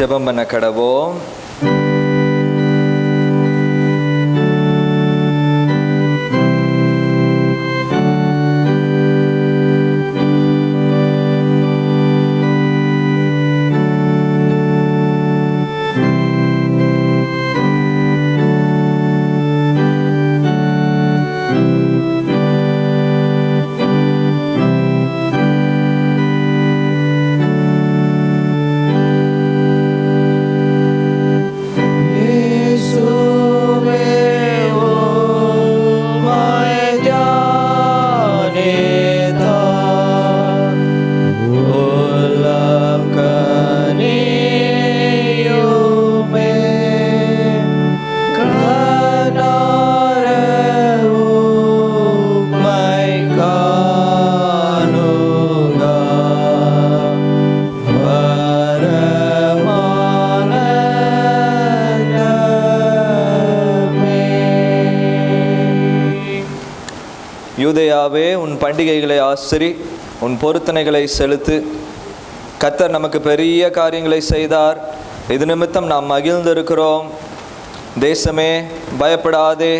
ஜெபம் பண்ண கடவோம். யூதேயாவே, உன் பண்டிகைகளை ஆசிரி, உன் பொருத்தனைகளை செலுத்து. கர்த்தர் நமக்கு பெரிய காரியங்களை செய்தார், இது நிமித்தம் நாம் மகிழ்ந்திருக்கிறோம். தேசமே பயப்படாதே,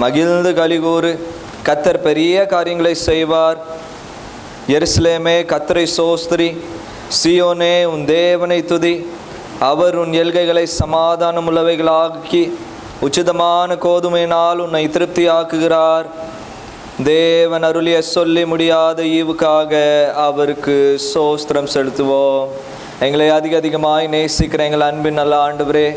மகிழ்ந்து கலிகூறு, கர்த்தர் பெரிய காரியங்களை செய்வார். எருசலேமே கர்த்தரை சோஸ்திரி, சீயோனே உன் தேவனை துதி. அவர் உன் எல்கைகளை சமாதானம் உள்ளவைகளாக்கி உச்சிதமான கோதுமையினால் உன்னை திருப்தியாக்குகிறார். தேவன் அருளிய சொல்லி முடியாத ஈவுக்காக அவருக்கு சோஸ்திரம் செலுத்துவோம். எங்களை அதிகமாய் நேசிக்கிற எங்கள் அன்பின் நல்ல ஆண்டவரே,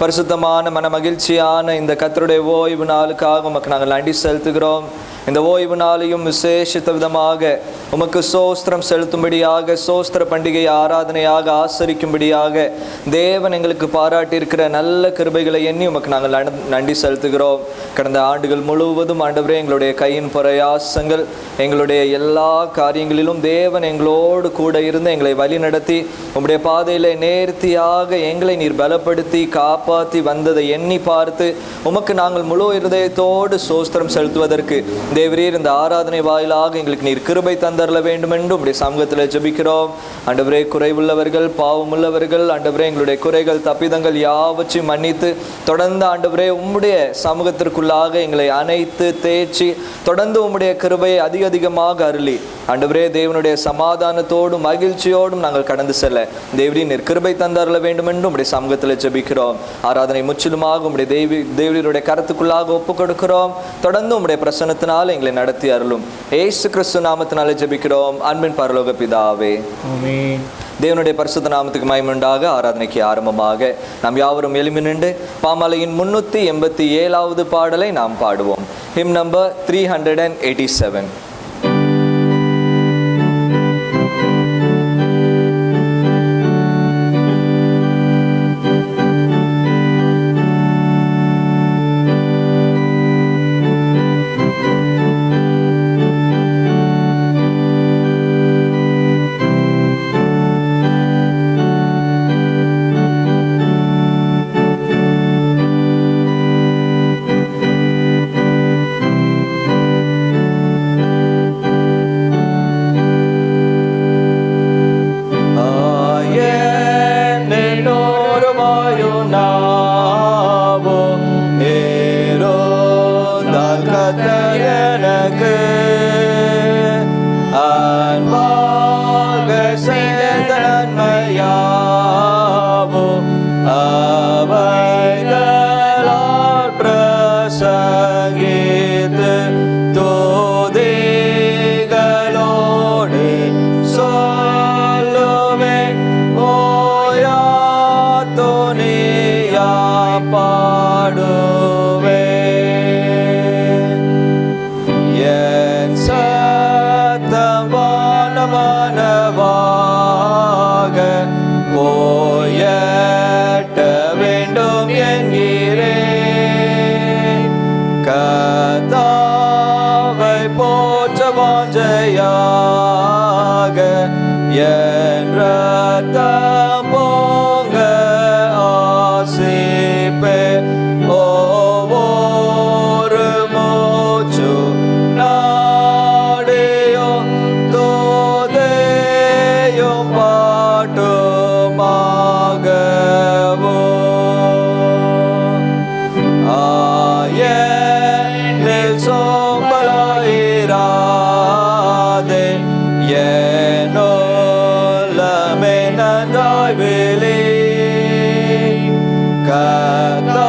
பரிசுத்தமான மன மகிழ்ச்சியான இந்த கர்த்தருடைய ஓய்வு நாளுக்காக உமக்கு நாங்கள் நன்றி செலுத்துகிறோம். இந்த ஓய்வு நாளையும் விசேஷித்த விதமாக உமக்கு சோஸ்திரம் செலுத்தும்படியாக, சோஸ்திர பண்டிகை ஆராதனையாக ஆசரிக்கும்படியாக தேவன் எங்களுக்கு பாராட்டியிருக்கிற நல்ல கிருபைகளை எண்ணி உமக்கு நாங்கள் நன்றி செலுத்துகிறோம். கடந்த ஆண்டுகள் முழுவதும் ஆண்டவரே, எங்களுடைய கையின் பிரயாசங்கள், எங்களுடைய எல்லா காரியங்களிலும் தேவன் எங்களோடு கூட இருந்து எங்களை வழி நடத்தி உம்முடைய பாதையில் நேர்த்தியாக எங்களை நீர் பலப்படுத்தி காப்பாற்றி வந்ததை எண்ணி பார்த்து உமக்கு நாங்கள் முழு இருதயத்தோடு சோஸ்திரம் செலுத்துவதற்கு தேவரீர் இந்த ஆராதனை வாயிலாக எங்களுக்கு நீர் கிருபை தந்தரல வேண்டும் என்று உம்முடைய சமூகத்தில் ஜெபிக்கிறோம். ஆண்டவரே, குறைவுள்ளவர்கள், பாவமுள்ளவர்கள், ஆண்டவரே எங்களுடைய குறைகள் தப்பிதங்கள் யாவற்றையும் மன்னித்து தொடர்ந்து ஆண்டவரே உம்முடைய சமூகத்திற்குள்ளாக எங்களை அணைத்து தேய்ச்சி தொடர்ந்து உம்முடைய கிருபையை அதிகமாக அருளி ஆண்டவரே தேவனுடைய சமாதானத்தோடும் மகிழ்ச்சியோடும் நாங்கள் கடந்து செல்ல தேவரீர் நீர் கிருபை தந்தரல வேண்டும் என்று உம்முடைய சமூகத்தில் ஜெபிக்கிறோம். ஆராதனை முற்றிலுமாக உம்முடைய தேவரீருடைய கருத்துக்குள்ளாக ஒப்பு கொடுக்கிறோம். தொடர்ந்து உம்முடைய பிரசன்னத்தினால் எங்களை நடத்தி அருளும். இயேசு கிறிஸ்து நாமத்தினாலே ஜெபிக்கிறோம், அன்பின் பரலோக பிதாவே, ஆமென். தேவனுடைய பரிசுத்த நாமத்துக்கு மகிமை உண்டாக. ஆராதனைக்கு ஆரம்பமாக நாம் யாவரும் எழும்பி நின்று பாமாலையின் 387வது பாடலை நாம் பாடுவோம். Him number 387. பாட்டுமாக என்னோலமே நன்றாய் விழி. கர்த்தாவை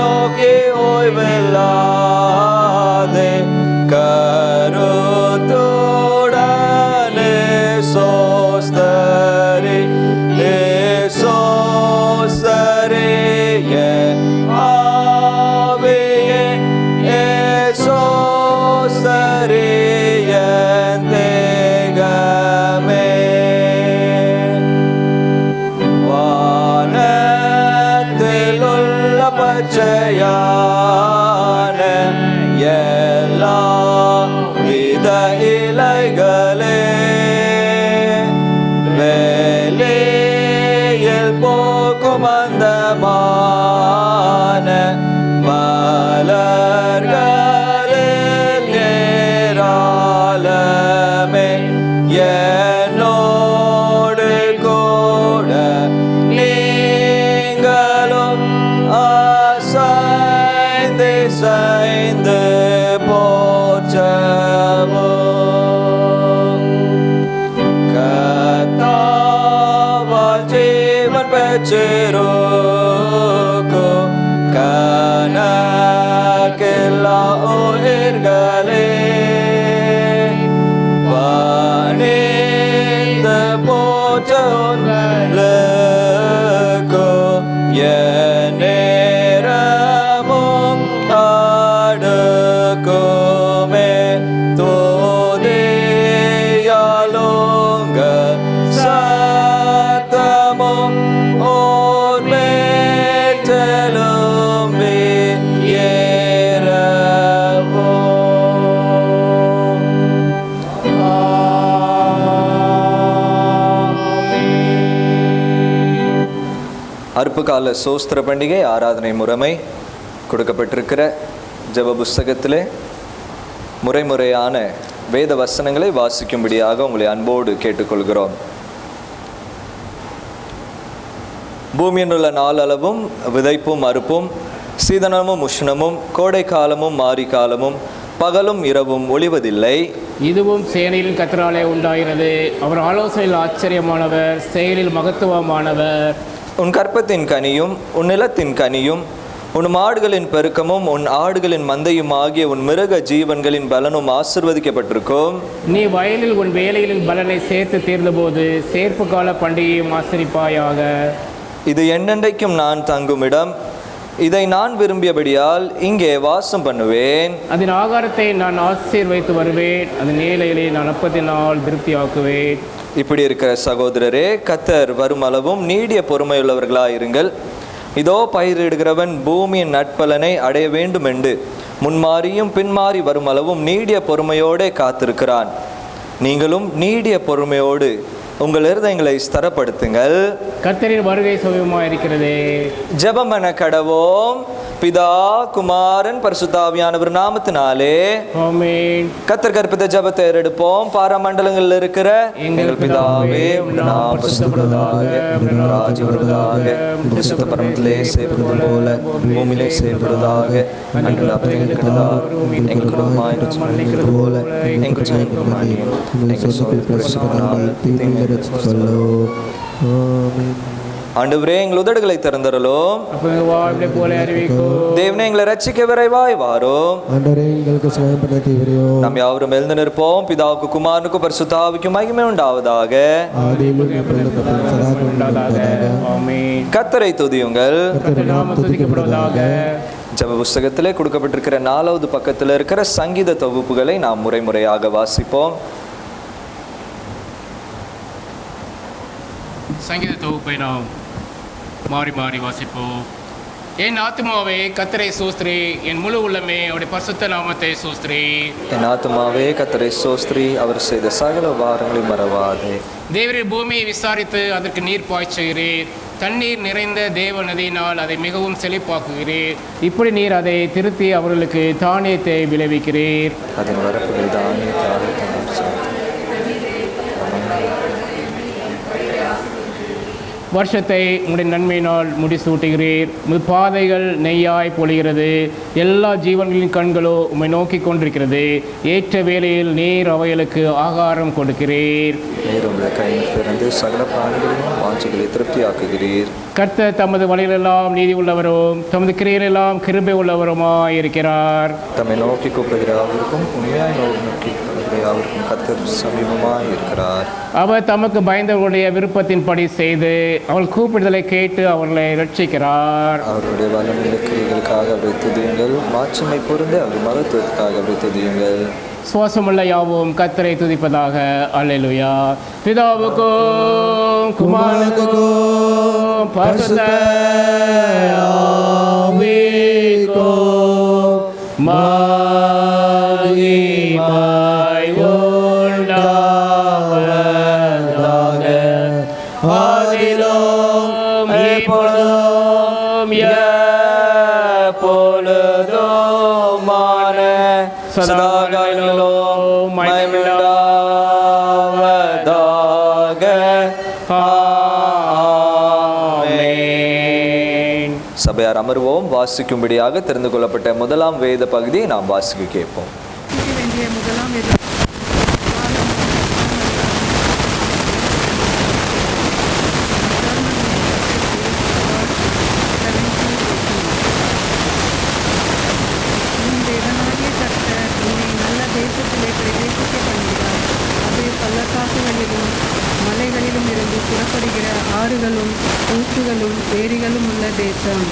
நோக்கி ஓய்வில்லாதே கருத்துடனே சோஸ்தரி சோஸ்தரி என் ஆவியே சோஸ்தரி என் தேகமே. வானத்தில் உள்ள பச்சையான எல்லா வித இலைகளே வெளியில் போக்கும் அந்தமான மலர்களில் ஏராளமே என்னோடு கூட நீங்களும் அசைந்து சாய்ந்து போற்றவும். கர்த்தாவால் ஜீவன் பெற்றிருக்கும் கணக்கில்லா உயிர்களே பணிந்து போற்ற உங்களுக்கும் என் நேரமும் அடுக்குமே துதியாலுங்க சத்தமும் ஓர்மேல் தெலும்பி ஏறவும். அற்புகால சோஸ்திர பண்டிகை ஆராதனை முறைமை கொடுக்கப்பட்டிருக்கிற ஜெப புஸ்தகத்திலே முறையான வேத வசனங்களை வாசிக்கும்படியாக உங்களை அன்போடு கேட்டுக்கொள்கிறோம். பூமியில் உள்ள நாளளவும் விதைப்பும் அறுப்பும் சீதனமும் உஷ்ணமும் கோடை காலமும் மாரி காலமும் பகலும் இரவும் ஒளிவதில்லை. இதுவும் செயலில் கர்த்தராலே உண்டாகிறது. அவர் ஆலோசனையில் ஆச்சரியமானவர், செயலில் மகத்துவமானவர். உன் கற்பத்தின் கனியும் உன் நிலத்தின் கனியும் உன் மாடுகளின் பெருக்கமும் உன் ஆடுகளின் மந்தையும் ஆகிய உன் மிருக ஜீவன்களின் பலனும் ஆசீர்வதிக்கப்பட்டிருக்கும். நீ வயலில் உன் வேலைகளின் பலனை சேர்த்து தீர்ந்தபோது சேர்ப்பு கால பண்டிகையும் ஆசரிப்பாயாக. இது என்னென்றைக்கும் நான் தங்கும் இடம், இதை நான் விரும்பியபடியால் இங்கே வாசம் பண்ணுவேன். அதன் ஆகாரத்தை நான் ஆசீர்வைத்து வருவேன், அதன் ஏழைகளை நான் அப்பத்தினால் திருப்தியாக்குவேன். இப்படி இருக்கிற சகோதரரே, கர்த்தர் வரும் அளவும் நீடிய பொறுமையுள்ளவர்களாயிருங்கள். இதோ பயிரிடுகிறவன் பூமியின் நட்பலனை அடைய வேண்டும் என்று முன்மாறியும் பின்மாறி வரும் அளவும் நீடிய பொறுமையோடே காத்திருக்கிறான். நீங்களும் நீடிய பொறுமையோடு உங்கள் இருதயங்களை ஸ்திரப்படுத்துங்கள். கர்த்தரின் வருகை சமீபமாக இருக்கிறது. ஜெபம் பண்ண கடவோம். பிதா குமாரன் பரிசுத்தாவியானவர் நாமத்தினாலே ஆமென். கர்த்தர் கற்பித்த ஜெபத்தை எடுப்போம். பாராமண்டலங்களில் இருக்கிற எங்கள் பிதாவே, உம்முடைய நாமம் பரிசுத்தப்படுவதாக, உம்முடைய ராஜ்யம் வருவதாக, பரிசுத்த பரமத்திலே செய்யப்படுவது போல பூமியிலே செய்யப்படுவதாக. அன்றைய அப்பத்தை தாரும், எங்கள் குடும்பமாய் மன்னிக்கிறது போல எங்கள் ஜெபங்களை மன்னியும். எங்கள் சோதனைக்குட்படுத்தாமல் தீமையிலிருந்து விடுவித்தருளும். ஆமென். ஆண்டவரே, எங்கள் உதடுகளை திறந்தருளும். தேவனே, எங்களை ரட்சிக்க விரைவாய் வாரும். நாம் யாவரும் எழுந்து நிற்போம். பிதாவுக்கு குமாரனுக்கும் பரிசுத்தாவிக்கும் மகிமை உண்டாவதாக. கர்த்தரை துதியுங்கள். ஜெப புஸ்தகத்திலே கொடுக்கப்பட்டிருக்கிற 4வது பக்கத்தில் இருக்கிற சங்கீத தொகுப்புகளை நாம் முறையாக வாசிப்போம். சங்கீத தொகுப்பை நாம் மாறி வாசிப்போம். என் ஆத்துமாவே கர்த்தரை சோஸ்திரி, என் முழு உள்ளமே அவருடைய பரிசுத்த நாமத்தை சோஸ்திரி. என் ஆத்துமாவே கர்த்தரை சோஸ்திரி, அவர் செய்த சகல உபகாரங்களை மறவாதே. தேவரீர் பூமியை விசாரித்து அதற்கு நீர் பாய்ச்சுகிறீர், தண்ணீர் நிறைந்த தேவ நதியினால் அதை மிகவும் செழிப்பாக்குகிறீர். இப்படி நீர் அதை திருத்தி அவர்களுக்கு தானியத்தை விளைவிக்கிறீர். அதன் வரப்புகள் தானியத்தை வருஷத்தை உங்களுடைய நன்மையினால் முடிசூட்டுகிறீர். உமது பாதைகள் நெய்யாய் பொழிகிறது. எல்லா ஜீவன்களின் கண்களோ உம்மை நோக்கி கொண்டிருக்கிறது. ஏற்ற வேளையில் நீர் அவைகளுக்கு ஆகாரம் கொடுக்கிறீர். சகல பிராணிகளையும் வாஞ்சிகளை திருப்தியாக்குகிறீர். கர்த்தர் தமது வழிகளெல்லாம் நீதி உள்ளவரும் தமது கிரியையெல்லாம் கிருபை உள்ளவருமாய் இருக்கிறார். தம்மை நோக்கி கூப்பிடுகிற அவருக்கும் உண்மையாய் நோக்கி அவருக்கும் கர்த்தர் சமீபமாய் இருக்கிறார். அவர் தமக்கு பயந்தவர்களுடைய விருப்பத்தின்படி செய்து அவள் கூப்பிடுதலை கேட்டு அவர்களை ரட்சிக்கிறார். அவருடைய வல்லமையுள்ள கிரியைகளுக்காக அவரை துதியுங்கள். மாட்சிமை பொருந்த அவர் மகத்துவத்துக்காக அவரை துதியுங்கள். சுவாசமுள்ள யாவும் கர்த்தரை துதிப்பதாக. அல்லேலூயா. பிதாவுக்கும் குமாரனுக்கும் பரிசுத்த ஆவிக்கும் மகிமை உண்டாவதாக. ஆதியிலும் இப்பொழுதும் எப்பொழுதுமான சதாகாலங்களிலும் மகிமையுண்டாவதாக. ஆமென். சபையார் அமர்வோம். வாசிக்கும்படியாக தெரிந்து கொள்ளப்பட்ட முதலாம் வேத பகுதியை நாம் வாசிக்க கேட்போம். முதலாம் வேத ஆறுகளும் ஊற்றுகளும் ஏரிகளும் உள்ள தேசம்.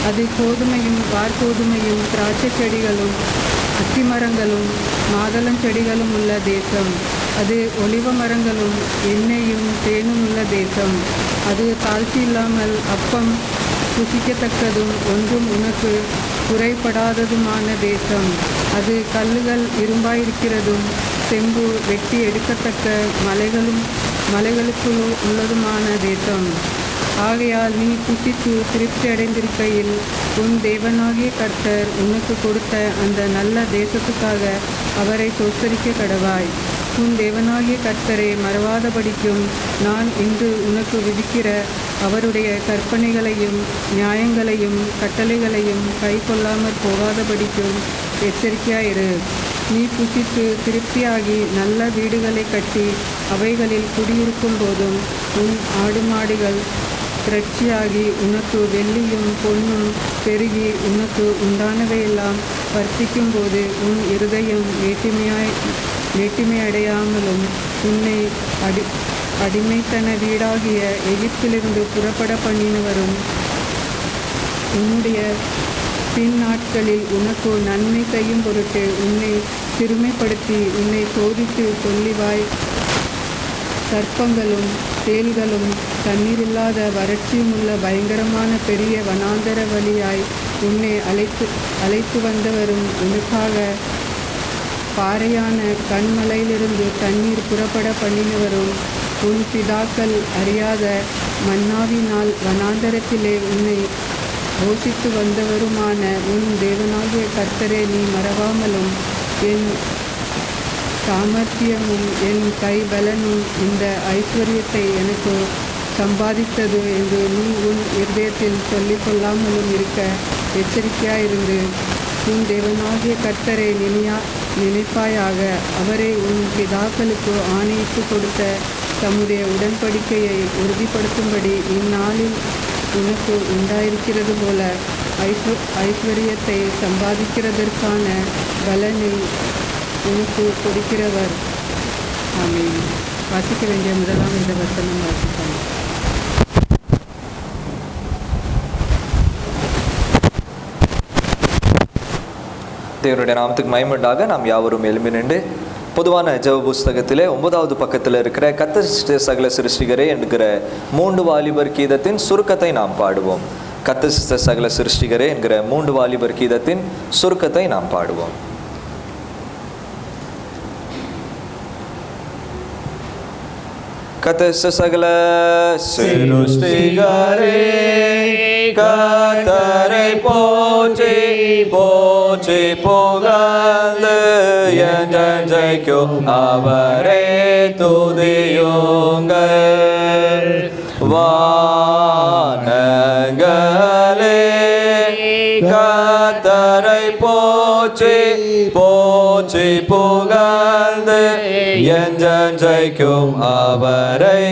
அது கோதுமையும் வார்கோதுமையும் திராட்சை செடிகளும் அத்திமரங்களும் மாதளஞ்செடிகளும் உள்ள தேசம். அது ஒலிவ மரங்களும் எண்ணெயும் தேனும் உள்ள தேசம். அது தாழ்ச்சி இல்லாமல் அப்பம் புசிக்கத்தக்கதும் ஒன்றும் உனக்கு குறைபடாததுமான தேசம். அது கல்லுகள் இரும்பாயிருக்கிறதும் செம்பு வெட்டி எடுக்கத்தக்க மலைகளுக்குள் உள்ளதுமான தேசம். ஆகையால் நீ புசித்து திருப்தி அடைந்திருக்கையில் உன் தேவனாகிய கர்த்தர் உனக்கு கொடுத்த அந்த நல்ல தேசத்துக்காக அவரை தோத்தரிக்க கடவாய். உன் தேவனாகிய கர்த்தரை மறவாதபடிக்கும் நான் இன்று உனக்கு விதிக்கிற அவருடைய கற்பனைகளையும் நியாயங்களையும் கட்டளைகளையும் கை கொள்ளாமற் போகாதபடிக்கும் எச்சரிக்கையாயிரு. நீ புசித்து திருப்தியாகி நல்ல வீடுகளை கட்டி அவைகளில் குடியிருக்கும் போதும் உன் ஆடு மாடுகள் திரட்சியாகி உனக்கு வெள்ளியும் பொன்னும் பெருகி உனக்கு உண்டானவையெல்லாம் வர்த்திக்கும் போது உன் இருதயம் மேட்டிமையடையாமலும் உன்னை அடிமைத்தன வீடாகிய எகிப்திலிருந்து புறப்பட பண்ணினவரும் உன்னுடைய பின் நாட்களில் உனக்கு நன்மை செய்யும் பொருட்டு உன்னை சிறுமைப்படுத்தி உன்னை சோதித்து சொல்லிவாய் சர்ப்பங்களும் தேள்களும் தண்ணீரில்லாத வறட்சியும் உள்ள பயங்கரமான பெரிய வனாந்தர வழியாய் உன்னை அழைத்து வந்தவரும் உனக்காக பாறையான கண்மலையிலிருந்து தண்ணீர் புறப்பட பண்ணினவரும் உன் பிதாக்கள் அறியாத மன்னாவினால் வனாந்தரத்திலே உன்னை போஷித்து வந்தவருமான உன் தேவனாகிய கர்த்தரை நீ மறவாமலும் என் சாமர்த்தியமும் என் கைபலனும் இந்த ஐஸ்வர்யத்தை எனக்கு சம்பாதித்தது என்று நீ உன் இருதயத்தில் சொல்லிக்கொள்ளாமலும் இருக்க எச்சரிக்கையாயிருந்து உன் தேவனாகிய கர்த்தரை நினைப்பாயாக. அவரை உன் பிதாக்களுக்கு ஆணையிட்டு கொடுத்த தம்முடைய உடன்படிக்கையை உறுதிப்படுத்தும்படி இந்நாளில் உனக்கு உண்டாயிருக்கிறது போல ஐஸ்வர்யத்தை சம்பாதிக்கிறதற்கான பலனை உனக்கு கொடுக்கிறவர். ஆமென். வாசிக்க வேண்டிய முதலாம் இந்த வசனம் வாசிப்பாங்க. தேவனுடைய நாமத்துக்கு மகிமையுண்டாக நாம் யாவரும் எழும்பி நின்று பொதுவான ஜெப புஸ்தகத்திலே 9வது பக்கத்தில் இருக்கிற கர்த்தர் சகல சிருஷ்டிகரே என்கிற 3 வாலிபர் கீதத்தின் சுருக்கத்தை நாம் பாடுவோம். கர்த்தர் சகல சிருஷ்டிகரே என்கிற 3 வாலிபர் கீதத்தின் சுருக்கத்தை நாம் பாடுவோம். கர்த்தர் சகல சிருஷ்டிகரே கர்த்தரை போற்றி போற்றி புகழ்ந்து என்றென்றைக்கும் அவரை துதியுங்கள். புகழ்ந்து என்றென்றைக்கும் அவரை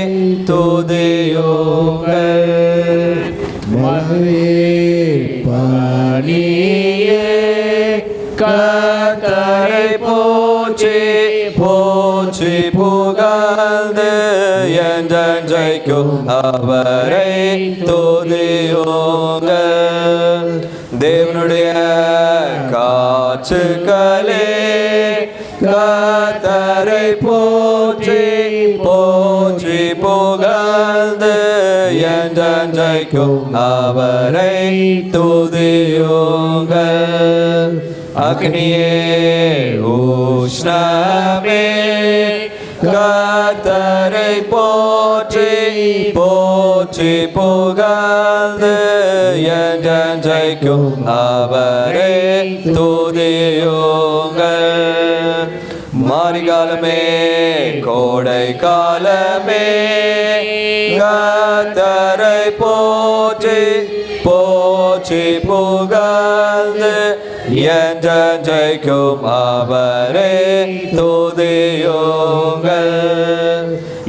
துதியுங்கள். பணியே கர்த்தரை போற்றி போற்றி புகழ்ந்து என்றென்றைக்கும் அவரை துதியுங்கள். தேவனுடைய காற்றுகளே கர்த்தரை போற்றி போற்றி புகழ்ந்து என்றென்றைக்கும் அவரை துதியுங்கள். அக்னியே உஷ்ணமே கர்த்தரை போற்றி போற்றி புகழ்ந்து என்றென்றைக்கும் அவரை துதியுங்கள். மாரிகாலமே கோடை காலமே கர்த்தரை போற்றி போற்றி புகழ்ந்து என்றென்றைக்கும் அவரை துதியுங்கள்.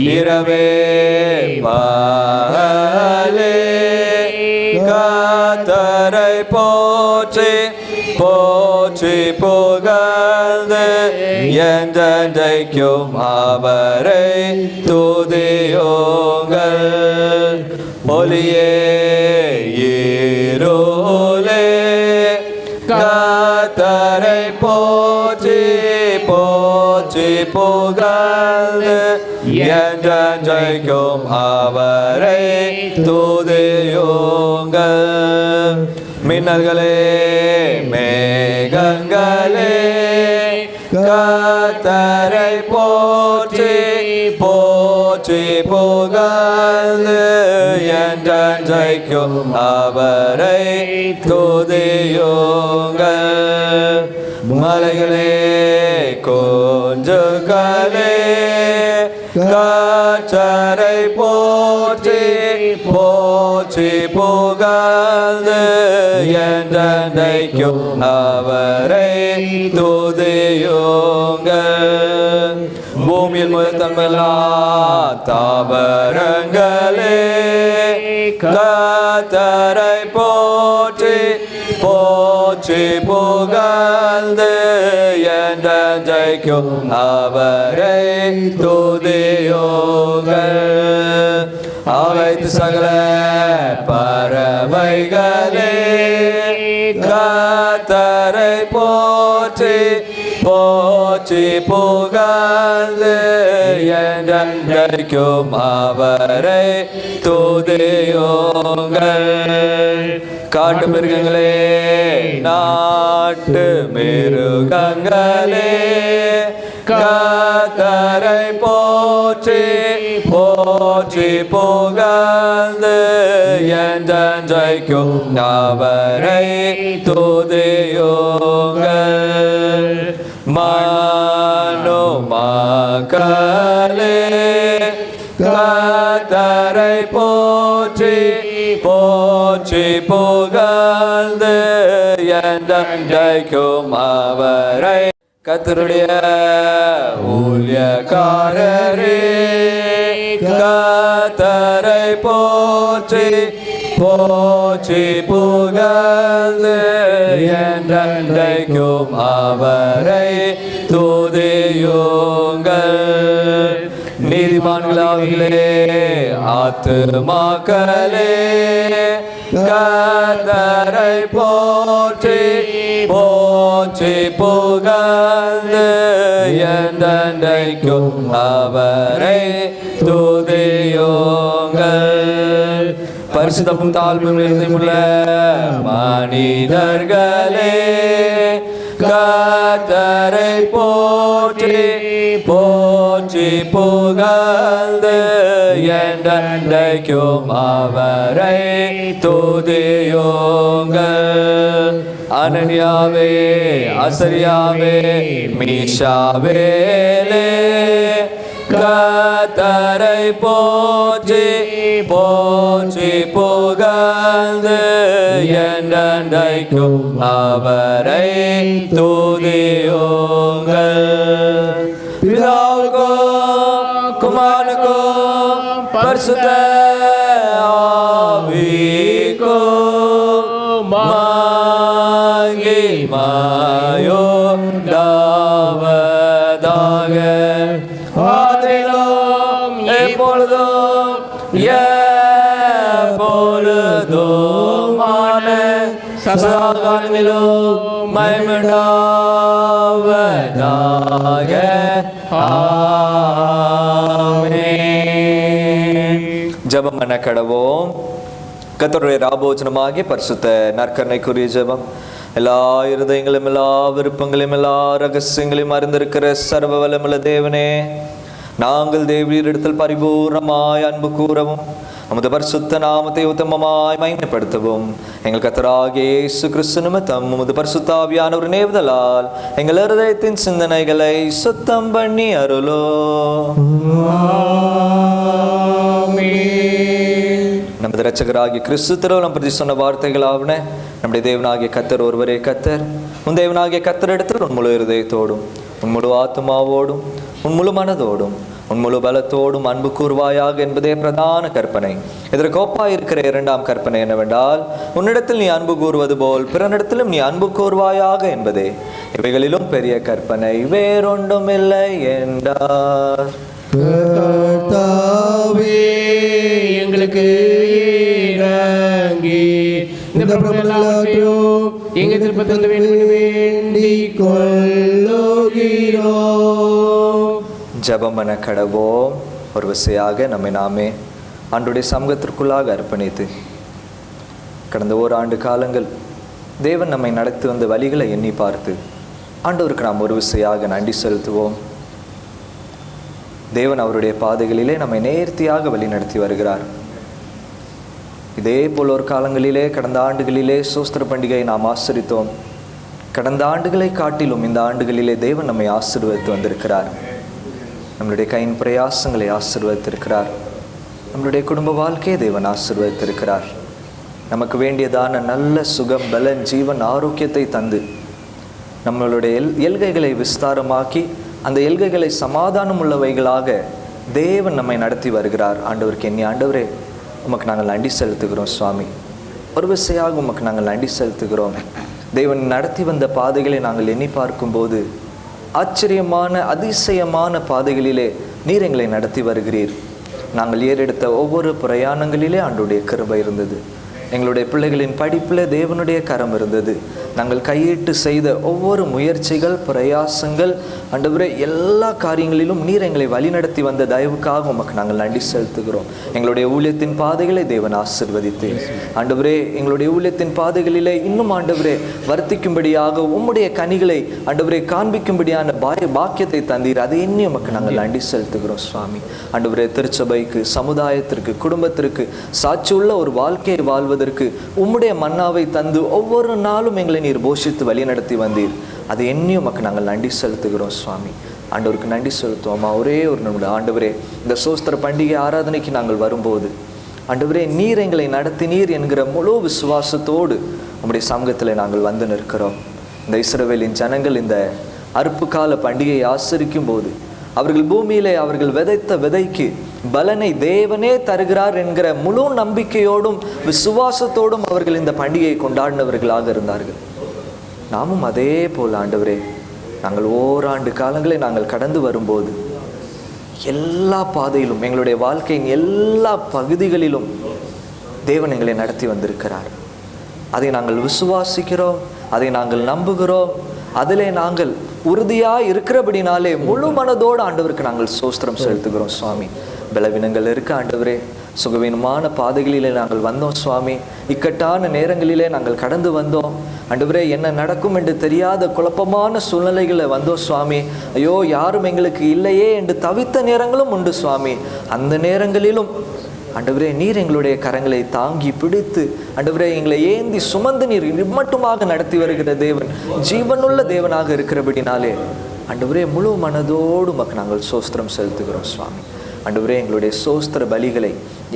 இரவே பகலே கர்த்தரை போற்றி போற்றி புகழ்ந்து என்றென்றைக்கும் அவரை துதியுங்கள். ஒளியே இருளே கர்த்தரை போற்றி போற்றி புகழ்ந்து என்றென்றைக்கும் அவரை துதியுங்கள். மின்னல்களே மேகங்களே கர்த்தரை போற்றி போற்றி புகழ்ந்து என்றென்றைக்கும் அவரை துதியுங்கள். மலைகளே கொஞ்சங்களே கர்த்தரை போற்றி போற்றி புகழ்ந்து என்றென்றைக்கும் அவரை துதியுங்கள். பூமியில் முதல் தன்மெல்லாம் தாவரங்களே கர்த்தரை போற்றி போற்றி புகழ்ந்து என்றென்றைக்கும் அவரை துதியுங்கள். அவைத்து சகல பறவைகளே கர்த்தரை போற்றி போற்றி புகழ்ந்து என்றென்றைக்கும் அவரை துதியுங்கள். காட்டு மிருகங்களே நாட்டு மிருகங்களே கர்த்தரை போற்றி போற்றி புகழ்ந்து என்றென்றைக்கும் அவரை துதியுங்கள். மனோ மக்களே கர்த்தரை போற்றி போற்றி புகழ்ந்து என்றென்றைக்கும் அவரை. கர்த்தருடைய ஊழியக்காரரே கர்த்தரை போற்றி போற்றி புகழ்ந்து என்றென்றைக்கும் அவரை துதியுங்கள். நீதிமான்களாகிலே ஆத்துமாக்களே கர்த்தரை போற்றி போற்றி புகழ்ந்து என்றென்றைக்கும் அவரை துதியுங்கள். பரிசுத்தமும் தாழ்மையும் இருதயமுள்ள மனிதர்களே கர்த்தரை போற்றி போற்றி புகழ்ந்து என்றென்றைக்கும் அவரை துதியுங்கள். அனனியாவே அசரியாவே மீஷாவேலே கர்த்தரை போற்றி போற்றி புகழ்ந்து என்றென்றைக்கும் அவரை துதியுங்கள். பரிசுத்த ஆவிக்கும் மகிமையுண்டாவதாக ஆதியிலும் எப்பொழுதும் எப்பொழுதுமான சதாகாலங்களிலும் மகிமையுண்டாவதாக. ஆமென். ஜெபம் பண்ண கடவோம். கர்த்தருடைய ராபோஜனமாகிய பரிசுத்த நற்கருணைக்குரிய ஜெபம் எல்லா இருதயங்களும் எல்லா விருப்பங்களையும் எல்லா ரகசியங்களையும் அறிந்திருக்கிற சர்வ வல்லமுள்ள தேவனே, நாங்கள் தேவரீரிடத்தில் பரிபூர்ணமாய் அன்பு கூறவும் நமது பரிசுத்த நாமத்தை உத்தமமாய் மகிமைப்படுத்தவும் எங்கள் கர்த்தராகிய இயேசு கிறிஸ்து நிமித்தம் உமது பரிசுத்த ஆவியானவர் நேவுதலால் எங்கள் இருதயத்தின் சிந்தனைகளை சுத்தம் பண்ணி அருளோ. நமது இரட்சகராகிய கிறிஸ்து திருவலம் பிரதி சொன்ன வார்த்தைகளாவன, நம்முடைய தேவனாகிய கர்த்தர் ஒருவரே கர்த்தர். உன் தேவனாகிய கர்த்தர் இடத்தில் உன் முழு இருதயத்தோடும் உன் முழு ஆத்மாவோடும் உன் முழு மனதோடும் உன் முழு பலத்தோடும் அன்பு கூர்வாயாக என்பதே பிரதான கற்பனை. இதற்கு ஒப்பாய் இருக்கிற இரண்டாம் கற்பனை என்னவென்றால், உன்னிடத்தில் நீ அன்பு கூறுவது போல் பிறனிடத்திலும் நீ அன்பு கூர்வாயாக என்பதே. இவைகளிலும் பெரிய கற்பனை வேறொன்றும் இல்லை என்றார். கர்த்தாவே, எங்களுக்கு இறங்கி இந்த பிரபலத்தையும் எங்கள் திருப்பத்தில் வேண்டிக் கொள்ளுகிறோம். ஜெபம் பண்ண கடவோம். ஒரு விசையாக நம்மை நாமே ஆண்டுடைய சமூகத்திற்குள்ளாக அர்ப்பணித்து கடந்த ஓராண்டு காலங்கள் தேவன் நம்மை நடத்தி வந்த வழிகளை எண்ணி பார்த்து ஆண்டவருக்கு நாம் ஒரு விசையாக நன்றி செலுத்துவோம். தேவன் அவருடைய பாதைகளிலே நம்மை நேர்த்தியாக வழி நடத்தி வருகிறார். இதே போல் ஒரு காலங்களிலே கடந்த ஆண்டுகளிலே சோஸ்திர பண்டிகையை நாம் ஆசரித்தோம். கடந்த ஆண்டுகளை காட்டிலும் இந்த ஆண்டுகளிலே தேவன் நம்மை ஆசீர்வதித்து வந்திருக்கிறார். நம்மளுடைய கையின் பிரயாசங்களை ஆசீர்வதித்திருக்கிறார். நம்மளுடைய குடும்ப வாழ்க்கையை தேவன் ஆசீர்வதித்திருக்கிறார். நமக்கு வேண்டியதான நல்ல சுகம், பலன், ஜீவன், ஆரோக்கியத்தை தந்து நம்மளுடைய எல்கைகளை விஸ்தாரமாக்கி அந்த எல்கைகளை சமாதானம் உள்ளவைகளாக தேவன் நம்மை நடத்தி வருகிறார். ஆண்டவருக்கு எண்ணி ஆண்டவரே உமக்கு நாங்கள் நன்றி செலுத்துகிறோம் சுவாமி. ஒரு விசையாக உமக்கு நாங்கள் நன்றி செலுத்துகிறோம். தேவன் நடத்தி வந்த பாதைகளை நாங்கள் எண்ணி பார்க்கும்போது ஆச்சரியமான அதிசயமான பாதைகளிலே நீர் எங்களை நடத்தி வருகிறீர். நாங்கள் ஏறெடுத்த ஒவ்வொரு பிரயாணங்களிலே ஆண்டவருடைய கிருபை இருந்தது. எங்களுடைய பிள்ளைகளின் படிப்பில் தேவனுடைய கரம் இருந்தது. நாங்கள் கையிட்டு செய்த ஒவ்வொரு முயற்சிகள், பிரயாசங்கள், ஆண்டவரே எல்லா காரியங்களிலும் நீர் எங்களை வழிநடத்தி வந்த தயவுக்காக உமக்கு நாங்கள் நன்றி செலுத்துகிறோம். எங்களுடைய ஊழியத்தின் பாதைகளை தேவன் ஆசீர்வதித்து ஆண்டவரே எங்களுடைய ஊழியத்தின் பாதைகளிலே இன்னும் ஆண்டவரே வர்த்திக்கும்படியாக உம்முடைய கனிகளை ஆண்டவரே காண்பிக்கும்படியான பாக்கியத்தை தந்தீர். அதை எண்ணி உமக்கு நாங்கள் நன்றி செலுத்துகிறோம் சுவாமி. ஆண்டவரே திருச்சபைக்கு, சமுதாயத்திற்கு, குடும்பத்திற்கு சாட்சியுள்ள ஒரு வாழ்க்கையை வாழ்வதற்கு உம்முடைய மன்னாவை தந்து ஒவ்வொரு நாளும் எங்களை நீர் போஷித்து வழி நடத்தி வந்தீர். அதை எண்ணி உமக்கு நாங்கள் நன்றி செலுத்துகிறோம் சுவாமி. ஆண்டவருக்கு நன்றி செலுத்துவோமா. ஒரே ஒரு நிமிடம் ஆண்டவரே, இந்த சோஸ்திர பண்டிகை ஆராதனைக்கு நாங்கள் வரும்போது ஆண்டவரே நீர் எங்களை நடத்தினீர் என்கிற முழு விசுவாசத்தோடு உம்முடைய சமூகத்தில் நாங்கள் வந்து நிற்கிறோம். இந்த இஸ்ரவேலின் ஜனங்கள் இந்த அறுப்பு கால பண்டிகையை ஆசரிக்கும் போது அவர்கள் பூமியிலே அவர்கள் விதைத்த விதைக்கு பலனை தேவனே தருகிறார் என்கிற முழு நம்பிக்கையோடும் விசுவாசத்தோடும் அவர்கள் இந்த பண்டிகையை கொண்டாடினவர்களாக இருந்தார்கள். நாமும் அதே போல் ஆண்டவரே நாங்கள் ஓராண்டு காலங்களை நாங்கள் கடந்து வரும்போது எல்லா பாதையிலும் எங்களுடைய வாழ்க்கையின் எல்லா பகுதிகளிலும் தேவன் எங்களை நடத்தி வந்திருக்கிறார். அதை நாங்கள் விசுவாசிக்கிறோம், அதை நாங்கள் நம்புகிறோம். அதிலே நாங்கள் உறுதியாக இருக்கிறபடினாலே முழு மனதோடு ஆண்டவருக்கு நாங்கள் சோஸ்திரம் செலுத்துகிறோம் சுவாமி. பலவீனங்கள் இருக்க ஆண்டவரே, சுகவீனமான பாதைகளிலே நாங்கள் வந்தோம் சுவாமி. இக்கட்டான நேரங்களிலே நாங்கள் கடந்து வந்தோம் ஆண்டவரே. என்ன நடக்கும் என்று தெரியாத குழப்பமான சூழ்நிலைகளை வந்தோம் சுவாமி. ஐயோ யாரும் எங்களுக்கு இல்லையே என்று தவித்த நேரங்களும் உண்டு சுவாமி. அந்த நேரங்களிலும் ஆண்டவரே நீர் எங்களுடைய கரங்களை தாங்கி பிடித்து ஆண்டவரே எங்களை ஏந்தி சுமந்து நீர் மட்டுமாக நடத்தி வருகிற தேவன், ஜீவனுள்ள தேவனாக இருக்கிறபடினாலே ஆண்டவரே முழு மனதோடு உமக்கு நாங்கள் சோஸ்திரம் செலுத்துகிறோம் சுவாமி. ஆண்டவரே எங்களுடைய சோஸ்திர பலிகளை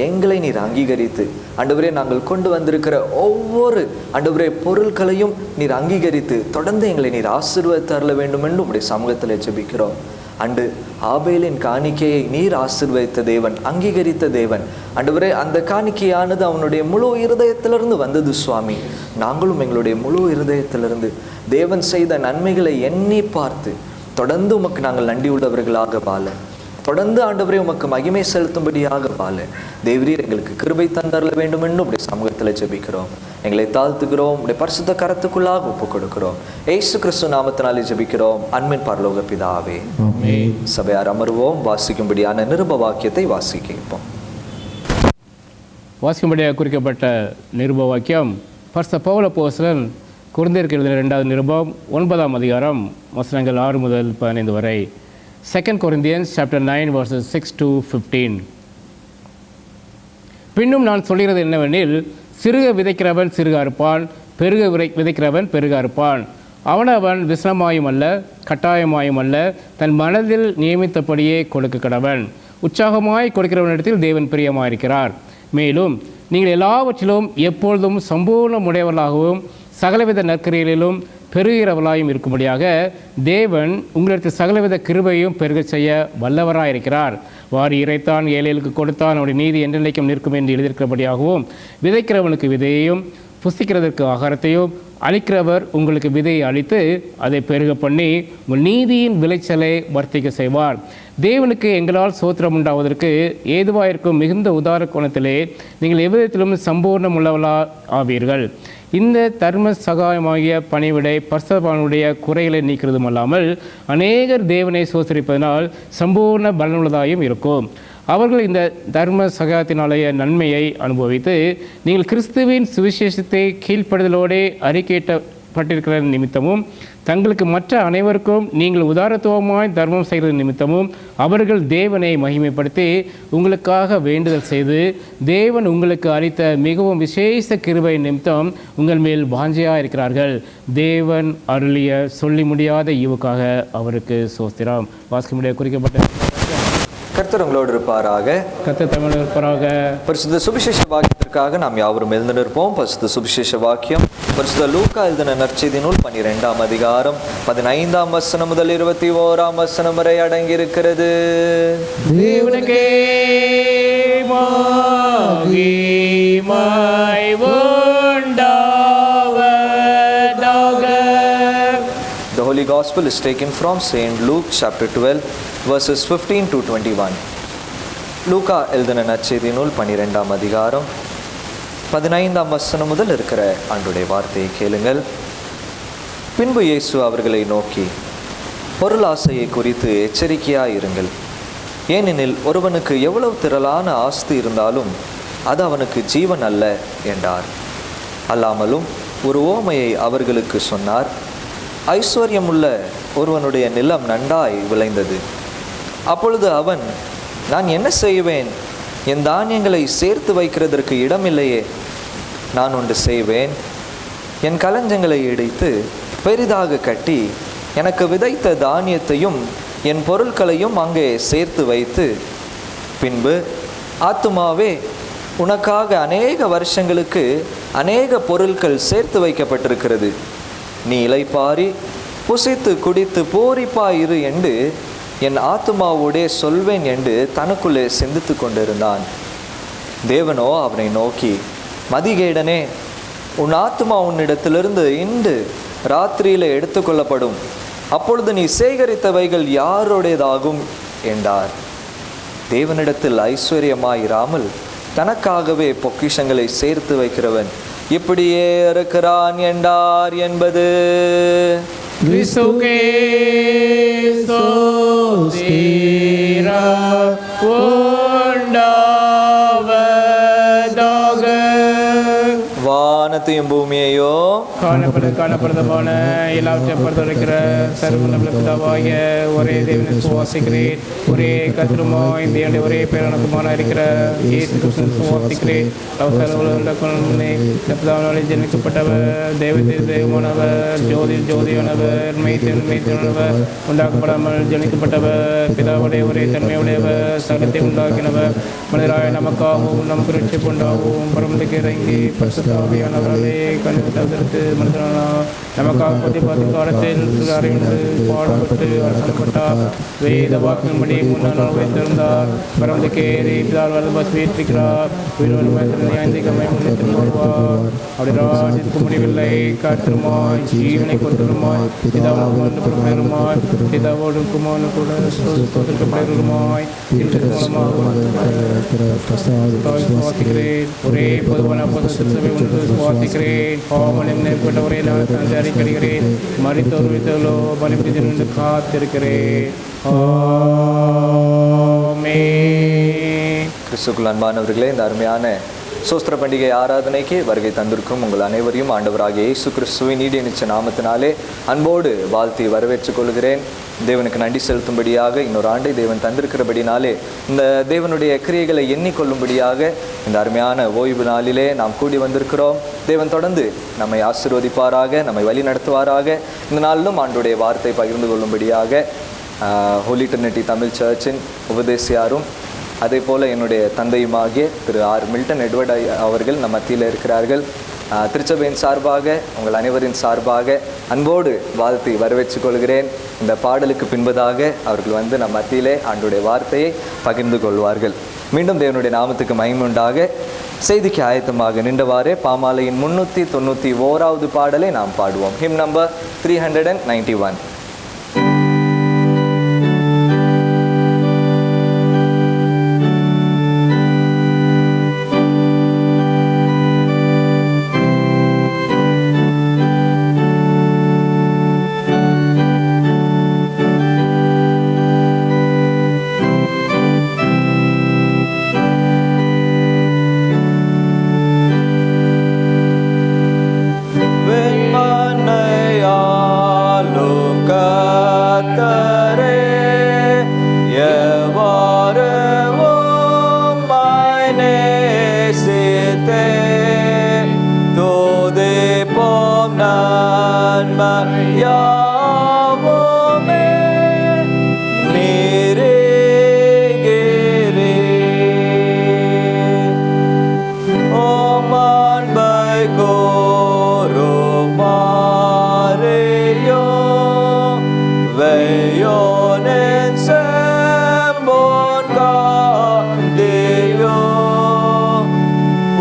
எங்களை நீர் அங்கீகரித்து ஆண்டவரே நாங்கள் கொண்டு வந்திருக்கிற ஒவ்வொரு ஆண்டவரே பொருட்களையும் நீர் அங்கீகரித்து தொடர்ந்து எங்களை நீர் ஆசீர்வதித்து தரல வேண்டும் என்று உம்முடைய சமூகத்தில் ஜெபிக்கிறோம். அண்டு ஆபேலின் காணிக்கையை நீர் ஆசீர்வதித்த தேவன், அங்கீகரித்த தேவன். ஆண்டவரே, அந்த காணிக்கையானது அவனுடைய முழு இருதயத்திலிருந்து வந்தது சுவாமி. நாங்களும் எங்களுடைய முழு இருதயத்திலிருந்து தேவன் செய்த நன்மைகளை எண்ணி பார்த்து தொடர்ந்து உமக்கு நாங்கள் நன்றி உள்ளவர்களாக வாழ, தொடர்ந்து ஆண்டவரே உமக்கு மகிமை செலுத்தும்படியாக வாழ தேவரீர் எங்களுக்கு கிருபை தந்தரல வேண்டும் என்று உடைய சமூகத்தில் ஜெபிக்கிறோம். எங்களை தாழ்த்துகிறோம், உடைய பரிசுத்த கரத்துக்குள்ளாக ஒப்புக் கொடுக்கிறோம். இயேசு கிறிஸ்து நாமத்தினாலே ஜெபிக்கிறோம், அன்பின் பரலோக பிதாவே. சபையார் அமர்வோம். வாசிக்கும்படியான நிருப வாக்கியத்தை வாசிப்போம். வாசிக்கும்படியாக குறிக்கப்பட்ட நிருப வாக்கியம் பரிசுத்த பவுல் அப்போஸ்தலன் கொரிந்தியருக்கு எழுதின 2வது நிருபம் 9ஆம் அதிகாரம் வசனங்கள் 6 முதல் 15 வரை. 2 Corinthians chapter 9 verses 6 to 15. பின்னும் நான் சொல்கிறது என்னவெனில், சிறுக விதைக்கிறவன் சிறுக அறுப்பான், பெருக விதைக்கிறவன் பெருக அறுப்பான். அவனவன் விசனமாயும் அல்ல கட்டாயமாயும் அல்ல, தன் மனதில் நியமித்தபடியே கொடுக்க கடவன். உற்சாகமாய் கொடுக்கிறவனிடத்தில் தேவன் பிரியமாயிருக்கிறார். மேலும் நீங்கள் எல்லாவற்றிலும் எப்பொழுதும் சம்பூர்ணமுடையவர்களாகவும் சகலவித நற்கிரியலிலும் பெருகிறவர்களாயும் இருக்கும்படியாக தேவன் உங்களிடத்தில் சகலவித கிருபையும் பெருகச் செய்ய வல்லவராயிருக்கிறார். வாரி இறைத்தான் ஏழைகளுக்கு கொடுத்தான், அவருடைய நீதி என்றென்றைக்கும் நிற்கும் என்று எழுதியிருக்கிறபடியாகவும், விதைக்கிறவனுக்கு விதையையும் புசிக்கிறதற்கு ஆகாரத்தையும் அளிக்கிறவர் உங்களுக்கு விதையை அளித்து அதை பெருக பண்ணி உங்கள் நீதியின் விளைச்சலை வர்த்திக்க செய்வார். தேவனுக்கு எங்களால் சோத்திரம் உண்டாவதற்கு ஏதுவாயிருக்கும் மிகுந்த உதார கோணத்திலே நீங்கள் எவ்விதத்திலும் சம்பூர்ணம் உள்ளவர்களா ஆவீர்கள். இந்த தர்ம சகாயமாகிய பணிவிடை பரிசுத்தவானுடைய குறைகளை நீக்கிறதும் அல்லாமல் அநேகர் தேவனை சோசரிப்பதனால் சம்பூர்ண பலனுள்ளதாயும் இருக்கும். அவர்கள் இந்த தர்ம சகாயத்தினாலேய நன்மையை அனுபவித்து நீங்கள் கிறிஸ்துவின் சுவிசேஷத்தை கீழ்ப்படுதலோடு அறிக்கையிட்டப்பட்டிருக்கிற நிமித்தமும் தங்களுக்கு மற்ற அனைவருக்கும் நீங்கள் உதாரத்துவமாய் தர்மம் செய்கிறது நிமித்தமும் அவர்கள் தேவனை மகிமைப்படுத்தி உங்களுக்காக வேண்டுதல் செய்து தேவன் உங்களுக்கு அளித்த மிகவும் விசேஷ கிருபை நிமித்தம் உங்கள் மேல் வாஞ்சையாக இருக்கிறார்கள். தேவன் அருளிய சொல்லி முடியாத ஈவுக்காக அவருக்கு சோஸ்திரம். வாசிக்க முடிய குறிக்கப்பட்ட கர்த்தர் உங்களோடு இருப்பாராக. கர்த்தர் தமிழ் இருப்பாராக. பரிசுத்த சுவிசேஷ வாக்கியத்திற்காக நாம் யாவரும் எழுந்து நிற்போம். பரிசுத்த சுவிசேஷ வாக்கியம் பரிசுத்த லூக்கா எழுதின நற்செய்தி நூல் 12ஆம் அதிகாரம் 15ஆம் வசனம் முதல் 21ஆம் வசனம் வரை அடங்கியிருக்கிறது. தேவனுக்கே மகிமை உண்டாவதாக. The Holy Gospel is taken from Saint Luke chapter 12 verses 15 to 21. லூக்கா எழுதின நற்செய்தி நூல் 12ஆம் அதிகாரம் 15ஆம் வசனம் முதல் இருக்கிற ஆண்டுடைய வார்த்தையை கேளுங்கள். பின்பு இயேசு அவர்களை நோக்கி, பொருளாசையை குறித்து எச்சரிக்கையாயிருங்கள். ஏனெனில் ஒருவனுக்கு எவ்வளவு திரளான ஆஸ்தி இருந்தாலும் அது அவனுக்கு ஜீவன் அல்ல என்றார். அல்லாமலும் ஒரு ஓமையை அவர்களுக்கு சொன்னார். ஐஸ்வர்யமுள்ள ஒருவனுடைய நிலம் நன்றாய் விளைந்தது. அப்பொழுது அவன், நான் என்ன செய்வேன்? என் தானியங்களை சேர்த்து வைக்கிறதற்கு இடமில்லையே. நான் ஒன்று செய்வேன், என் களஞ்சங்களை இடித்து பெரிதாக கட்டி எனக்கு விதைத்த தானியத்தையும் என் பொருட்களையும் அங்கே சேர்த்து வைத்து, பின்பு ஆத்துமாவே, உனக்காக அநேக வருஷங்களுக்கு அநேக பொருட்கள் சேர்த்து வைக்கப்பட்டிருக்கிறது. நீ இளைப்பாரி புசித்து குடித்து பூரிப்பாயிரு என்று என் ஆத்துமாவோடே சொல்வேன் என்று தனக்குள்ளே சிந்தித்து கொண்டிருந்தான். தேவனோ அவனை நோக்கி, மதிகேடனே, உன் ஆத்துமா உன்னிடத்திலிருந்து இன்று ராத்திரியில எடுத்துக்கொள்ளப்படும். அப்பொழுது நீ சேகரித்தவைகள் யாருடையதாகும் என்றார். தேவனிடத்தில் ஐஸ்வர்யமாயிராமல் தனக்காகவே பொக்கிஷங்களை சேர்த்து வைக்கிறவன் இப்படியே இருக்கிறான் என்றார் என்பது கிறிஸ்துவே ஸ்தோத்திரம் உண்டாவதாக. வானத்தையும் பூமியையோ காணப்படுதமான எல்லாவற்றையும் பரிந்துரைக்கிற சர்வநல பிதாவாகிய ஒரே தேவனை சுவாசிக்கிறேன். ஒரே கர்த்தருமாய் இந்த ஒரே பேரானதுமான இருக்கிற இயேசு கிறிஸ்துவை சுவாசிக்கிறேன். பிதாவினாலே ஜனிக்கப்பட்டவர், தேவத்தில் தெய்வமானவர், ஜோதியில் ஜோதியானவர், மெய்த்தேன் மெய்த்தேனானவர், உண்டாக்கப்படாமல் ஜனிக்கப்பட்டவர், பிதாவுடைய ஒரே தன்மையுடையவர், சகலத்தை உண்டாக்கினவர், மனிதராய நமக்காகவும் நமக்கு ரட்சிப்பு உண்டாகவும் பரமத்துக்கு இறங்கி பரிசுத்த ஆவியானவராலே கண்டுபிடித்ததற்கு நமக்காக பதிப்பாத்து காலத்தில் அறிந்து பாடுபட்டு அரசப்பட்டார். வேத வாக்கின்படி முன்னாள் வைத்திருந்தார். பரமது கேரி பிதால் வலது பஸ் வீட்டிருக்கிறார். அப்படி ராஜ்யத்துக்கு முடிவில்லை. கர்த்தருமாய் ஜீவனை கொண்டருமாய் பிதாவோடு பிதாவோடு குமாரனு கூட பெருமாய் ஒரே பொதுவான சுவாசிக்கிறேன். பாவனின் ஏற்பட்ட ஒரே நான் அறிக்கையிடுகிறேன். மறித்தோர் வித்தலோ பலிப்பித்து நின்று காத்திருக்கிறேன். கிறிஸ்துக்குள் அன்பானவர்களே, இந்த அருமையான சோஸ்திர பண்டிகை ஆராதனைக்கு வருகை தந்திருக்கும் உங்கள் அனைவரையும் ஆண்டவராகிய இயேசு கிறிஸ்துவின் ஈடு நிச்ச நாமத்தினாலே அன்போடு வாழ்த்தி வரவேற்றுக் கொள்கிறேன். தேவனுக்கு நன்றி செலுத்தும்படியாக இன்னொரு ஆண்டை தேவன் தந்திருக்கிறபடினாலே இந்த தேவனுடைய கிரியைகளை எண்ணிக்கொள்ளும்படியாக இந்த அருமையான ஓய்வு நாளிலே நாம் கூடி வந்திருக்கிறோம். தேவன் தொடர்ந்து நம்மை ஆசீர்வதிப்பாராக, நம்மை வழி நடத்துவாராக. இந்த நாளிலும் ஆண்டுடைய வார்த்தை பகிர்ந்து கொள்ளும்படியாக ஹோலி ட்ரினிட்டி தமிழ் சர்ச்சின் உபதேசியாரும் அதே போல் என்னுடைய தந்தையுமாகிய திரு ஆர் மில்டன் எட்வர்ட் அவர்கள் நம்ம மத்தியில் இருக்கிறார்கள். திருச்சபையின் சார்பாக உங்கள் அனைவரின் சார்பாக அன்போடு வாழ்த்தி வரவேற்றுக் கொள்கிறேன். இந்த பாடலுக்கு பின்பதாக அவர்கள் வந்து நம் மத்தியிலே ஆண்டுடைய வார்த்தையை பகிர்ந்து கொள்வார்கள். மீண்டும் தேவனுடைய நாமத்துக்கு மகிமை உண்டாக. செய்திக்கு ஆயத்தமாக நின்றவாறே பாமாலையின் 391வது பாடலை நாம் பாடுவோம். Him number 391.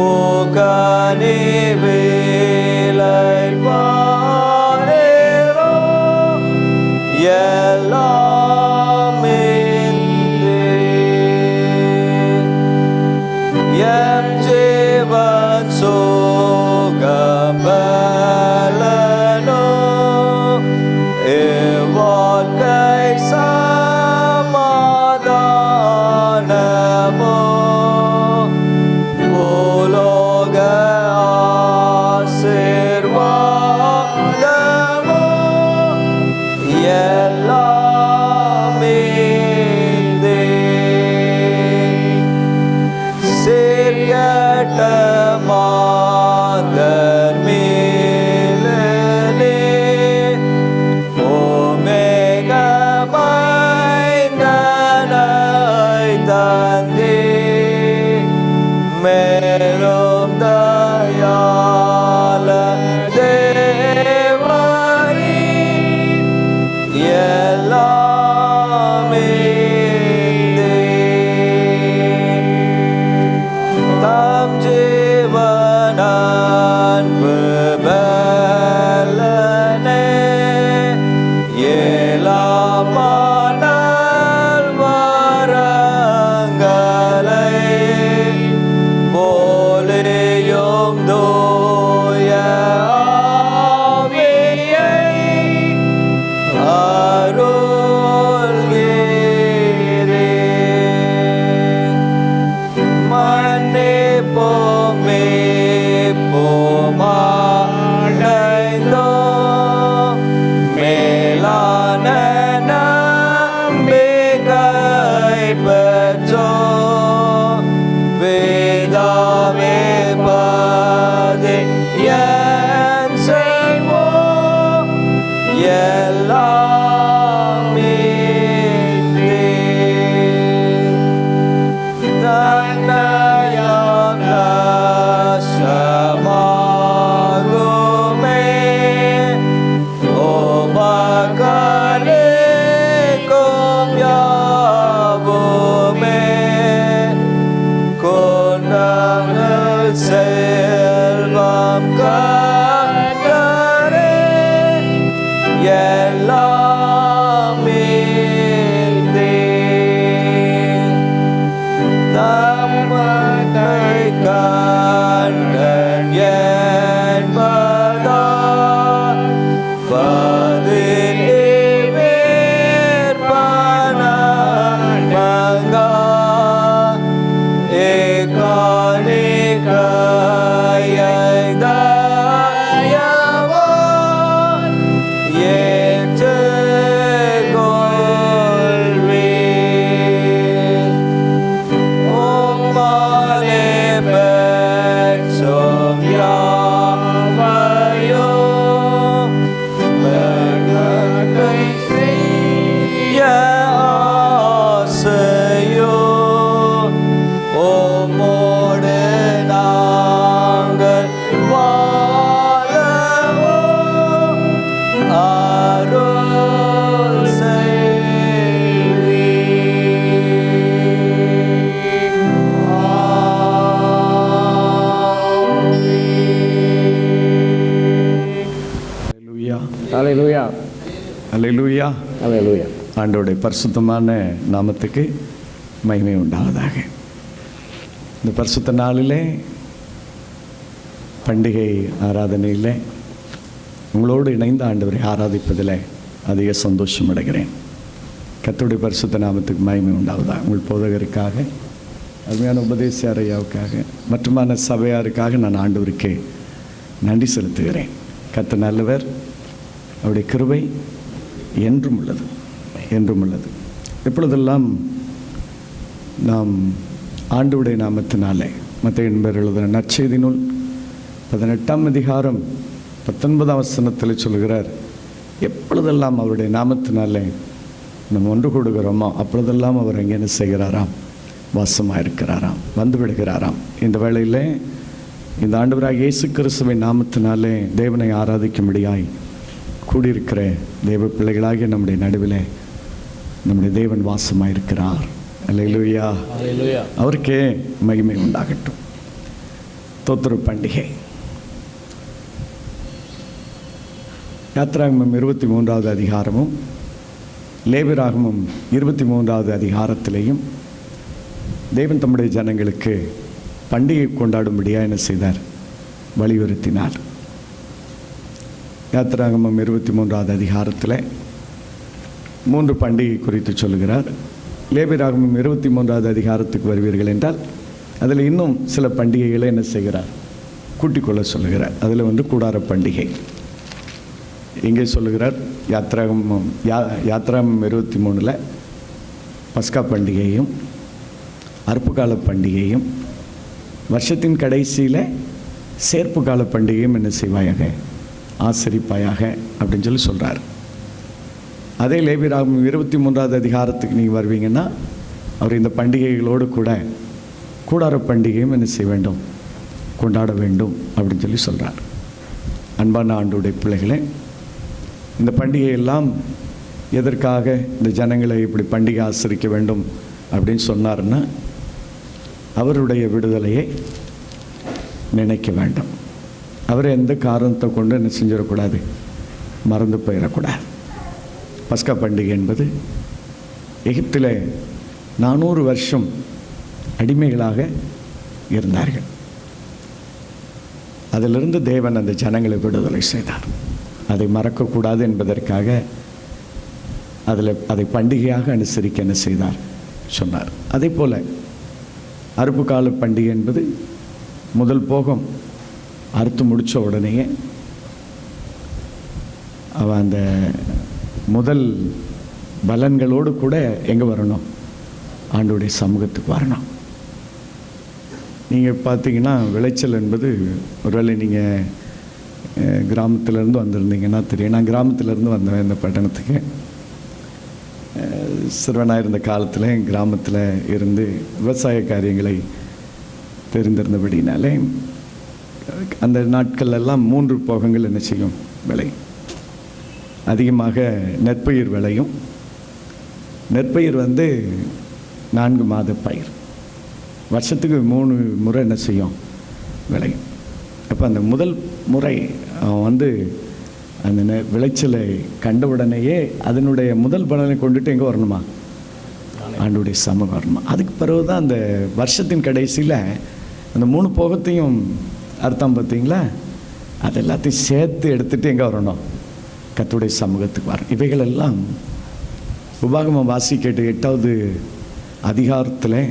Bukan ini belai parero ஆண்டவருடைய பரிசுத்தமான நாமத்துக்கு மகிமை உண்டாவதாக. இந்த பரிசுத்த நாளிலே பண்டிகை ஆராதனையில் உங்களோடு இணைந்து ஆண்டவரை ஆராதிப்பதில் அதிக சந்தோஷம் அடைகிறேன். கர்த்தருடைய பரிசுத்த நாமத்துக்கு மகிமை உண்டாவதாக. உங்கள் போதகருக்காக, அருமையான உபதேச ஐயாவுக்காக, மற்றுமான சபையாருக்காக நான் ஆண்டவருக்கு நன்றி செலுத்துகிறேன். கர்த்தர் நல்லவர், அவருடைய கிருபை என்றும் உள்ளது, என்றும் உள்ளது. எப்பொழுதெல்லாம் நாம் ஆண்டவருடைய நாமத்தினாலே மத்தேயு என்பவர் எழுதின நற்செய்தி நூல் 18ஆம் அதிகாரம் 19ஆம் வசனத்தில் சொல்கிறார், எப்பொழுதெல்லாம் அவருடைய நாமத்தினாலே நம்ம ஒன்று கூடுகிறோமோ அப்பொழுதெல்லாம் அவர் அங்கே என்ன செய்கிறாராம், வாசமாக இருக்கிறாராம், வந்து விடுகிறாராம். இந்த வேளையில் இந்த ஆண்டவராக இயேசு கிறிஸ்துவின் நாமத்தினாலே தேவனை ஆராதிக்கும்படியாய் கூடியிருக்கிற தேவ பிள்ளைகளாகிய நம்முடைய நடுவில் நம்முடைய தேவன் வாசமாக இருக்கிறார். அல்லேலூயா, அவருக்கே மகிமை உண்டாகட்டும். தோத்திர பண்டிகை யாத்திராகமம் 23ஆவது அதிகாரமும் லேவியராகமம் 23ஆவது அதிகாரத்திலேயும் தேவன் தம்முடைய ஜனங்களுக்கு பண்டிகை கொண்டாடும்படியாக என்ன செய்தார், வலியுறுத்தினார். யாத்திராகமம் 23ஆவது அதிகாரத்தில் 3 பண்டிகை குறித்து சொல்லுகிறார். லேவியராகமம் 23ஆவது அதிகாரத்துக்கு வருவீர்கள் என்றால் அதில் இன்னும் சில பண்டிகைகளை என்ன செய்கிறார், கூட்டிக்கொள்ள சொல்லுகிறார். அதில் வந்து கூடார பண்டிகை இங்கே சொல்லுகிறார். யாத்திராகமம் 23 பஸ்கா பண்டிகையும் அறுப்பு கால பண்டிகையும் வருஷத்தின் கடைசியில் சேர்ப்பு கால பண்டிகையும் என்ன செய்வாயாக, ஆசரிப்பாயாக அப்படின்னு சொல்லி சொல்கிறார். அதே லேவியராகமம் 23ஆவது அதிகாரத்துக்கு நீங்கள் வருவீங்கன்னா அவர் இந்த பண்டிகைகளோடு கூட கூடார பண்டிகையும் என்ன செய்ய வேண்டும், கொண்டாட வேண்டும் அப்படின்னு சொல்லி சொல்கிறார். அன்பான ஆண்டவருடைய பிள்ளைகளே, இந்த பண்டிகையெல்லாம் எதற்காக இந்த ஜனங்களை இப்படி பண்டிகை ஆசரிக்க வேண்டும் அப்படின்னு சொன்னார்னா, அவருடைய விடுதலையை நினைக்க வேண்டும். அவரை எந்த காரணத்தை கொண்டு என்ன செஞ்சிடக்கூடாது, மறந்து போயிடக்கூடாது. பஸ்கா பண்டிகை என்பது எகிப்தில் 400 வருஷம் அடிமைகளாக இருந்தார்கள். அதிலிருந்து தேவன் அந்த ஜனங்களை விடுதலை செய்தார். அதை மறக்கக்கூடாது என்பதற்காக அதை பண்டிகையாக அனுசரிக்க என்ன செய்தார், சொன்னார். அதே போல் அறுப்பு கால பண்டிகை என்பது முதல் போகம் அறுத்து முடித்த உடனேயே அவன் அந்த முதல் பலன்களோடு கூட எங்கே வரணும், ஆண்டவருடைய சமூகத்துக்கு வரணும். நீங்கள் பார்த்தீங்கன்னா விளைச்சல் என்பது, ஒருவேளை நீங்கள் கிராமத்திலேருந்து வந்திருந்தீங்கன்னா தெரியும். நான் கிராமத்திலேருந்து வந்தேன் இந்த பட்டணத்துக்கு. சிறுவனாக இருந்த காலத்தில் கிராமத்தில் இருந்து விவசாய காரியங்களை தெரிந்திருந்தபடினாலே அந்த நாட்களெல்லாம் 3 போகங்கள் என்ன செய்யும், விளையும். அதிகமாக நெற்பயிர் விளையும். நெற்பயிர் வந்து 4 மாத பயிர், வருஷத்துக்கு 3 முறை என்ன செய்யும், விளையும். அப்போ அந்த முதல் முறை அவன் வந்து அந்த விளைச்சலை கண்டவுடனேயே அதனுடைய முதல் பலனை கொண்டுட்டு எங்கே வரணுமா, ஆண்டவருடைய சமூகம் வரணுமா. அதுக்கு பிறகு தான் அந்த வருஷத்தின் கடைசியில் அந்த 3 போகத்தையும் அர்த்தம் பார்த்தீங்களா, அது எல்லாத்தையும் சேர்த்து எடுத்துகிட்டு எங்கே வரணும், கர்த்தருடைய சமூகத்துக்கு வரணும். இவைகளெல்லாம் உபாகமம் வாசிக்கட்டு 8வது அதிகாரத்தில்,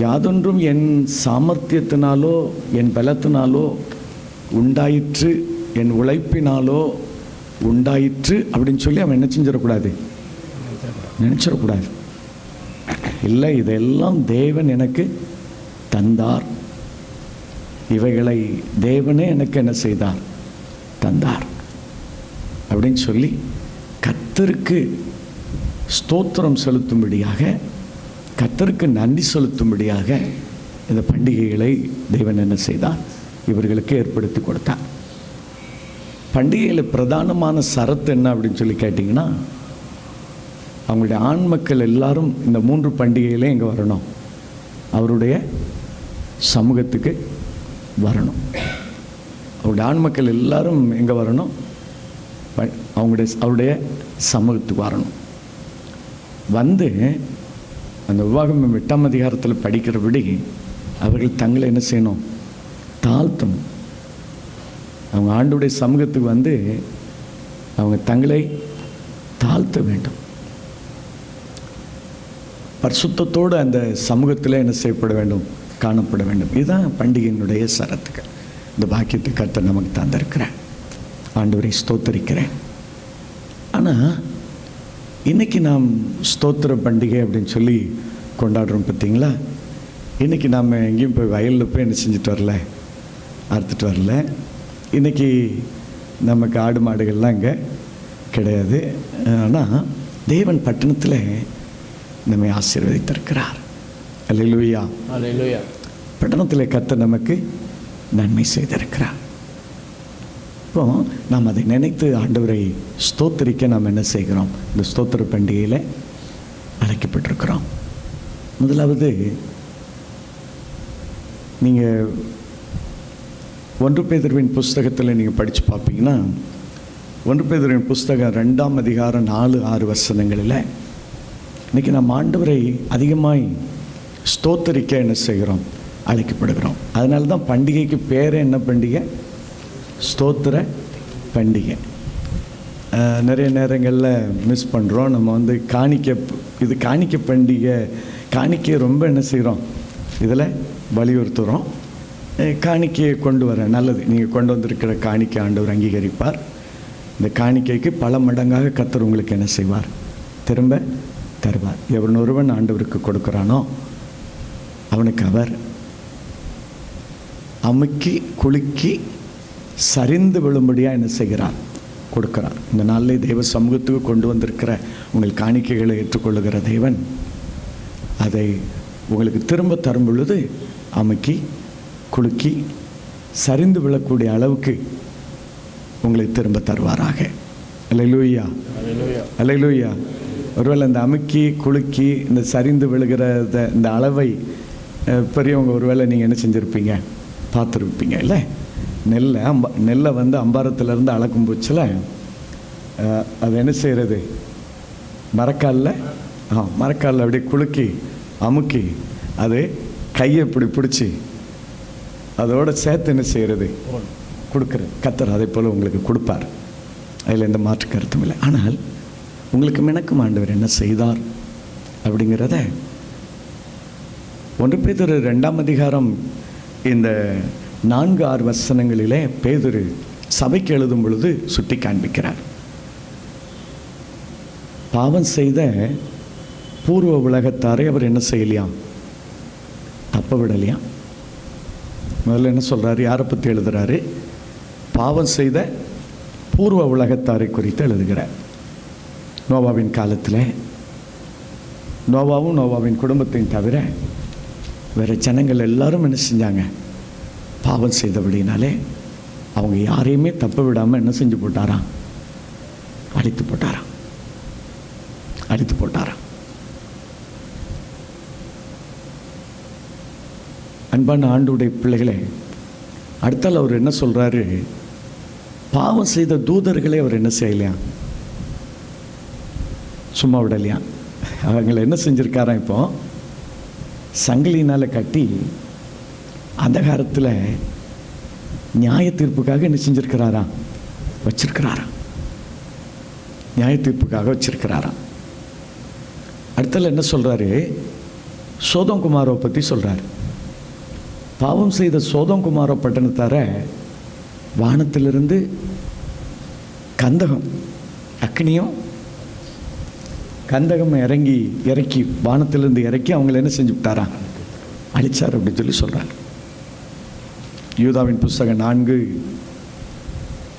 யாதொன்றும் என் சாமர்த்தியத்தினாலோ என் பலத்தினாலோ உண்டாயிற்று, என் உழைப்பினாலோ உண்டாயிற்று அப்படின்னு சொல்லி அவன் என்ன செஞ்சிடக்கூடாது, நினச்சிடக்கூடாது. இல்லை, இதெல்லாம் தேவன் எனக்கு தந்தார், இவைகளை தேவனே எனக்கு என்ன செய்தார், தந்தார் அப்படின்னு சொல்லி கர்த்தருக்கு ஸ்தோத்திரம் செலுத்தும்படியாக, கர்த்தருக்கு நன்றி செலுத்தும்படியாக இந்த பண்டிகைகளை தேவன் என்ன செய்தார், இவர்களுக்கு ஏற்படுத்தி கொடுத்தார். பண்டிகையில் பிரதானமான சரத்து என்ன அப்படின்னு சொல்லி கேட்டிங்கன்னா, அவங்களுடைய ஆண் மக்கள் எல்லாரும் இந்த 3 பண்டிகையிலே எங்கே வரணும், அவருடைய சமூகத்துக்கு வரணும். அவருடைய ஆண் மக்கள் எல்லாரும் எங்கே வரணும், அவருடைய சமூகத்துக்கு வரணும். வந்து அந்த உபாகமம் 8ஆம் அதிகாரத்தில் படிக்கிறபடி அவர்கள் தங்களை என்ன செய்யணும்? தாழ்த்தணும். அவங்க ஆண்டவருடைய சமூகத்துக்கு வந்து அவங்க தங்களை தாழ்த்த வேண்டும். பரிசுத்தத்தோடு அந்த சமூகத்தில் என்ன செய்யப்பட வேண்டும்? காணப்பட வேண்டும். இதுதான் பண்டிகையினுடைய சரத்துக்கள். இந்த பாக்கியத்தை கர்த்தர் நமக்கு தந்திருக்கிறேன். ஆண்டவரை ஸ்தோத்தரிக்கிறேன். ஆனால் இன்றைக்கி நாம் ஸ்தோத்திர பண்டிகை அப்படின்னு சொல்லி கொண்டாடுறோம் பார்த்தீங்களா? இன்றைக்கி நாம் எங்கேயும் போய் வயலில் போய் என்ன செஞ்சுட்டு வரல, அறுத்துட்டு வரல. இன்றைக்கி நமக்கு ஆடு மாடுகள்லாம் இங்கே கிடையாது. ஆனால் தேவன் பட்டணத்தில் நம்மை ஆசீர்வதித்திருக்கிறார். அல்லேலூயா, அல்லேலூயா. பட்டணத்தில் கர்த்தர் நமக்கு நன்மை செய்திருக்கிறார். இப்போ நாம் அதை நினைத்து ஆண்டவரை ஸ்தோத்திரிக்க நாம் என்ன செய்கிறோம்? இந்த ஸ்தோத்திர பண்டிகையில் அழைக்கப்பட்டிருக்கிறோம். முதலாவது நீங்கள் 1 பேதுருவின் புஸ்தகத்தில் நீங்கள் படித்து பார்ப்பீங்கன்னா 1 பேதுருவின் புஸ்தகம் 2ஆம் அதிகாரம் 4-6 வசனங்களில் இன்றைக்கி நம்ம ஆண்டவரை அதிகமாய் ஸ்தோத்தரிக்க என்ன செய்கிறோம்? அழைக்கப்படுகிறோம். அதனால தான் பண்டிகைக்கு பேரே என்ன பண்டிகை? ஸ்தோத்திர பண்டிகை. நிறைய நேரங்களில் மிஸ் பண்ணுறோம். நம்ம வந்து இது காணிக்கை பண்டிகை. காணிக்கையை ரொம்ப என்ன செய்கிறோம்? இதில் வலியுறுத்துகிறோம். காணிக்கையை கொண்டு வர நல்லது. நீங்கள் கொண்டு வந்திருக்கிற காணிக்கை ஆண்டவர் அங்கீகரிப்பார். இந்த காணிக்கைக்கு பல மடங்காக கர்த்தர் உங்களுக்கு என்ன செய்வார்? திரும்ப தருவார். எவன் ஒருவன் ஆண்டவருக்கு கொடுக்குறானோ அவனுக்கு அவர் அமுக்கி குலுக்கி சரிந்து விழும்படியாக என்ன செய்கிறார்? கொடுக்கிறார். இந்த நாளில் தெய்வ சமூகத்துக்கு கொண்டு வந்திருக்கிற உங்கள் காணிக்கைகளை ஏற்றுக்கொள்ளுகிற தேவன் அதை உங்களுக்கு திரும்ப தரும் பொழுது அமுக்கி குலுக்கி சரிந்து விழக்கூடிய அளவுக்கு உங்களை திரும்ப தருவாராக. அல்லேலூயா, அல்லேலூயா. ஒருவேளை இந்த அமுக்கி குலுக்கி இந்த சரிந்து விழுகிற இந்த அளவை பெரியவங்க ஒருவேளை நீங்கள் என்ன செஞ்சுருப்பீங்க? பார்த்துருப்பீங்க இல்லை? நெல்லை வந்து அம்பாரத்துலேருந்து அளக்கும் போச்சில் அது என்ன செய்கிறது? மரக்காலில் அப்படியே குலுக்கி அமுக்கி அது கையை இப்படி பிடிச்சி அதோட சேர்த்து என்ன செய்கிறது? கொடுக்குறது. கர்த்தர் அதை போல் உங்களுக்கு கொடுப்பார். அதில் எந்த மாற்று கருத்தும் இல்லை. ஆனால் உங்களுக்கு எனக்கும் ஆண்டவர் என்ன செய்தார் அப்படிங்கிறத 1 பேதுரு 2ஆம் அதிகாரம் இந்த 4-6 வசனங்களிலே பேதுரு சபைக்கு எழுதும் பொழுது சுட்டி காண்பிக்கிறார். பாவம் செய்த பூர்வ உலகத்தாரை அவர் என்ன செய்யலையாம்? தப்ப விடலையாம். முதல்ல என்ன சொல்கிறாரு? யாரை பற்றி எழுதுகிறாரு? பாவம் செய்த பூர்வ உலகத்தாரை குறித்து எழுதுகிறார். நோவாவின் காலத்தில் நோவாவும் நோவாவின் குடும்பத்தையும் தவிர வேறு ஜனங்கள் எல்லாரும் என்ன செஞ்சாங்க? பாவம் செய்தபடினாலே அவங்க யாரையுமே தப்ப விடாமல் என்ன செஞ்சு போட்டாராம்? அழித்து போட்டாராம். அன்பான ஆண்டவருடைய பிள்ளைகளே, அடுத்தால் அவர் என்ன சொல்கிறாரு? பாவம் செய்த தூதர்களை அவர் என்ன செய்யலையாம்? சும்மா விடலையாம். அவங்களை என்ன செஞ்சுருக்காராம்? இப்போ சங்கிலினால் கட்டி அந்தகாரத்தில் நியாய தீர்ப்புக்காக என்ன செஞ்சுருக்கிறாராம்? வச்சிருக்கிறாராம். நியாய தீர்ப்புக்காக வச்சிருக்கிறாராம். அடுத்தல என்ன சொல்கிறாரு? சோதோம் குமாரோவை பற்றி சொல்கிறார். பாவம் செய்த சோதோம் குமாரோ பட்டணத்தார வானத்திலிருந்து கந்தகம் அக்னியும் கந்தகம் இறக்கி வானத்திலிருந்து இறக்கி அவங்கள என்ன செஞ்சு விட்டாராம்? அழிச்சார் அப்படின்னு சொல்லி சொல்கிறார். யூதாவின் புஸ்தகம் 4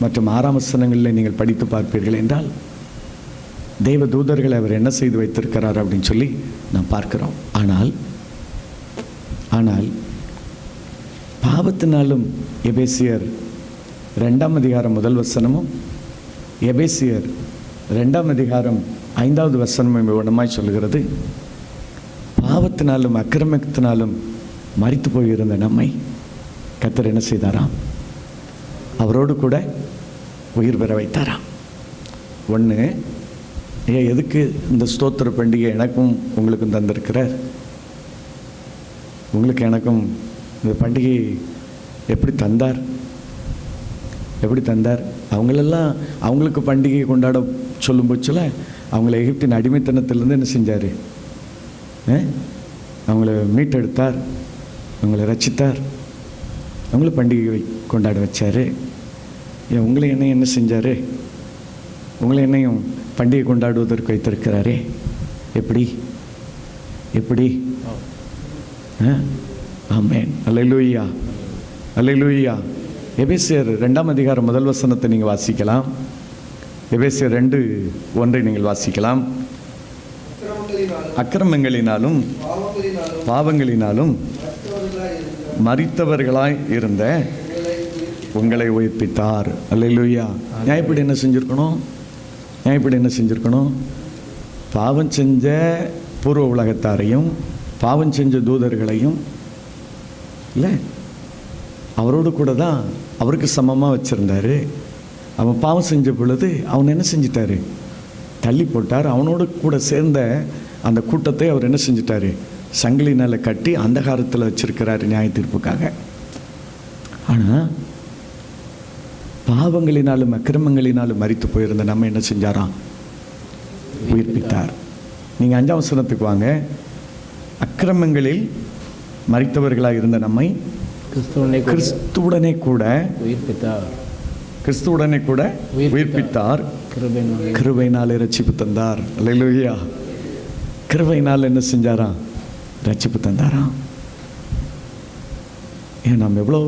மற்றும் 6ஆம் வசனங்களில் நீங்கள் படித்து பார்ப்பீர்கள் என்றால் தெய்வ தூதர்களை அவர் என்ன செய்து வைத்திருக்கிறார் அப்படின்னு சொல்லி நாம் பார்க்கிறோம். ஆனால் பாவத்தினாலும் எபேசியர் 2ஆம் அதிகாரம் 1 வசனமும் எபேசியர் 2ஆம் அதிகாரம் 5வது வசனமும் விவரமாய் சொல்கிறது, பாவத்தினாலும் அக்கிரமத்தினாலும் மரித்து போயிருந்த நம்மை கர்த்தர் என்ன செய்தாராம்? அவரோடு கூட உயிர் பெற வைத்தாராம். ஒன்று ஏன் எதுக்கு இந்த ஸ்தோத்திர பண்டிகை எனக்கும் உங்களுக்கும் தந்திருக்கிறார்? உங்களுக்கு எனக்கும் இந்த பண்டிகை எப்படி தந்தார்? எப்படி தந்தார்? அவங்களெல்லாம் அவங்களுக்கு பண்டிகை கொண்டாட சொல்லும் போச்சில் அவங்கள எகிப்தின் அடிமைத்தனத்திலேருந்து என்ன செஞ்சார்? அவங்கள மீட்டெடுத்தார், அவங்கள ரட்சித்தார், அவங்கள பண்டிகை கொண்டாட வச்சார். ஏன் உங்களை என்ன செஞ்சார்? உங்களை என்னையும் பண்டிகை கொண்டாடுவதற்கு வைத்திருக்கிறாரே. எப்படி எப்படி? ஆமென். அல்லேலூயா, அல்லேலூயா. எபேசியர் 2ஆம் அதிகாரம் 1 வசனத்தை நீங்கள் வாசிக்கலாம். எபேசியர் 2:1 நீங்கள் வாசிக்கலாம். அக்கிரமங்களினாலும் பாவங்களினாலும் மரித்தவர்களாய் இருந்த உங்களை உயிர்ப்பித்தார். அல்லேலூயா. நியாயப்படி என்ன செஞ்சுருக்கணும்? நியாயப்படி என்ன செஞ்சுருக்கணும்? பாவம் செஞ்ச பூர்வ உலகத்தாரையும் பாவம் செஞ்ச தூதர்களையும் இல்லை அவரோடு கூட தான் அவருக்கு சமமாக வச்சுருந்தார். அவன் பாவம் செஞ்ச பொழுது அவன் என்ன செஞ்சிட்டாரு? தள்ளி போட்டார். அவனோடு கூட சேர்ந்த அந்த கூட்டத்தை அவர் என்ன செஞ்சிட்டாரு? சங்கிலினால் கட்டி அந்தகாரத்தில் வச்சிருக்கிறார் நியாய தீர்ப்புக்காக. ஆனால் பாவங்களினாலும் அக்கிரமங்களினாலும் மரித்து போயிருந்த நம்ம என்ன செஞ்சாராம்? உயிர்ப்பித்தார். நீங்கள் 5ஆம் வசனத்துக்கு வாங்க. அக்கிரமங்களில் மரித்தவர்களாக இருந்த நம்மை கிறிஸ்துவுடனே கூட உயிர்ப்பித்தார். கிறிஸ்துவுடனே கூட உயிர்ப்பித்தார். கிருபையினால் ரட்சிப்பு தந்தார். அல்லேலூயா. கிருபையினால் என்ன செஞ்சாராம்? ரட்சிப்பு தந்தாராம். ஏன் நாம் எவ்வளோ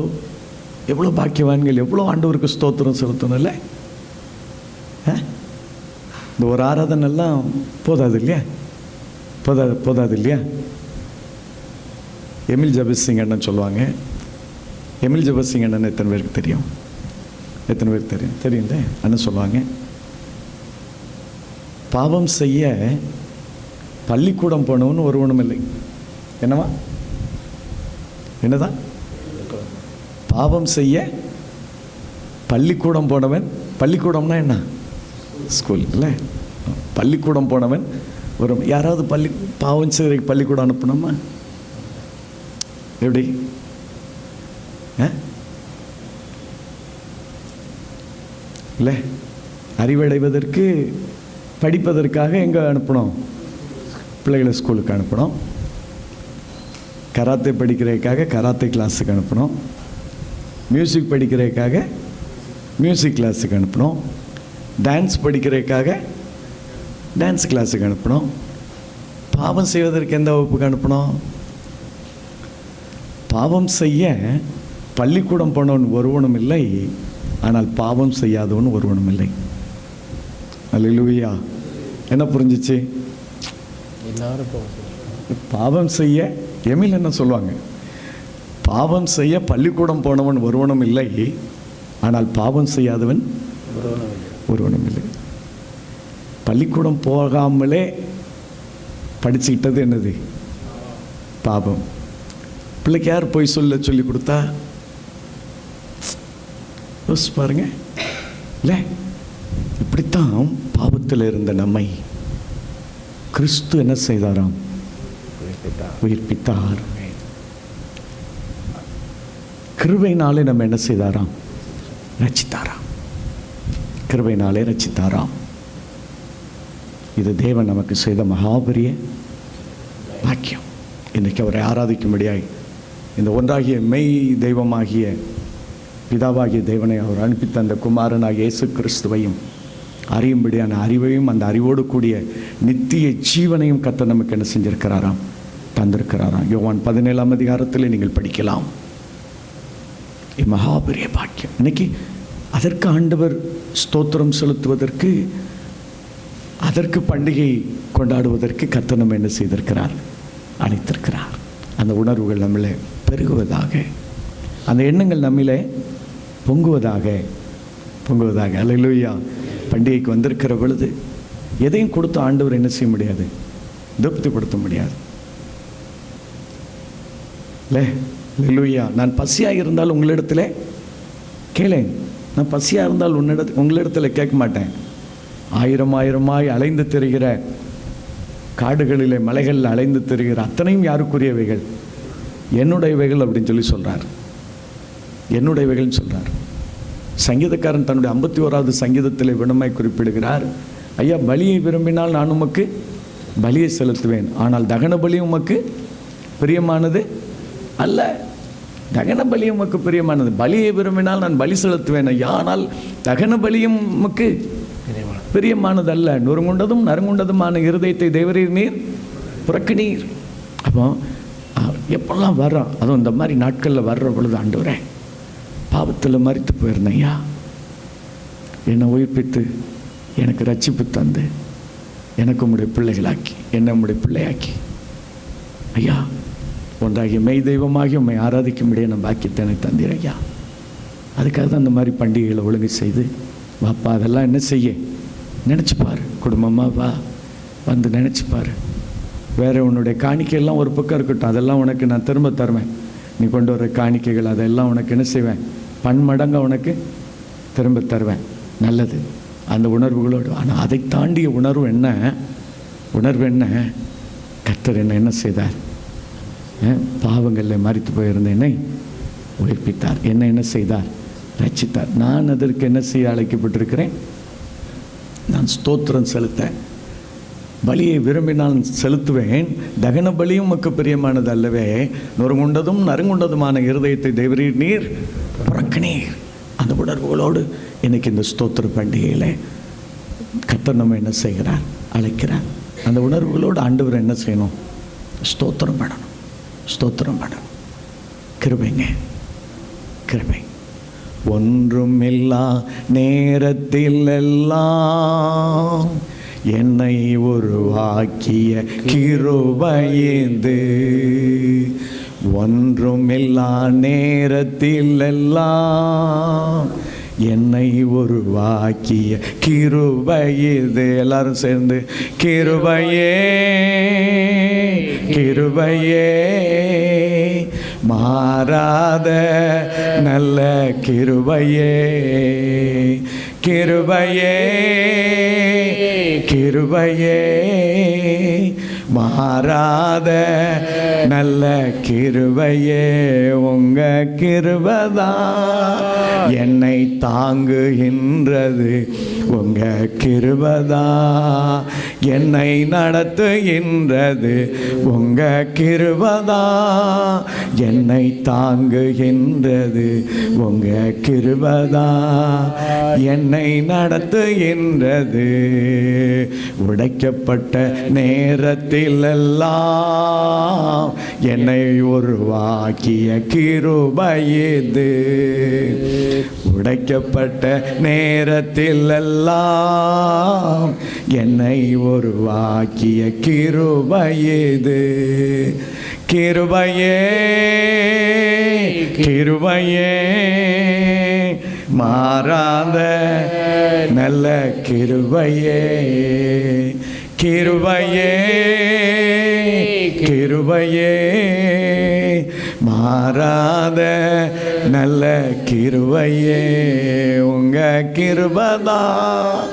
எவ்வளோ பாக்கியவான்கள், எவ்வளோ ஆண்டவருக்கு ஸ்தோத்திரம் செலுத்தணும் இல்லை? இந்த ஒரு ஆராதனைலாம் போதாது இல்லையா? போதாது இல்லையா? எமில் ஜபசிங் அண்ணன் சொல்லுவாங்க. எமில் ஜபசிங் அண்ணன் எத்தனை பேருக்கு தெரியும்? எத்தனை பேருக்கு தெரியும்? தெரியுங்க அண்ணன் சொல்லுவாங்க, பாவம் செய்ய பள்ளிக்கூடம் போனவன்னு ஒருவனும் இல்லை. என்னவா? என்னதான்? பாவம் செய்ய பள்ளிக்கூடம் போனவன். பள்ளிக்கூடம்னா என்ன? ஸ்கூல் இல்லை. பள்ளிக்கூடம் போனவன் ஒரு யாராவது பாவம் செய்ய பள்ளிக்கூடம் அனுப்பணுமா? எப்படி? இல்லை. அறிவடைவதற்கு படிப்பதற்காக எங்கே அனுப்பணும்? பிள்ளைகளை ஸ்கூலுக்கு அனுப்பணும். கராத்தே படிக்கிறதுக்காக கராத்தே கிளாஸுக்கு அனுப்பணும். மியூசிக் படிக்கிறதுக்காக மியூசிக் கிளாஸுக்கு அனுப்பணும். டான்ஸ் படிக்கிறதுக்காக டான்ஸ் கிளாஸுக்கு அனுப்பணும். பாவம் செய்வதற்கு எந்த வகுப்புக்கு அனுப்பணும்? பாவம் செய்ய பள்ளிக்கூடம் போனவன் ஒருவனும் இல்லை, ஆனால் பாவம் செய்யாதவன் ஒருவனும் இல்லை. அல்லேலூயா. என்ன புரிஞ்சிச்சு? பாவம் செய்ய எமில் என்ன சொல்லுவாங்க? பாவம் செய்ய பள்ளிக்கூடம் போனவன் ஒருவனும் இல்லை, ஆனால் பாவம் செய்யாதவன் ஒருவனும் இல்லை. பள்ளிக்கூடம் போகாமலே படிச்சுக்கிட்டது என்னது? பாவம். பிள்ளைக்கு யார் போய் சொல்லி கொடுத்தா? யோசிச்சு பாருங்க. இல்லை, இப்படித்தான் பாவத்தில் இருந்த நம்மை கிறிஸ்து என்ன செய்தாராம்? உயிர்ப்பித்தார். கிருபையினாலே நம்ம என்ன செய்தாராம்? ரட்சித்தாராம். கிருபையினாலே ரட்சித்தாராம். இது தேவன் நமக்கு செய்த மகாபெரிய பாக்கியம். இன்றைக்கு அவரை ஆராதிக்கும்படியாய் இந்த ஒன்றாகிய மெய் தெய்வமாகிய பிதாவாகிய தேவனை அவர் அனுப்பித்த அந்த குமாரனாகிய இயேசு கிறிஸ்துவையும் அறியும்படியான அறிவையும் அந்த அறிவோடு கூடிய நித்திய ஜீவனையும் கர்த்தர் நமக்கு என்ன செஞ்சிருக்கிறாராம்? தந்திருக்கிறாராம். யோவான் 17ஆம் அதிகாரத்தில் நீங்கள் படிக்கலாம். மகாபெரிய பாக்கியம். இன்னைக்கு அதற்கு ஆண்டவர் ஸ்தோத்திரம் செலுத்துவதற்கு, அதற்கு பண்டிகை கொண்டாடுவதற்கு கர்த்தர் நம்ம என்ன செய்திருக்கிறார்? அழைத்திருக்கிறார். அந்த உணர்வுகள் நம்மளே பெருகுவதாக, அந்த எண்ணங்கள் நம்மளே பொங்குவதாக. அல்லேலூயா. பண்டிகைக்கு வந்திருக்கிற பொழுது எதையும் கொடுத்து ஆண்டவர் என்ன செய்ய முடியாது? திருப்திப்படுத்த முடியாது. இல்லை? அல்லேலூயா. நான் பசியாக இருந்தால் உங்களிடத்தில் கேளேன். நான் பசியாக இருந்தால் உங்களிடத்தில் கேட்க மாட்டேன். ஆயிரம் ஆயிரமாய் அலைந்து திரிகிற காடுகளிலே மலைகளில் அலைந்து திரிகிற அத்தனையும் யாருக்குரியவைகள்? என்னுடையவைகள் அப்படின்னு சொல்லி சொல்கிறார். என்னுடையவைகள்னு சொல்கிறார். சங்கீதக்காரன் தன்னுடைய 51வது சங்கீதத்தில் வினமாய் குறிப்பிடுகிறார், ஐயா, பலியை விரும்பினால் நான் உமக்கு பலியை செலுத்துவேன், ஆனால் தகன பலி உமக்கு பிரியமானது அல்ல. தகன பலியும் உமக்கு பிரியமானது. பலியை விரும்பினால் நான் பலி செலுத்துவேன் ஐயா, ஆனால் தகன பலியும் உமக்கு பிரியமானது அல்ல. நொறுங்குண்டதும் நறுங்குண்டதுமான இருதயத்தை தேவரீர் நீர் புறக்கினீர். அப்போ எப்பெல்லாம் வர்றோம், அதுவும் இந்த மாதிரி நாட்களில் வர்ற பொழுது, ஆண்டவரே, பாவத்தில் மரித்து போயிருந்தேன் ஐயா, என்னை உயிர்ப்பித்து எனக்கு ரட்சிப்பு தந்து எனக்கு உம்முடைய பிள்ளைகளாக்கி, என்னை உம்முடைய பிள்ளையாக்கி ஐயா, ஒன்றாகிய மெய் தெய்வமாகி உம்மை ஆராதிக்கும்படியே நம்ம பாக்கியத்தை எனக்கு தந்தீர் ஐயா. அதுக்காக தான் அந்த மாதிரி பண்டிகைகளை ஒழுங்கு செய்து, வாப்பா அதெல்லாம் என்ன செய்ய நினச்சிப்பார், குடும்பமாக வா வந்து நினச்சிப்பார். வேறு உன்னுடைய காணிக்கையெல்லாம் ஒரு பக்கம் இருக்கட்டும், அதெல்லாம் உனக்கு நான் திரும்ப தருவேன். நீ கொண்டு வர காணிக்கைகள் அதெல்லாம் உனக்கு என்ன செய்வேன், பன்மடங்காக உனக்கு திரும்ப தருவேன். நல்லது, அந்த உணர்வுகளோடு. ஆனால் அதை தாண்டிய உணர்வு என்ன, கர்த்தர் என்ன செய்தார்? பாவங்களில் மரித்து போயிருந்த என்னை உயிர்ப்பித்தார், என்ன செய்தார்? ரட்சித்தார். நான் அதற்கு என்ன செய்ய அழைக்கப்பட்டிருக்கிறேன்? நான் ஸ்தோத்திரம் செலுத்த, பலியை விரும்பினால் செலுத்துவேன், தகன பலியும் உமக்கு பிரியமானது அல்லவே, நொறுங்குண்டதும் நறுங்குண்டதுமான இருதயத்தை தேவரீர் நீர் புறக்கினீர். அந்த உணர்வுகளோடு இன்னைக்கு இந்த ஸ்தோத்திர பண்டிகையில் கர்த்தர் நம்ம என்ன செய்கிறார்? அழைக்கிறார். அந்த உணர்வுகளோடு ஆண்டவர் என்ன செய்யணும்? ஸ்தோத்திரம் பண்ணணும். கிருபைங்க, கிருபை. ஒன்றுமில்லா நேரத்தில் எல்லாம் என்னை உருவாக்கிய கிருபையேந்து, ஒன்றுமில்லா நேரத்தில் எல்லாம் என்னை உருவாக்கிய கிருபையேது. எல்லாரும் சேர்ந்து கிருபையே, கிருபையே, மாறாத நல்ல கிருபையே, கிருபையே, கிருபையே, மாறாத நல்ல கிருபையே, உங்க கிருபைதான் என்னை தாங்குகின்றது, உங்க கிருபைதான் என்னை நடத்துகின்றது, உங்க கிருபைதான் என்னை தாங்குகின்றது, உங்க கிருபைதான் என்னை நடத்துகின்றது. உடைக்கப்பட்ட நேரத்தில் எல்லாம் என்னை உருவாக்கிய கிருபையேது, உடைக்கப்பட்ட நேரத்தில் எல்லாம் என்னை உருவாக்கிய கிருபையேது. கிருபையே, கிருபையே, மாறாத நல்ல கிருபையே, கிருபையே, கிருபையே, மாறாத நல்ல கிருபையே, உங்க கிருபைதான்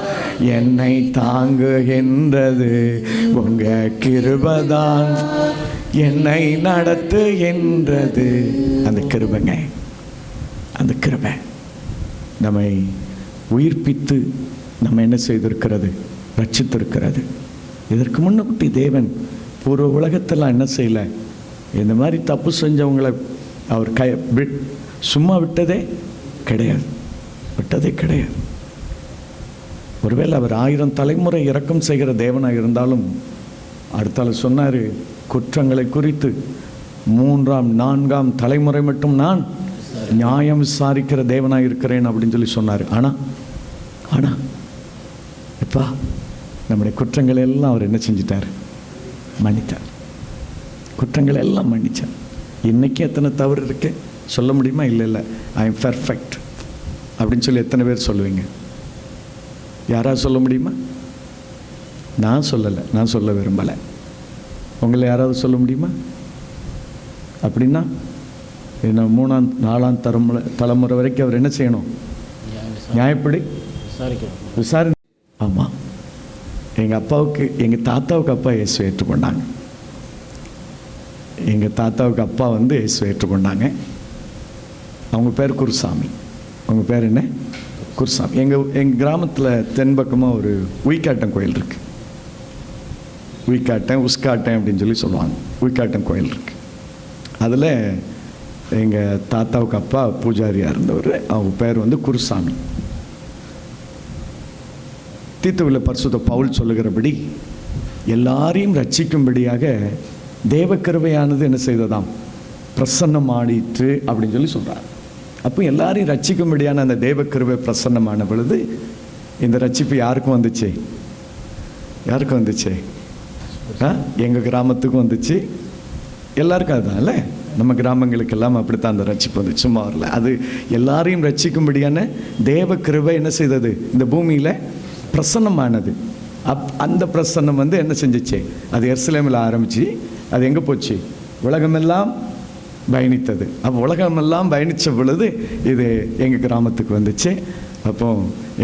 என்னை தாங்குகின்றது, உங்க கிருபைதான் என்னை நடத்துகின்றது. அந்த கிருபைங்க, அந்த கிருபை நம்மை உயிர்ப்பித்து நம்ம என்ன செய்திருக்கிறது? ரட்சித்திருக்கிறது. இதற்கு முன்னுக்குட்டி தேவன் பூர்வ உலகத்தெல்லாம் என்ன செய்யலை, இந்த மாதிரி தப்பு செஞ்சவங்களை அவர் சும்மா விட்டதே கிடையாது, விட்டதே கிடையாது. ஒருவேளை அவர் 1000 தலைமுறை இரக்கம் செய்கிற தேவனாக இருந்தாலும் அடுத்தால சொன்னார், குற்றங்களை குறித்து 3ஆம் 4ஆம் தலைமுறை மட்டும் நான் நியாயம் விசாரிக்கிற தேவனாக இருக்கிறேன் அப்படின்னு சொல்லி சொன்னார். ஆனால் எப்பா நம்முடைய குற்றங்களை எல்லாம் அவர் என்ன செஞ்சிட்டார்? மன்னித்தார். குற்றங்களை எல்லாம் மன்னித்தார். இன்றைக்கி எத்தனை தவறு இருக்கு சொல்ல முடியுமா? இல்லை ஐ எம் பெர்ஃபெக்ட் அப்படின்னு சொல்லி எத்தனை பேர் சொல்லுவீங்க? யாராவது சொல்ல முடியுமா? நான் சொல்லலை, நான் சொல்ல விரும்பலை. உங்களை யாராவது சொல்ல முடியுமா? அப்படின்னா என்ன 3ஆம் 4ஆம் தலைமுறை வரைக்கும் அவர் என்ன செய்யணும்? நியாயப்படி விசாரணை. ஆமாம், எங்கள் தாத்தாவுக்கு அப்பா இயேசு ஏற்றுக்கொண்டாங்க. எங்கள் தாத்தாவுக்கு அப்பா வந்து இயேசு ஏற்றுக்கொண்டாங்க. அவங்க பேர் குருசாமி. அவங்க பேர் என்ன? குருசாமி. எங்கள் கிராமத்தில் தென்பக்கமாக ஒரு உய்காட்டம் கோயில் இருக்குது. உய்காட்டம், உஸ்காட்டம் அப்படின்னு சொல்லி சொல்லுவாங்க. உய்காட்டம் கோயில் இருக்குது. அதில் எங்கள் தாத்தாவுக்கு அப்பா பூஜாரியாக இருந்தவர். அவங்க பேர் வந்து குருசாமி. தீத்துவில் பரிசுத்த பவுல் சொல்லுகிறபடி எல்லாரையும் ரட்சிக்கும்படியாக தேவக்கிருபையானது என்ன செய்ததாம்? பிரசன்னமாடிற்று அப்படின்னு சொல்லி சொல்கிறார். அப்போ எல்லாரையும் ரட்சிக்கும்படியான அந்த தேவக்கிருபை பிரசன்னமான பொழுது இந்த ரட்சிப்பு யாருக்கும் வந்துச்சு? யாருக்கும் வந்துச்சு? எங்கள் கிராமத்துக்கும் வந்துச்சு. எல்லாருக்கும் அதுதான் இல்லை, நம்ம கிராமங்களுக்கெல்லாம் அப்படித்தான் அந்த ரட்சிப்பு வந்து சும்மா வரல. அது எல்லாரையும் ரட்சிக்கும்படியான தேவக்கிருபை என்ன செய்தது? இந்த பூமியில் பிரசன்னமானது. அந்த பிரசன்னம் வந்து என்ன செஞ்சிச்சு? அது எருசலேமில் ஆரம்பித்து அது எங்கே போச்சு? உலகமெல்லாம் பயணித்தது. அப்போ உலகமெல்லாம் பயணித்த பொழுது இது எங்கள் கிராமத்துக்கு வந்துச்சு. அப்போ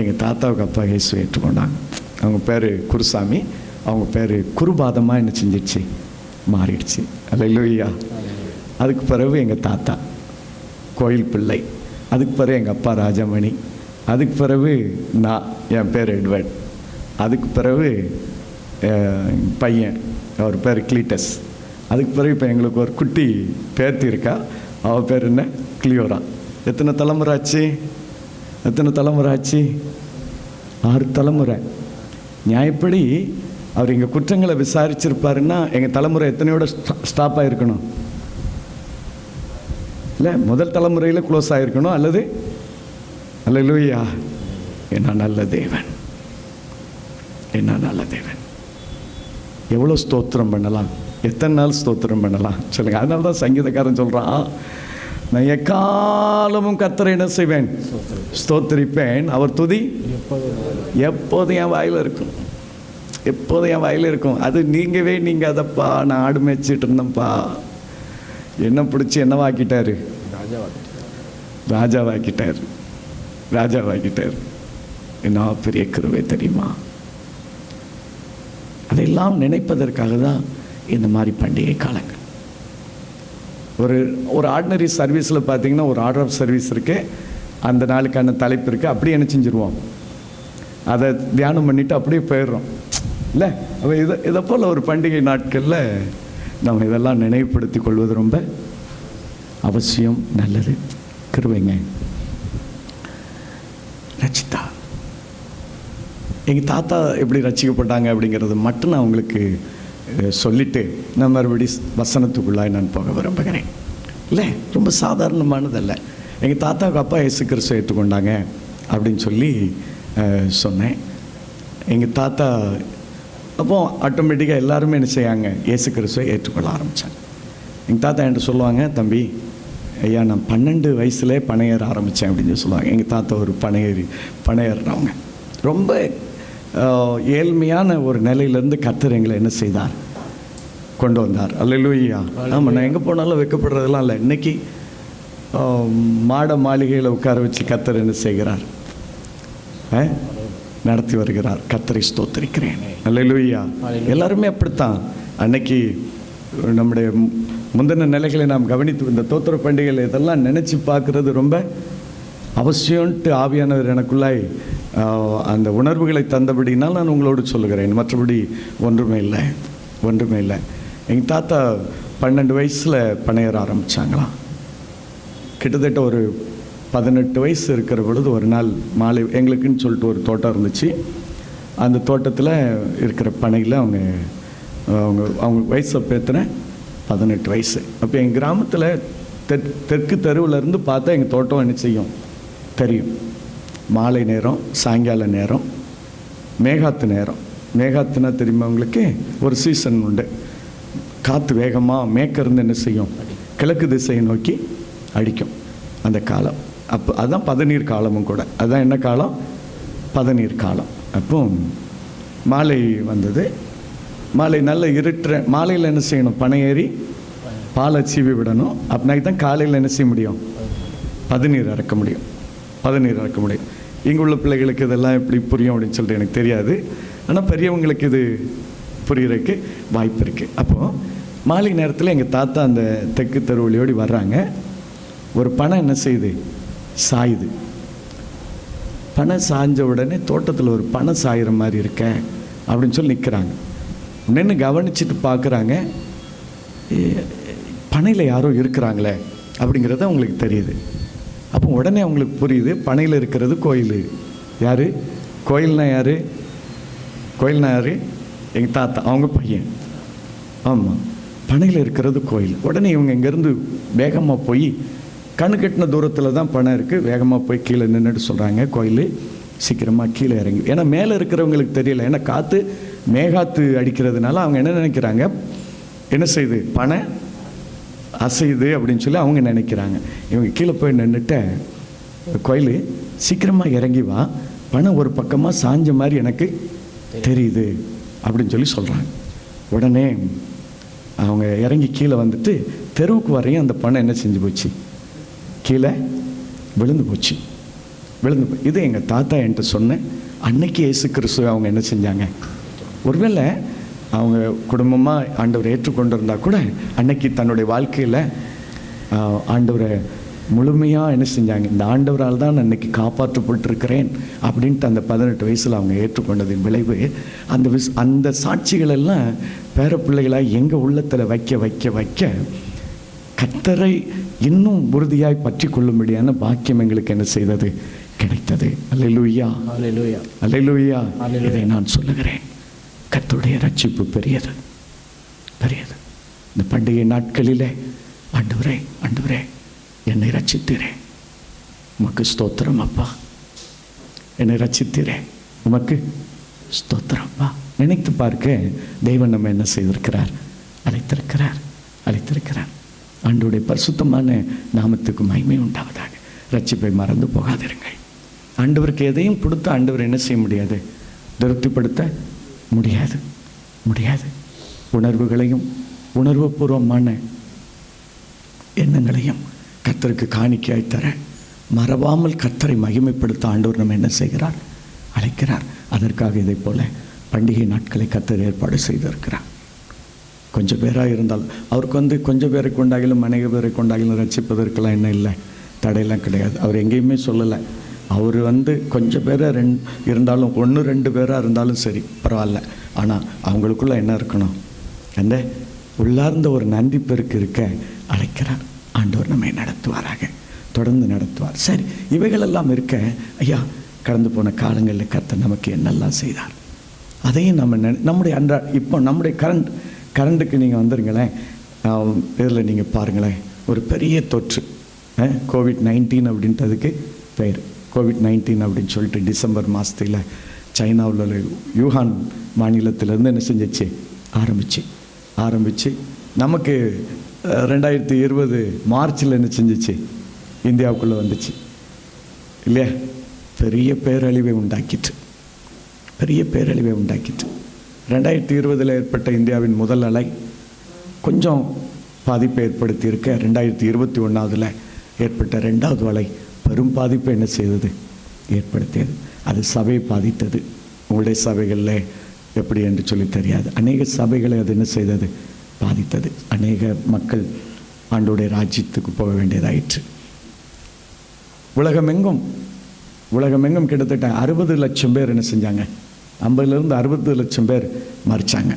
எங்கள் தாத்தாவுக்கு அப்பா இயேசு ஏற்றுக்கொண்டாங்க. அவங்க பேர் குருசாமி. அவங்க பேர் குருபாதமாக என்ன செஞ்சிச்சு? மாறிடுச்சு. அல்லேலூயா. அதுக்கு பிறகு எங்கள் தாத்தா கோயில் பிள்ளை. அதுக்கு பிறகு எங்கள் அப்பா ராஜமணி. அதுக்கு பிறகு நான், என் பேர் எட்வர்ட். அதுக்கு பிறகு பையன், அவர் பேர் கிளீட்டஸ். அதுக்கு பிறகு இப்போ எங்களுக்கு ஒரு குட்டி பேத்தி இருக்கா. அவள் பேர் என்ன? கிளியோரா. எத்தனை தலைமுறை ஆச்சு? எத்தனை தலைமுறை ஆச்சு? 6 தலைமுறை. நியாயப்படி அவர் எங்கள் குற்றங்களை விசாரிச்சிருப்பாருன்னா எங்கள் தலைமுறை எத்தனையோட ஸ்டாப் ஆகிருக்கணும் இல்லை? முதல் தலைமுறையில் க்ளோஸ் ஆகிருக்கணும். அல்லது அல்லேலூயா. என்ன நல்ல தேவன், என்ன நல்ல தேவன். எவ்வளோ ஸ்தோத்திரம் பண்ணலாம், எத்தனை நாள் ஸ்தோத்திரம் பண்ணலாம் சொல்லுங்கள். அதனால தான் சங்கீதக்காரன் சொல்கிறான், நான் எக்காலமும் கர்த்தரை என்ன செய்வேன்? ஸ்தோத்திரிப்பேன். அவர் துதி எப்போதும் என் வாயில் இருக்கும். எப்போதும் என் வாயில் இருக்கும். அது நீங்கவே நீங்கள் அதப்பா. நான் ஆடு மேய்ச்சிட்டு இருந்தேன்ப்பா, என்ன பிடிச்சி என்னவாக்கிட்டாரு? ராஜாவாக்கிட்டார். ராஜாவாக்கிட்டார். என்ன பெரிய கிருபை தெரியுமா? அதெல்லாம் நினைப்பதற்காக தான் இந்த மாதிரி பண்டிகை காலங்கள். ஒரு ஆர்டினரி சர்வீஸில் பார்த்தீங்கன்னா ஒரு ஆர்டர் ஆஃப் சர்வீஸ் இருக்கு, அந்த நாளுக்கான தலைப்பு இருக்குது. அப்படியே என்ன செஞ்சுருவோம்? அதை தியானம் பண்ணிவிட்டு அப்படியே போயிடுறோம் இல்லை? அப்போ இதை போல் ஒரு பண்டிகை நாட்களில் நம்ம இதெல்லாம் நினைவுபடுத்தி கொள்வது ரொம்ப அவசியம். நல்லது. கிருபைங்க. ரட்சித்தா எங்கள் தாத்தா எப்படி ரட்சிக்கப்பட்டாங்க அப்படிங்கிறது மட்டும் நான் உங்களுக்கு சொல்லிவிட்டு நான் மறுபடி வசனத்துக்குள்ளாய் நான் போக விரும்புகிறேன். இல்லை, ரொம்ப சாதாரணமானதல்ல. எங்கள் தாத்தாவுக்கு அப்பா இயேசு கிறிஸ்துவை ஏற்றுக்கொண்டாங்க அப்படின்னு சொல்லி சொன்னேன். எங்கள் தாத்தா அப்போ ஆட்டோமேட்டிக்காக எல்லாருமே என்ன செய்யாங்க? இயேசு கிறிஸ்துவை ஏற்றுக்கொள்ள ஆரம்பித்தாங்க. எங்கள் தாத்தா என்கிட்ட சொல்லுவாங்க, தம்பி ஐயா நான் 12 வயசுலே பனையேற ஆரம்பித்தேன் அப்படின்னு சொல்லுவாங்க. எங்கள் தாத்தா ஒரு பனையேறவங்க. ரொம்ப ஏழ்மையான ஒரு நிலையிலேருந்து கர்த்தர் எங்களை என்ன செய்தார்? கொண்டு வந்தார். அல்லேலூயா. ஆமாம், நான் எங்கே போனாலும் வைக்கப்படுறதெல்லாம் இல்லை. இன்றைக்கி மாட மாளிகையில் உட்கார வச்சு கர்த்தர் என்ன செய்கிறார்? நடத்தி வருகிறார். கர்த்தரை ஸ்தோத்திரிக்கிறேன். அல்லேலூயா. எல்லாருமே அப்படித்தான். அன்னைக்கு நம்முடைய முந்தின நிலைகளை நாம் கவனித்து இந்த தோத்திர பண்டிகைகள் இதெல்லாம் நினச்சி பார்க்குறது ரொம்ப அவசியம்ட்டு ஆவியானவர் எனக்குள்ளாய் அந்த உணர்வுகளை தந்தபடினால் நான் உங்களோடு சொல்லுகிறேன். மற்றபடி ஒன்றுமே இல்லை, ஒன்றுமே இல்லை. எங்கள் தாத்தா 12 வயசில் பனையேற ஆரம்பித்தாங்களாம். கிட்டத்தட்ட ஒரு 18 வயசு இருக்கிற பொழுது ஒரு நாள் மாலை எங்களுக்குன்னு சொல்லிட்டு ஒரு தோட்டம் இருந்துச்சு. அந்த தோட்டத்தில் இருக்கிற பனையில் அவங்க வயசை பேத்துன 18 வயசு. அப்போ எங்கள் கிராமத்தில் தெற்கு தெருவிலேருந்து பார்த்தா எங்கள் தோட்டம் என்ன செய்யும் தெரியும். மாலை நேரம், சாயங்கால நேரம், மேகாத்து நேரம். மேகாத்துனா தெரியுமா உங்களுக்கு? ஒரு சீசன் உண்டு. காற்று வேகமாக மேற்கிருந்து என்ன செய்யும்? கிழக்கு திசையை நோக்கி அடிக்கும் அந்த காலம். அப்போ அதுதான் பதநீர் காலமும் கூட. அதுதான் என்ன காலம்? பதநீர் காலம். அப்போ மாலை வந்தது. மாலை நல்ல இருட்டுற மாலையில் என்ன செய்யணும்? பனையேறி பாலை சீவி விடணும். அப்படின்னா தான் காலையில் என்ன செய்ய முடியும்? பதநீர் இறக்க முடியும். பதநீர் இறக்க முடியும். இங்கே உள்ள பிள்ளைகளுக்கு இதெல்லாம் எப்படி புரியும் அப்படின்னு சொல்லிட்டு எனக்கு தெரியாது. ஆனால் பெரியவங்களுக்கு இது புரிகிறதுக்கு வாய்ப்பு இருக்குது. அப்போது மாலை நேரத்தில் எங்கள் தாத்தா அந்த தெற்கு தெருவழியோடி வர்றாங்க. ஒரு பனை என்ன செய்யுது, சாயுது. பனை சாய்ஞ்ச உடனே தோட்டத்தில் ஒரு பனை சாயிற மாதிரி இருக்க அப்படின்னு சொல்லி நிற்கிறாங்க. நின்று கவனிச்சுட்டு பார்க்குறாங்க, பனையில் யாரோ இருக்கிறாங்களே அப்படிங்கிறது அவங்களுக்கு தெரியுது. அப்போ உடனே அவங்களுக்கு புரியுது, பனையில் இருக்கிறது கோயில். யார் கோயில்னா யார்? கோயில்னா யார்? எங்கள் தாத்தா, அவங்க பையன். ஆமாம், பனையில் இருக்கிறது கோயில். உடனே இவங்க இங்கேருந்து வேகமாக போய், கண்ணு கட்டின தூரத்தில் தான் பனை இருக்குது, வேகமாக போய் கீழே நின்றுட்டு சொல்கிறாங்க, கோயில் சீக்கிரமாக கீழே இறங்கி. ஏன்னா மேலே இருக்கிறவங்களுக்கு தெரியல, ஏன்னா காற்று மேகாத்து அடிக்கிறதுனால அவங்க என்ன நினைக்கிறாங்க, என்ன செய்யுது, பனை அசையுது அப்படின்னு சொல்லி அவங்க நினைக்கிறாங்க. இவங்க கீழே போய் நின்றுட்ட, கோயில் சீக்கிரமாக இறங்கி வா, பனை ஒரு பக்கமாக சாஞ்ச மாதிரி எனக்கு தெரியுது அப்படின்னு சொல்லி சொல்கிறாங்க. உடனே அவங்க இறங்கி கீழே வந்துட்டு தெருவுக்கு வரையும் அந்த பனை என்ன செஞ்சு போச்சு, கீழே விழுந்து போச்சு. இது எங்கள் தாத்தா என்கிட்ட சொன்னேன். அன்னைக்கு இயேசு கிறிஸ்துவை அவங்க என்ன செஞ்சாங்க, ஒருவேளை அவங்க குடும்பமாக ஆண்டவரை ஏற்றுக்கொண்டு இருந்தால் கூட அன்னைக்கு தன்னுடைய வாழ்க்கையில் ஆண்டவரை முழுமையாக என்ன செஞ்சாங்க, இந்த ஆண்டவரால் தான் நான் அன்றைக்கி காப்பாற்றப்பட்டிருக்கிறேன் அப்படின்ட்டு அந்த 18 வயசில் அவங்க ஏற்றுக்கொண்டதின் விளைவு அந்த சாட்சிகள் எல்லாம் பேர பிள்ளைகளாக எங்கள் உள்ளத்தில் வைக்க வைக்க வைக்க கர்த்தரை இன்னும் உறுதியாய் பற்றி கொள்ளும்படியான பாக்கியம் எங்களுக்கு என்ன செய்தது, கிடைத்தது. அல்லேலூயா, அல்லேலூயா, அல்லேலூயா. இதை நான் சொல்லுகிறேன், கர்த்தருடைய ரட்சிப்பு பெரியது, பெரியது. இந்த பண்டிகை நாட்களிலே ஆண்டவரே, ஆண்டவரே என்னை ரட்சித்தீரே, உமக்கு ஸ்தோத்திரம் அப்பா, என்னை ரட்சித்தீரே, உமக்கு ஸ்தோத்திரம் அப்பா. நினைத்து பார்க்க தேவன் நம்ம என்ன செய்திருக்கிறார், அழைத்திருக்கிறார், அழைத்திருக்கிறார். ஆண்டவருடைய பரிசுத்தமான நாமத்துக்கு மகிமை உண்டாவதாக. ரட்சிப்பை மறந்து போகாதிருங்கள். ஆண்டவருக்கு எதையும் கொடுத்து ஆண்டவர் என்ன செய்ய முடியாது, திருப்திப்படுத்த முடியாது, முடியாது. உணர்வுகளையும் உணர்வுபூர்வமான எண்ணங்களையும் கர்த்தருக்கு காணிக்கையாய் தர மறவாமல் கர்த்தரை மகிமைப்படுத்த ஆண்டவர் நம்ம என்ன செய்கிறார், அழைக்கிறார். அதற்காக இதை போல பண்டிகை நாட்களை கர்த்தர் ஏற்பாடு செய்திருக்கிறார். கொஞ்சம் பேராக இருந்தால் அவருக்கு கொஞ்சம் பேரை கொண்டாகிலும் அநேக பேரை கொண்டாகிலும் ரட்சிப்பதற்கெல்லாம் என்ன இல்லை, தடையெல்லாம் கிடையாது. அவர் எங்கேயுமே சொல்லலை. அவர் கொஞ்சம் பேராக இருந்தாலும் 1-2 பேராக இருந்தாலும் சரி பரவாயில்ல. ஆனால் அவங்களுக்குள்ள என்ன இருக்கணும், அந்த உள்ளார்ந்த ஒரு நன்றி பெருக்கு இருக்க அழைக்கிறார். ஆண்டவர் நம்மை நடத்துவாராக, தொடர்ந்து நடத்துவார். சரி, இவைகளெல்லாம் இருக்க ஐயா கடந்து போன காலங்களில் கர்த்தர் நமக்கு என்னெல்லாம் செய்தார் அதையும் நம்முடைய இப்போ நம்முடைய கரண்ட்டுக்கு நீங்கள் வந்துருங்களேன். இதில் நீங்கள் பாருங்களேன், ஒரு பெரிய தொற்று COVID-19 அப்படின்றதுக்கு பெயர் COVID-19 அப்படின்னு சொல்லிட்டு டிசம்பர் மாதத்தில் சைனாவில் உள்ள யூஹான் மாநிலத்திலேருந்து என்ன செஞ்சிச்சு, ஆரம்பிச்சு நமக்கு 2020 மார்ச்சில் என்ன செஞ்சிச்சு, இந்தியாவுக்குள்ளே வந்துச்சு இல்லையா. பெரிய பேரழிவை உண்டாக்கிட்டு 2020 ஏற்பட்ட இந்தியாவின் முதல் அலை கொஞ்சம் பாதிப்பை ஏற்படுத்தியிருக்க 2021 ஏற்பட்ட 2வது அலை பெரும் பாதிப்பை என்ன செய்தது, ஏற்படுத்தியது. அது சபையை பாதித்தது. உங்களுடைய சபைகளில் எப்படி என்று சொல்லி தெரியாது, அநேக சபைகளை அது என்ன செய்தது, பாதித்தது. அநேக மக்கள் ஆண்டோடைய ராஜ்யத்துக்கு போக வேண்டியதாயிற்று. உலகமெங்கும் கிட்டத்தட்ட 60 லட்சம் பேர் என்ன செஞ்சாங்க, 50லேருந்து 60 லட்சம் பேர் மரித்தாங்க.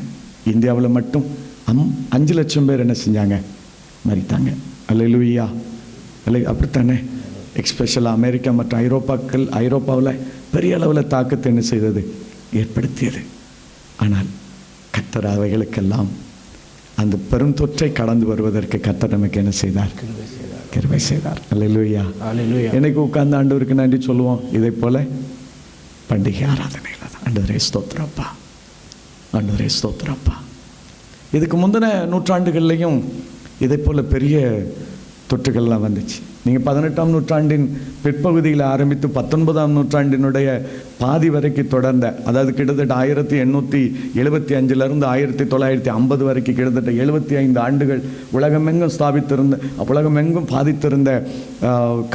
இந்தியாவில் மட்டும் 5 லட்சம் பேர் என்ன செஞ்சாங்க, மரித்தாங்க. அல்லேலூயா, அப்படித்தானே. எக்ஸ்பெஷலாக அமெரிக்கா மற்றும் ஐரோப்பாவில் பெரிய அளவில் தாக்கத்தை என்ன செய்தது, ஏற்படுத்தியது. ஆனால் கர்த்தர் அவைகளுக்கெல்லாம் அந்த பெரும் தொற்றை கடந்து வருவதற்கு கர்த்தர் நமக்கு என்ன செய்தார், கிருபை செய்தார். அல்லேலூயா, அல்லேலூயா. என்னைக்கு உட்கார்ந்து ஆண்டவருக்கு நன்றி சொல்லுவோம், இதை போல பண்டிகை ஆராதனையில் தான். ஆண்டவரே ஸ்தோத்திரப்பா, ஆண்டவரே ஸ்தோத்திரப்பா. இதுக்கு முந்தின நூற்றாண்டுகள்லையும் இதை போல் பெரிய தொற்றுகள்லாம் வந்துச்சு. நீங்கள் 18ஆம் நூற்றாண்டின் பிற்பகுதியில் ஆரம்பித்து 19ஆம் நூற்றாண்டினுடைய பாதி வரைக்கும் தொடர்ந்த, அதாவது கிட்டத்தட்ட 1875 1950 வரைக்கும் கிட்டத்தட்ட 75 ஆண்டுகள் உலகமெங்கும் பாதித்திருந்த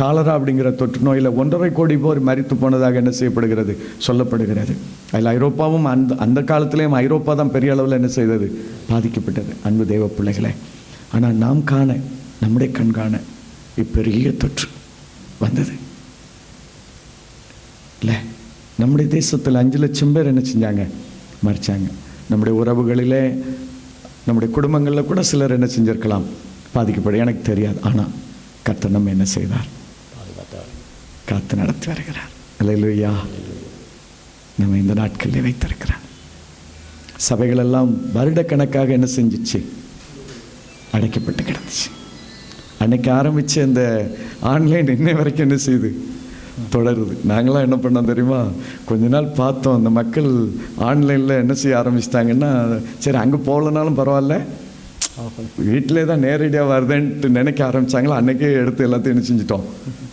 காலரா அப்படிங்கிற தொற்று நோயில் 1.5 கோடி பேர் மரித்து போனதாக என்ன செய்யப்படுகிறது, சொல்லப்படுகிறது. அதில் ஐரோப்பாவும் அந்த காலத்திலேயும் ஐரோப்பா தான் பெரிய அளவில் என்ன செய்தது, பாதிக்கப்பட்டது. அன்பு தேவ பிள்ளைகளே, ஆனால் நாம் காண, நம்முடைய கண்காண இப்பெரிய தொற்று வந்தது இல்லை. நம்முடைய தேசத்தில் 5 லட்சம் பேர் என்ன செஞ்சாங்க, மறிச்சாங்க. நம்முடைய உறவுகளிலே, நம்முடைய குடும்பங்களில் கூட சிலர் என்ன செஞ்சிருக்கலாம், பாதிக்கப்படும், எனக்கு தெரியாது. ஆனால் கர்த்தர் நம்ம என்ன செய்தார், காத்து நடத்தி வருகிறார். அல்லேலூயா. நம்ம இந்த நாட்களில் வைத்திருக்கிறார். சபைகளெல்லாம் வருடக்கணக்காக என்ன செஞ்சிச்சு, அடைக்கப்பட்டு கிடந்துச்சு. அன்னைக்கு ஆரம்பித்து அந்த ஆன்லைன் இன்னை வரைக்கும் என்ன செய்யுது, தொடருது. நாங்களாம் என்ன பண்ணோம் தெரியுமா, கொஞ்ச நாள் பார்த்தோம், அந்த மக்கள் ஆன்லைனில் என்ன செய்ய ஆரம்பிச்சிட்டாங்கன்னா, சரி அங்கே போகலனாலும் பரவாயில்ல, வீட்டிலே தான் நேரடியாக வருதுன்ட்டு நினைக்க ஆரம்பித்தாங்களோ, அன்றைக்கே எடுத்து எல்லாத்தையும் என்ன செஞ்சிட்டோம்,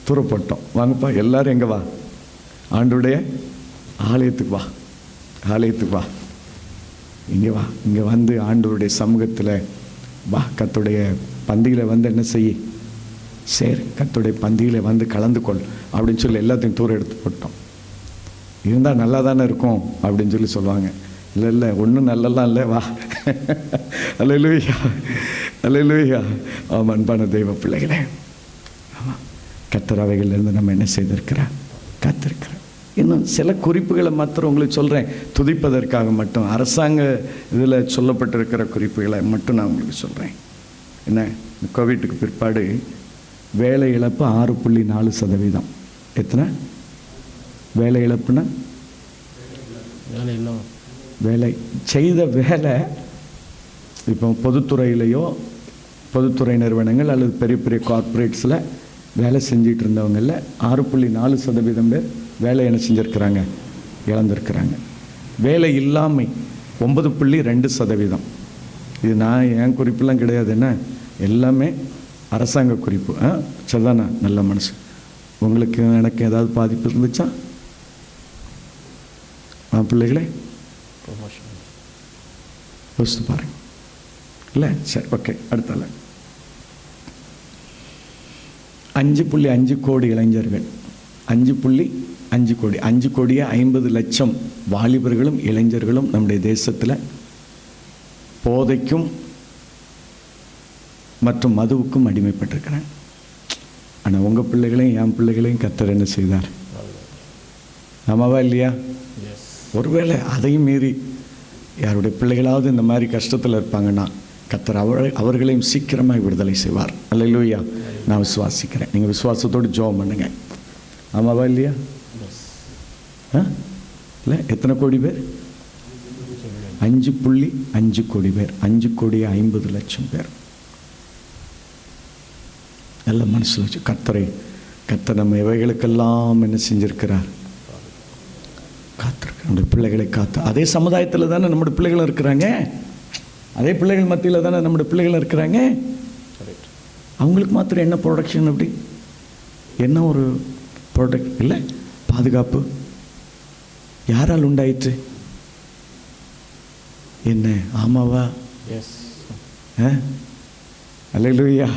தூரப்பட்டோம். வாங்கப்பா எல்லோரும் எங்கே வா, ஆண்டுடைய ஆலயத்துக்கு வா, ஆலயத்துக்கு வா, இங்கே வா, இங்கே வந்து ஆண்டவருடைய சமூகத்தில் வா, கர்த்தருடைய பந்தியில் வந்து என்ன செய்ய, சரி கர்த்தருடைய பந்தியில் வந்து கலந்து கொள் அப்படின்னு சொல்லி எல்லாத்தையும் தூரம் எடுத்து போட்டோம். இருந்தால் நல்லா தானே இருக்கும் அப்படின்னு சொல்லி சொல்லுவாங்க. இல்லை ஒன்றும் நல்லலாம் இல்லை, வா. அல்லேலூயா, அல்லேலூயா. ஆமாம் அன்பான தெய்வ பிள்ளைகளே, ஆமாம் கர்த்தர் அவைகளிலிருந்து நம்ம என்ன செய்திருக்கிறோம், காத்திருக்கிறோம். இன்னும் சில குறிப்புகளை மாத்திரம் உங்களுக்கு சொல்கிறேன், துதிப்பதற்காக மட்டும். அரசாங்க இதில் சொல்லப்பட்டிருக்கிற குறிப்புகளை மட்டும் நான் உங்களுக்கு சொல்கிறேன். என்ன, கோவிட்டுக்கு பிற்பாடு வேலை இழப்பு 6.4%. எத்தனை வேலை இழப்புன்னா, வேலை செய்த வேலை இப்போ பொதுத்துறையிலையோ, பொதுத்துறை நிறுவனங்கள் அல்லது பெரிய பெரிய கார்ப்பரேட்ஸில் வேலை செஞ்சிட்டு இருந்தவங்களில் 6.4% பேர் வேலை என்ன செஞ்சுருக்கிறாங்க, இழந்திருக்கிறாங்க. வேலை இல்லாமை 9.2%. இது நான் என் குறிப்பெல்லாம் கிடையாது, என்ன எல்லாமே அரசாங்க குறிப்பு. சரிதானா, நல்ல மனசு. உங்களுக்கு எனக்கு ஏதாவது பாதிப்பு இருந்துச்சா பிள்ளைகளே, யோசித்து பாருங்க. இல்லை சரி, ஓகே. அடுத்தால 5.5 கோடி இளைஞர்கள், 5.5 கோடி, 5 கோடியே 50 லட்சம் வாலிபர்களும் இளைஞர்களும் நம்முடைய தேசத்தில் போதைக்கும் மற்றும் மதுவுக்கும் அடிமைப்பட்டிருக்கிறேன். ஆனால் உங்கள் பிள்ளைகளையும் என் பிள்ளைகளையும் கர்த்தர் என்ன செய்தார், ஆமாவா இல்லையா? ஒருவேளை அதையும் மீறி யாருடைய பிள்ளைகளாவது இந்த மாதிரி கஷ்டத்தில் இருப்பாங்கன்னா கர்த்தர் அவர்களையும் சீக்கிரமாக விடுதலை செய்வார். அல்லேலூயா. நான் விசுவாசிக்கிறேன். நீங்கள் விசுவாசத்தோடு ஜெபம் பண்ணுங்க. ஆமாவா இல்லையா? இல்லை, எத்தனை கோடி பேர்? 5.5 கோடி பேர். 5 கோடியே 50 லட்சம் பேர். நல்ல மனசில் வச்சு கர்த்தர் நம்ம இவைகளுக்கெல்லாம் என்ன செஞ்சிருக்கிறார், காத்திருக்க. நம்முடைய பிள்ளைகளை காத்து, அதே சமுதாயத்தில் தானே நம்முடைய பிள்ளைகளும் இருக்கிறாங்க, அதே பிள்ளைகள் மத்தியில் தானே நம்முடைய பிள்ளைகளும் இருக்கிறாங்க. அவங்களுக்கு மாத்திரம் என்ன ப்ரொடக்ஷன், அப்படி என்ன ஒரு ப்ரொடக்ட் இல்லை, பாதுகாப்பு யாரால் உண்டாயிற்று? என்ன, ஆமாவா? அல்லேலூயா.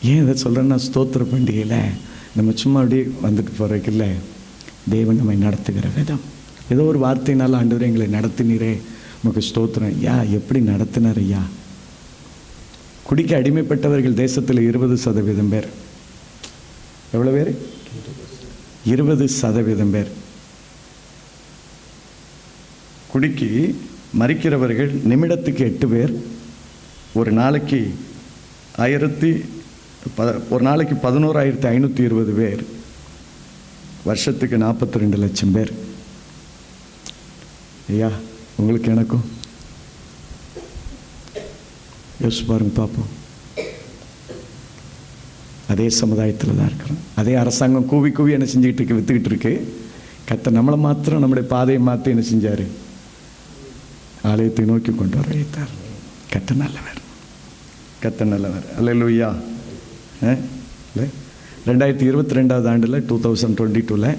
ஏன் இதை சொல்கிறேன்னா, ஸ்தோத்திர பண்டிகையில் நம்ம சும்மா அப்படியே வந்துட்டு போகிறதுக்கு இல்லை, தேவன் நம்மை நடத்துகிற விதம். ஏதோ ஒரு வார்த்தையினால ஆண்டவரே எங்களை நடத்தினீரே, நமக்கு ஸ்தோத்திரம். எப்படி நடத்தினார் ஐயா? குடிக்க அடிமைப்பட்டவர்கள் தேசத்தில் 20% பேர். எவ்வளோ பேர்? 20% பேர். குடிக்கு மறிக்கிறவர்கள் நிமிடத்துக்கு 8 பேர், ஒரு நாளைக்கு 11,520 பேர், வருஷத்துக்கு 42 லட்சம் பேர். ஐயா, உங்களுக்கு எனக்கும் யோசிச்சு பாருங்க பார்ப்போம். அதே சமுதாயத்தில் தான் இருக்கிறோம். அதே அரசாங்கம் கூவி கூவி என்ன செஞ்சுக்கிட்டு இருக்கு, விற்றுக்கிட்டு இருக்கு. கர்த்தர் நம்மளை மாத்திரம் நம்முடைய பாதையை மாற்றி என்ன செஞ்சார், ஆலயத்தை நோக்கி கொண்டு வர வைத்தார். கர்த்தர் நல்லவர், கர்த்தர் நல்லவர். அல்லேலூயா. இல்லை 2022 ஆண்டில் 2022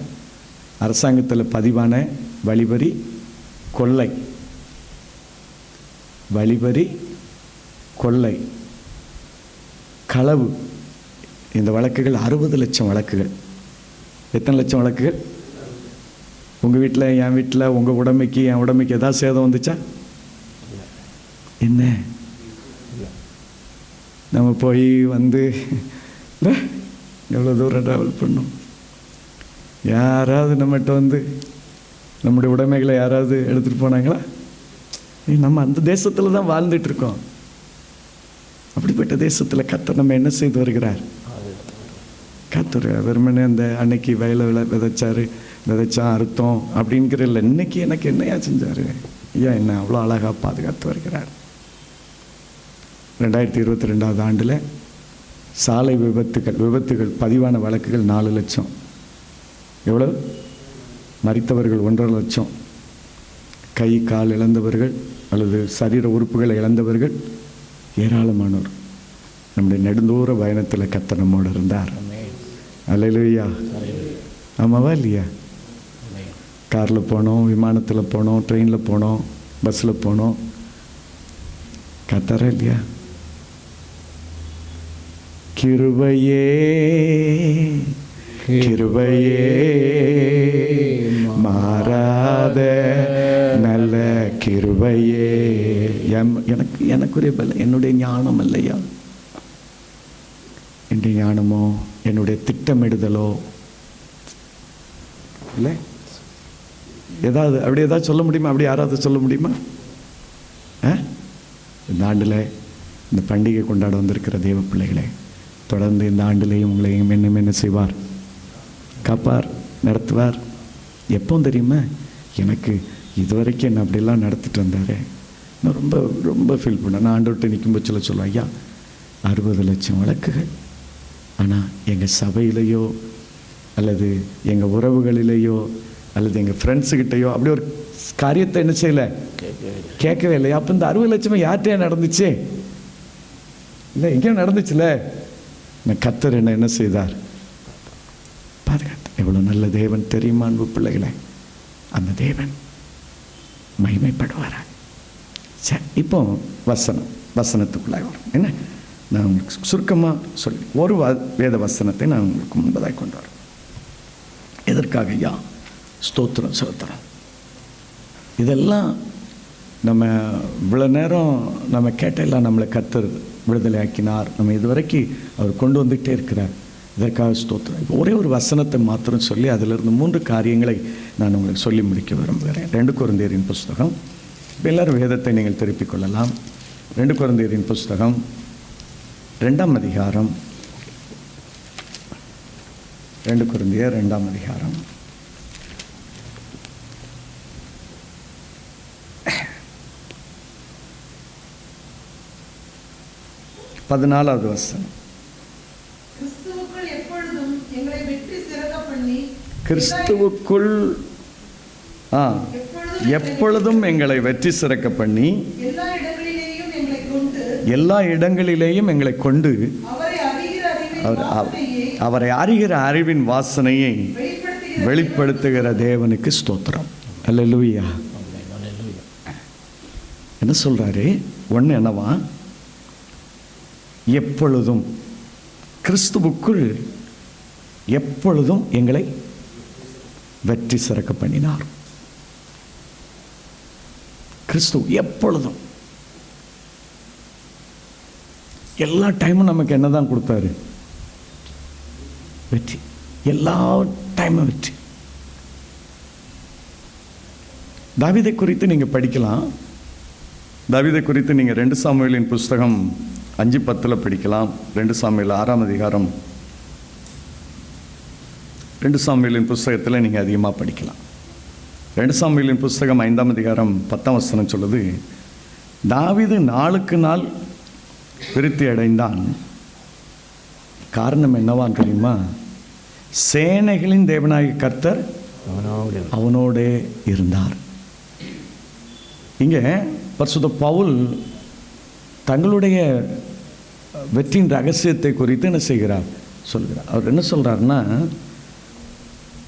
அரசாங்கத்தில் பதிவான வழிவரி கொள்ளை, வழிவரி கொள்ளை, களவு, இந்த வழக்குகள் 60 லட்சம் வழக்குகள். எத்தனை லட்சம் வழக்குகள்? உங்கள் வீட்டில், என் வீட்டில், உங்கள் உடமைக்கு, என் உடமைக்கு ஏதாவது சேதம் வந்துச்சா? என்ன நம்ம போய் வந்து எவ்வளோ தூரம் ட்ராவல் பண்ணோம்? யாராவது நம்மகிட்ட வந்து நம்முடைய உடைமைகளை யாராவது எடுத்துகிட்டு போனாங்களா? நம்ம அந்த தேசத்தில் தான் வாழ்ந்துட்டுருக்கோம். அப்படிப்பட்ட தேசத்தில் கர்த்தர் நம்ம என்ன செய்து வருகிறார்? கர்த்தர் வெறுமனே அந்த அன்னைக்கு வயலை விதைச்சா அறுத்தோம் அப்படிங்கிற இல்லை. இன்னைக்கு எனக்கு என்னையா செஞ்சார்? ஐயா என்ன அவ்வளோ அழகாக பாதுகாத்து வருகிறார். 2022 ஆண்டில் சாலை விபத்துகள் பதிவான வழக்குகள் 4 லட்சம். எவ்வளவு? மரித்தவர்கள் 1.5 லட்சம். கை கால் இழந்தவர்கள் அல்லது சரீர உறுப்புகளை இழந்தவர்கள் ஏராளமானோர். நம்முடைய நெடுந்தூர பயணத்தில் கர்த்தர் நம்மோடு இருந்தார். அல்லேலூயா. ஆமாவா இல்லையா? காரில் போனோம், விமானத்தில் போனோம், ட்ரெயினில் போனோம், பஸ்ஸில் போனோம். கர்த்தரா இல்லையா? கிருபையே கிருபையே மாறாத நல்ல கிருபையே. எனக்குரிய பல என்னுடைய ஞானம் இல்லையா, என்னுடைய ஞானமோ என்னுடைய திட்டமிடுதலோ இல்லை. ஏதாவது அப்படி ஏதாவது சொல்ல முடியுமா? அப்படி யாராவது சொல்ல முடியுமா? இந்த ஆண்டில் இந்த பண்டிகை கொண்டாட வந்திருக்கிற தேவ பிள்ளைகளே, தொடர்ந்து இந்த ஆண்டிலேயும் உங்களையும் என்ன செய்வார்? காப்பார், நடத்துவார். எப்போ தெரியுமா? எனக்கு இதுவரைக்கும் என்ன அப்படிலாம் நடத்திட்டு வந்தார். நான் ரொம்ப ரொம்ப ஃபீல் பண்ணேன். நான் ஆண்டவர்கிட்ட நிற்கும்போது சொல்லுவேன், ஐயா 60 லட்சம் வழக்குகள், ஆனால் எங்கள் சபையிலையோ அல்லது எங்கள் உறவுகளிலேயோ அல்லது எங்கள் ஃப்ரெண்ட்ஸுக்கிட்டையோ அப்படி ஒரு காரியத்தை என்ன செய்யலை, கேட்கவே இல்லை. அப்போ இந்த 60 லட்சமே யார்கிட்டே நடந்துச்சு? இல்லை, எங்கேயும் நடந்துச்சுல. நான் கர்த்தர் என்ன செய்தார்? பாதுகாத்து. எவ்வளோ நல்ல தேவன் தெரியுமா அன்பு பிள்ளைகளை? அந்த தேவன் மகிமைப்படுவாரா? சரி, இப்போ வசனத்துக்குள்ளாக வரும். என்ன நான் உங்களுக்கு சுருக்கமாக சொல்லி ஒரு வேத வசனத்தை நான் உங்களுக்கு முன்பதாக கொண்டு வரேன். எதற்காக? ஐயா ஸ்தோத்திரம் செலுத்துறோம். இதெல்லாம் நம்ம இவ்வளோ நேரம் நம்ம கேட்டெல்லாம் நம்மளை கர்த்தர் விடுதலை ஆக்கினார். நம்ம இதுவரைக்கும் அவர் கொண்டு வந்துகிட்டே இருக்கிறார். இதற்காக ஸ்தோத்திரம். இப்போ ஒரே ஒரு வசனத்தை மாத்திரம் சொல்லி அதிலிருந்து 3 காரியங்களை நான் உங்களுக்கு சொல்லி முடிக்க விரும்புகிறேன். 2 கொரிந்தியரின் புஸ்தகம். இப்போ எல்லோரும் வேதத்தை நீங்கள் திருப்பிக் கொள்ளலாம். 2 கொரிந்தியரின் புஸ்தகம் 2ஆம் அதிகாரம். 2 கொரிந்தியர் 2ஆம் அதிகாரம் 14வது வசனம். கிறிஸ்துவுக்குள் எப்பொழுதும் எங்களை வெற்றி சிறக்க பண்ணி எல்லா இடங்களிலேயும் எங்களை கொண்டு அவரை அறிகிற அறிவின் வாசனையை வெளிப்படுத்துகிற தேவனுக்கு ஸ்தோத்திரம். அல்லேலூயா. என்ன சொல்றாரு? ஒன்று என்னவா? எப்பொழுதும் கிறிஸ்துவுக்குள் எப்பொழுதும் எங்களை வெற்றி சிறக்க பண்ணினார். கிறிஸ்து எப்பொழுதும், எல்லா டைமும் நமக்கு என்னதான் கொடுத்தாரு? வெற்றி. எல்லா டைமும் வெற்றி. தாவீதை குறித்து நீங்க படிக்கலாம். தாவீதை குறித்து நீங்க 2 சாமுவேலின் புஸ்தகம் 5:10 படிக்கலாம். 2 சாமுவேல் 6ஆம் அதிகாரம் 2 சாமுவேலின் புஸ்தகத்தில் நீங்கள் அதிகமாக படிக்கலாம். 2 சாமுவேலின் புஸ்தகம் 5ஆம் அதிகாரம் 10ஆம் வசனம் சொல்லுது, தாவீது நாளுக்கு நாள் விருத்தி அடைந்தான். காரணம் என்னவான்னு தெரியுமா? சேனைகளின் தேவனாகிய கர்த்தர் அவனோடே இருந்தார். இங்கே பரிசுத்த பவுல் தங்களுடைய வெற்றியின் ரகசியத்தை குறித்து என்ன செய்கிறார்? சொல்கிறார். அவர் என்ன சொல்கிறாருன்னா,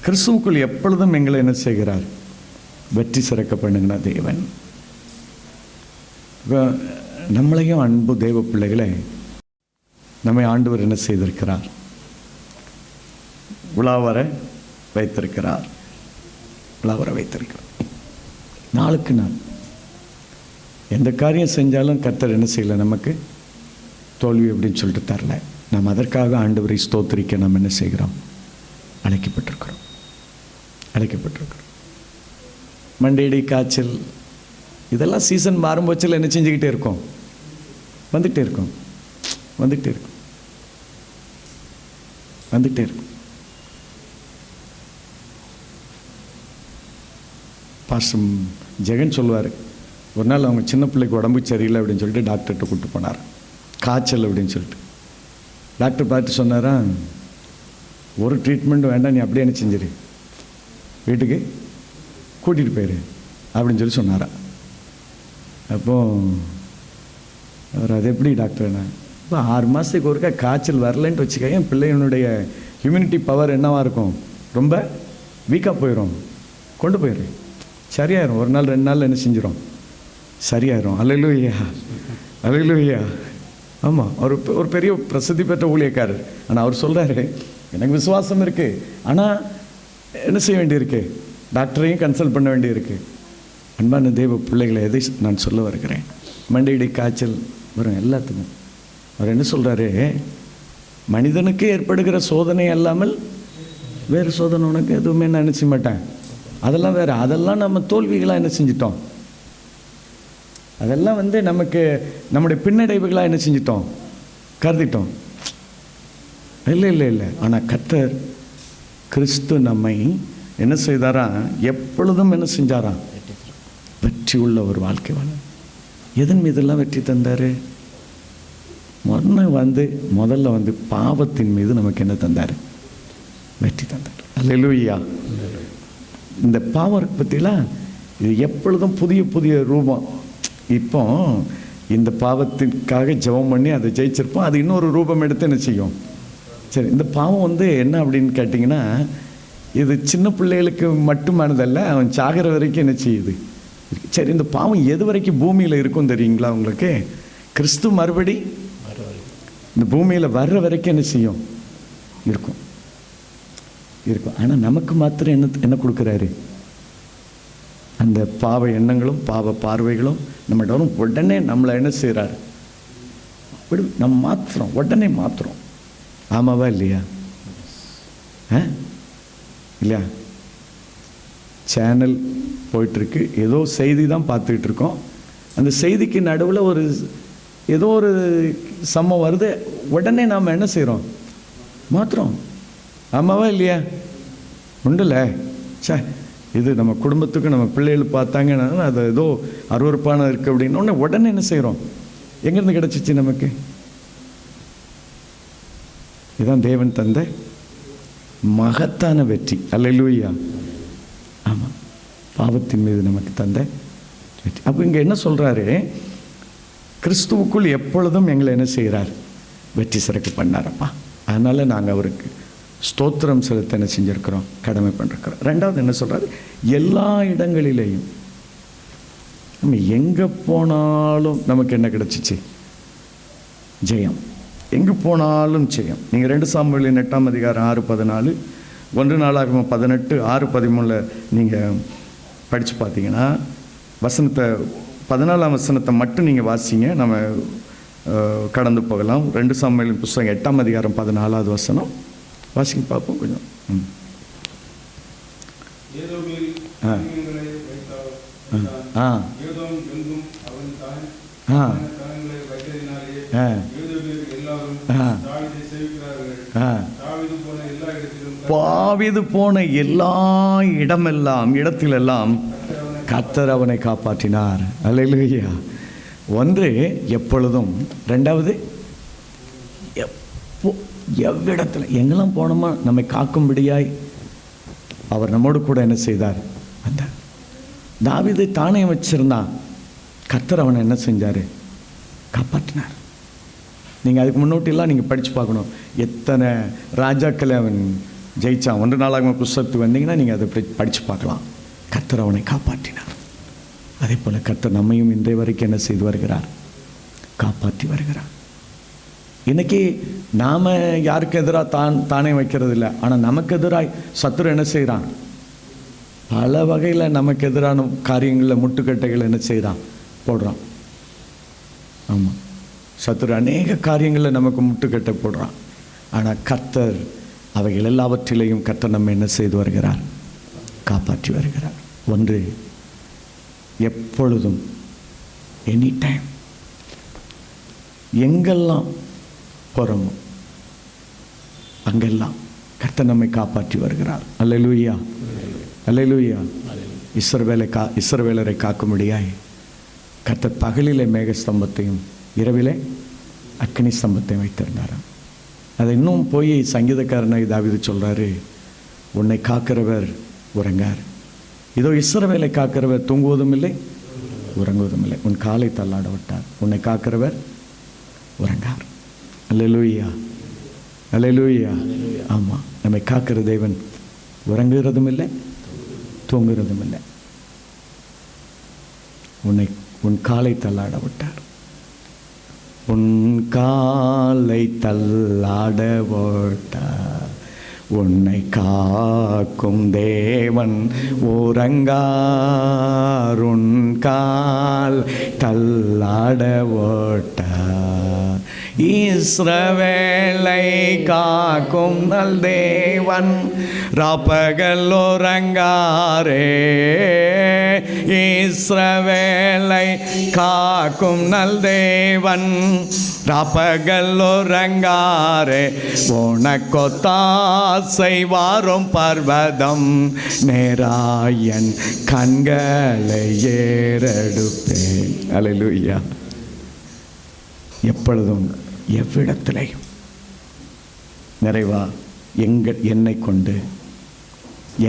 கிறிஸ்துவுக்குள் எப்பொழுதும் எங்களை என்ன செய்கிறார்? வெற்றி சிறக்க பண்ணுகிற தேவன். நம்மளையும் அன்பு தெய்வ பிள்ளைகளை நம்மை ஆண்டவர் என்ன செய்திருக்கிறார்? உலாவர வைத்திருக்கிறார். உலாவர வைத்திருக்கிறார். நாளுக்கு நாள் எந்த காரியம் செஞ்சாலும் கர்த்தர் என்ன செய்யலை, நமக்கு தோல்வி அப்படின்னு சொல்லிட்டு தரல. நாம் அதற்காக ஆண்டவரை ஸ்தோத்திரிக்க நாம் என்ன செய்கிறோம்? அழைக்கப்பட்டிருக்கிறோம். மண்டையடி, காய்ச்சல், இதெல்லாம் சீசன் மாறும்போச்சில் என்ன செஞ்சுக்கிட்டே இருக்கோம்? வந்துகிட்டே இருக்கும். பாஸ்டர் ஜெகன் சொல்லுவார், ஒரு நாள் அவங்க சின்ன பிள்ளைக்கு உடம்பு சரியில்லை அப்படின்னு சொல்லிட்டு டாக்டர்கிட்ட கூப்பிட்டு போனார். காய்ச்சல் அப்படின்னு சொல்லிட்டு டாக்டர் பார்த்து சொன்னாரா, ஒரு ட்ரீட்மெண்ட்டும் வேண்டாம், நீ அப்படியே என்ன செஞ்சிரு, வீட்டுக்கு கூட்டிகிட்டு போயிரு அப்படின்னு சொல்லி சொன்னாரா. அப்போது அவர், அது எப்படி டாக்டர்னா, இப்போ 6 மாதத்துக்கு ஒருக்கா காய்ச்சல் வரலன்ட்டு வச்சுக்க, என் பிள்ளையனுடைய ஹியூமினிட்டி பவர் என்னவாக இருக்கும்? ரொம்ப வீக்காக போயிடும். கொண்டு போயிடு, சரியாயிரும். 1 நாள் 2 நாள் என்ன செஞ்சிடும்? சரியாயிரும். அல்லேலூயா. ஆமாம், ஒரு பெரிய பிரசித்தி பெற்ற ஊழியக்காரர். ஆனால் அவர் சொல்கிறாரு, எனக்கு விசுவாசம் இருக்குது, ஆனால் என்ன செய்ய வேண்டியிருக்கு? டாக்டரையும் கன்சல்ட் பண்ண வேண்டியிருக்கு. அன்பான தெய்வ பிள்ளைகளை எதை நான் சொல்ல வருகிறேன்? மண்டையடி, காய்ச்சல் வரும் எல்லாத்துக்கும். அவர் என்ன சொல்கிறாரு? மனிதனுக்கு ஏற்படுகிற சோதனை அல்லாமல் வேறு சோதனை உனக்கு எதுவுமே நான் நினச்ச மாட்டேன். அதெல்லாம் வேறு. அதெல்லாம் நம்ம தோல்விகளாக என்ன செஞ்சிட்டோம்? அதெல்லாம் நமக்கு நம்முடைய பின்னடைவுகளாக என்ன செஞ்சிட்டோம்? கருதிட்டோம். இல்லை. ஆனால் கர்த்தர் கிறிஸ்து நம்மை என்ன செய்தாரா? எப்பொழுதும் என்ன செஞ்சாரா? வெற்றி உள்ள ஒரு வாழ்க்கை வாழ. எதன் மீதெல்லாம் வெற்றி தந்தார்? முதல்ல பாவத்தின் மீது நமக்கு என்ன தந்தார்? வெற்றி தந்தார். அல்லேலூயா. இந்த பாவம் பற்றிலாம் இது எப்பொழுதும் புதிய புதிய ரூபம். இப்போ இந்த பாவத்திற்காக ஜெபம் பண்ணி அதை ஜெயிச்சிருப்போம், அது இன்னொரு ரூபம் எடுத்து என்ன செய்யும்? சரி, இந்த பாவம் என்ன அப்படின்னு கேட்டிங்கன்னா, இது சின்ன பிள்ளைகளுக்கு மட்டுமானதல்ல, அவன் சாகிற வரைக்கும் என்ன செய்யுது? சரி, இந்த பாவம் எது வரைக்கும் பூமியில் இருக்கும் தெரியுங்களா உங்களுக்கு? கிறிஸ்து மறுபடி இந்த பூமியில் வர்ற வரைக்கும் என்ன செய்யும்? இருக்கும். ஆனால் நமக்கு மாத்திரம் என்ன கொடுக்குறாரு? அந்த பாவ எண்ணங்களும் பாவ பார்வைகளும் நம்மகிட்ட வரும். உடனே நம்மளை என்ன செய்கிறாரு? நம்ம மாத்திரம், உடனே மாத்திரம். ஆமாவா இல்லையா? இல்லையா? சேனல் போயிட்டுருக்கு, ஏதோ செய்தி தான் பார்த்துக்கிட்டு இருக்கோம். அந்த செய்திக்கு நடுவில் ஏதோ ஒரு சம்பவம் வருது, உடனே நாம் என்ன செய்கிறோம்? மாத்திரம். ஆமாவா இல்லையா? உண்டுல்ல. இது நம்ம குடும்பத்துக்கு நம்ம பிள்ளைகள் பார்த்தாங்கன்னா அது ஏதோ அருவருப்பான இருக்குது அப்படின்னு உடனே என்ன செய்கிறோம்? எங்கேருந்து கிடச்சிச்சு நமக்கு? இதுதான் தேவன் தந்த மகத்தான வெற்றி. அல்லேலூயா. ஆமாம், பாவத்தின் மீது நமக்கு தந்த வெற்றி. அப்போ இங்கே என்ன சொல்கிறாரு? கிறிஸ்துவுக்குள் எப்பொழுதும் எங்களை என்ன செய்கிறார்? வெற்றி சிறக்க பண்ணாரப்பா. அதனால் நாங்கள் அவருக்கு ஸ்தோத்திரம் செலுத்த என்ன செஞ்சுருக்கிறோம்? கடமை பண்ணிருக்கிறோம். ரெண்டாவது என்ன சொல்கிறாரு? எல்லா இடங்களிலேயும் நம்ம எங்கே போனாலும் நமக்கு என்ன கிடச்சிச்சு? ஜெயம். எங்கே போனாலும் ஜெயம். நீங்கள் 2 சாமுவேல் 8ஆம் அதிகாரம் 6:14, 1 நாளாகமம் 18 6:13 நீங்கள் படித்து பார்த்தீங்கன்னா வசனத்தை 14ஆம் வசனத்தை மட்டும் நீங்கள் வாசிங்க, நம்ம கடந்து போகலாம். 2 சாமுவேலின் புஸ்தகம் 8ஆம் அதிகாரம் 14வது வசனம் வாசிங்க பார்ப்போம் கொஞ்சம். பாவிது போன எல்லா இடத்திலெல்லாம் கர்த்தர் அவனை காப்பாற்றினார். அல்லேலூயா. ஒன்று எப்பொழுதும், ரெண்டாவது எவ்விடத்தில் எங்கெல்லாம் போனோமா நம்மை காக்கும்படியாய் அவர் நம்மோடு கூட என்ன செய்தார்? அந்த தாவீதை தானே வச்சிருந்தான், கர்த்தர் அவனை என்ன செஞ்சார்? காப்பாற்றினார். நீங்கள் அதுக்கு முன்னோட்டிலாம் நீங்கள் படித்து பார்க்கணும். எத்தனை ராஜாக்களை அவன் ஜெயிச்சான். 1 நாளாகம புஸ்தகத்துக்கு வந்தீங்கன்னா நீங்கள் அதை படித்து பார்க்கலாம். கர்த்தர் அவனை காப்பாற்றினார். அதே போல் கர்த்தர் நம்மையும் இன்றைய வரைக்கும் என்ன செய்து வருகிறார்? காப்பாற்றி வருகிறார். இன்றைக்கி நாம் யாருக்கு எதிராக தானே வைக்கிறது இல்லை. ஆனால் நமக்கு எதிராக சத்துரு என்ன செய்கிறான்? பல வகையில் நமக்கு எதிரான காரியங்களில் முட்டுக்கட்டைகள் என்ன செய்கிறான்? போடுறான். ஆமாம், சத்துரு அநேக காரியங்களில் நமக்கு முட்டுக்கட்டை போடுறான். ஆனால் கர்த்தர் அவைகள் எல்லாவற்றிலையும் கர்த்தர் நம்ம என்ன செய்து வருகிறார்? காப்பாற்றி வருகிறார். ஒன்று, எப்பொழுதும், எனி டைம், எங்கெல்லாம் போகிறோமோ அங்கெல்லாம் கர்த்தர் நம்மை காப்பாற்றி வருகிறார். அல்லேலூயா, அல்லேலூயா. இஸ்ரவேலரை காக்கும்படியாய் கர்த்தர் பகலிலே மேகஸ்தம்பத்தையும் இரவிலே அக்கினி ஸ்தம்பத்தையும் வைத்திருந்தார். அதை இன்னும் போய் சங்கீதக்காரனை தாவீது சொல்கிறாரு, உன்னை காக்கிறவர் உறங்கார். இதோ இஸ்ரவேலை காக்கிறவர் தூங்குவதும் இல்லை உறங்குவதும் இல்லை. உன் காலை தள்ளாட விட்டார். உன்னை காக்கிறவர் உறங்கார். அல்லேலூயா, அல்லேலூயா. ஆமாம், நம்மை காக்கிற தேவன் உறங்குகிறதும் இல்லை தூங்குகிறதும் இல்லை. உன் காலை தள்ளாட விட்டார். உன் காலை தள்ளாட விட்டார். உன்னை காக்கும் தேவன் உறங்கார். உன் கால் தள்ளாட விட்டார். இஸ்ரவேலை காக்கும் நல் தேவன் ராப்பகல் உறங்காரே. இஸ்ரவேலை காக்கும் நல் தேவன் ராப்பகல் உறங்காரே. உனக்கொத்தாசை வாரும் பர்வதம் நேராயன் கண்களை ஏறெடுப்பேன். அல்லேலூயா. எப்பொழுதும் எவ்விடத்திலையும் நிறைவா என்னை கொண்டு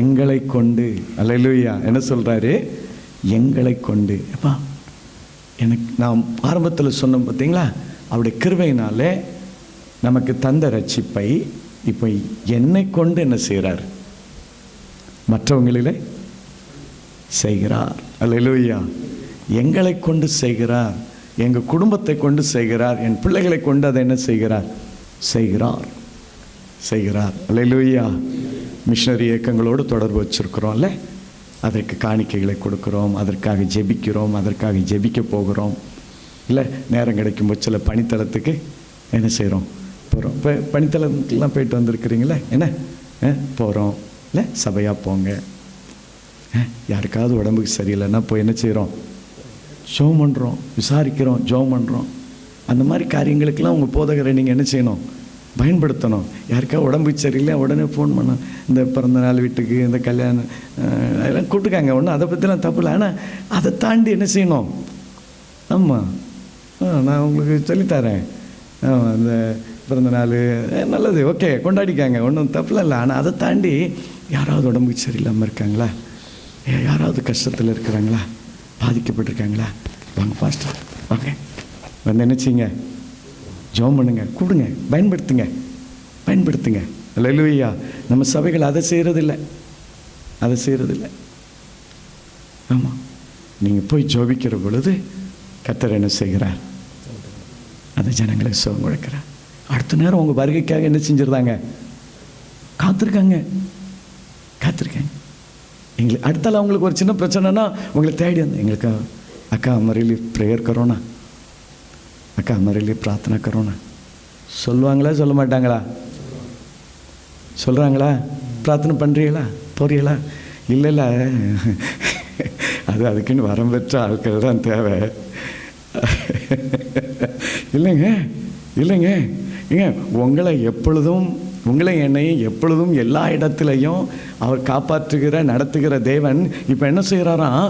எங்களை கொண்டு. அல்லேலூயா. என்ன சொல்கிறாரு? எங்களை கொண்டு. அப்பா, எனக்கு நான் ஆரம்பத்தில் சொன்னோம் பார்த்தீங்களா, அவருடைய கிருபையினாலே நமக்கு தந்த ரட்சிப்பை இப்போ என்னை கொண்டு என்ன செய்கிறார்? மற்றவங்களிலே செய்கிறார். அல்லேலூயா. எங்களை கொண்டு செய்கிறார். எங்கள் குடும்பத்தை கொண்டு செய்கிறார். என் பிள்ளைகளை கொண்டு அதை என்ன செய்கிறார்? செய்கிறார். அல்லேலூயா. மிஷனரி இயக்கங்களோடு தொடர்பு வச்சுருக்கிறோம்ல, அதற்கு காணிக்கைகளை கொடுக்குறோம், அதற்காக ஜெபிக்கிறோம், அதற்காக ஜெபிக்க போகிறோம். இல்லை, நேரம் கிடைக்கும்போது சில பணித்தளத்துக்கு என்ன செய்கிறோம்? போகிறோம். இப்போ பணித்தளத்துக்கெலாம் போயிட்டு வந்திருக்கிறீங்களே, என்ன போகிறோம் இல்லை? சபையாக போங்க. யாருக்காவது உடம்புக்கு சரியில்லைன்னா போய் என்ன செய்கிறோம்? ஜெபம் பண்ணுறோம், விசாரிக்கிறோம், ஜெபம் பண்ணுறோம். அந்த மாதிரி காரியங்களுக்கெல்லாம் உங்கள் போதகரை நீங்கள் என்ன செய்யணும்? பயன்படுத்தணும். யாருக்காவது உடம்பு சரியில்லை உடனே ஃபோன் பண்ணோம். இந்த பிறந்த நாள் வீட்டுக்கு, இந்த கல்யாணம் அதெல்லாம் கூப்பிட்டுக்காங்க. ஒன்றும் அதை பற்றிலாம் தப்பு இல்லை. ஆனால் அதை தாண்டி என்ன செய்யணும்? ஆமாம், நான் உங்களுக்கு சொல்லித்தரேன். இந்த பிறந்த நாள் நல்லது, ஓகே, கொண்டாடிக்காங்க, ஒன்றும் தப்புலாம் இல்லை. ஆனால் அதை தாண்டி யாராவது உடம்புக்கு சரியில்லாமல் இருக்காங்களா? யாராவது கஷ்டத்தில் இருக்கிறாங்களா? பாதிக்கப்பட்டிருக்காங்களா? வாங்க பாஸ்டர், வாங்க வந்து என்ன செய்யுங்க? ஜெபம் பண்ணுங்க, கூப்பிடுங்க, பயன்படுத்துங்க. அல்லேலூயா. நம்ம சபைகள் அதை செய்கிறதில்லை. ஆமாம், நீங்கள் போய் ஜெபிக்கிற பொழுது கர்த்தர் என்ன செய்கிறார்? அந்த ஜனங்களுக்கு சுகம் கொடுக்கிறார். அடுத்த நேரம் உங்கள் வருகைக்காக என்ன செஞ்சிருந்தாங்க? காத்திருக்காங்க. எங்களுக்கு அடுத்தால அவங்களுக்கு ஒரு சின்ன பிரச்சனைனா உங்களை தேடி வந்து எங்களுக்கு அக்கா மறையிலே ப்ரேயர் கரோனா, அக்கா மறையிலே பிரார்த்தனை கரோனா சொல்லுவாங்களா? சொல்ல மாட்டாங்களா? சொல்கிறாங்களா? பிரார்த்தனை பண்ணுறீங்களா? போறீங்களா? இல்லை, அதுக்குன்னு வரம் பெற்ற ஆட்கள் தான் தேவை. இல்லைங்க ஏங்க, உங்களை என்னையும் எப்பொழுதும் எல்லா இடத்துலையும் அவர் காப்பாற்றுகிற நடத்துகிற தேவன் இப்போ என்ன செய்கிறாராம்?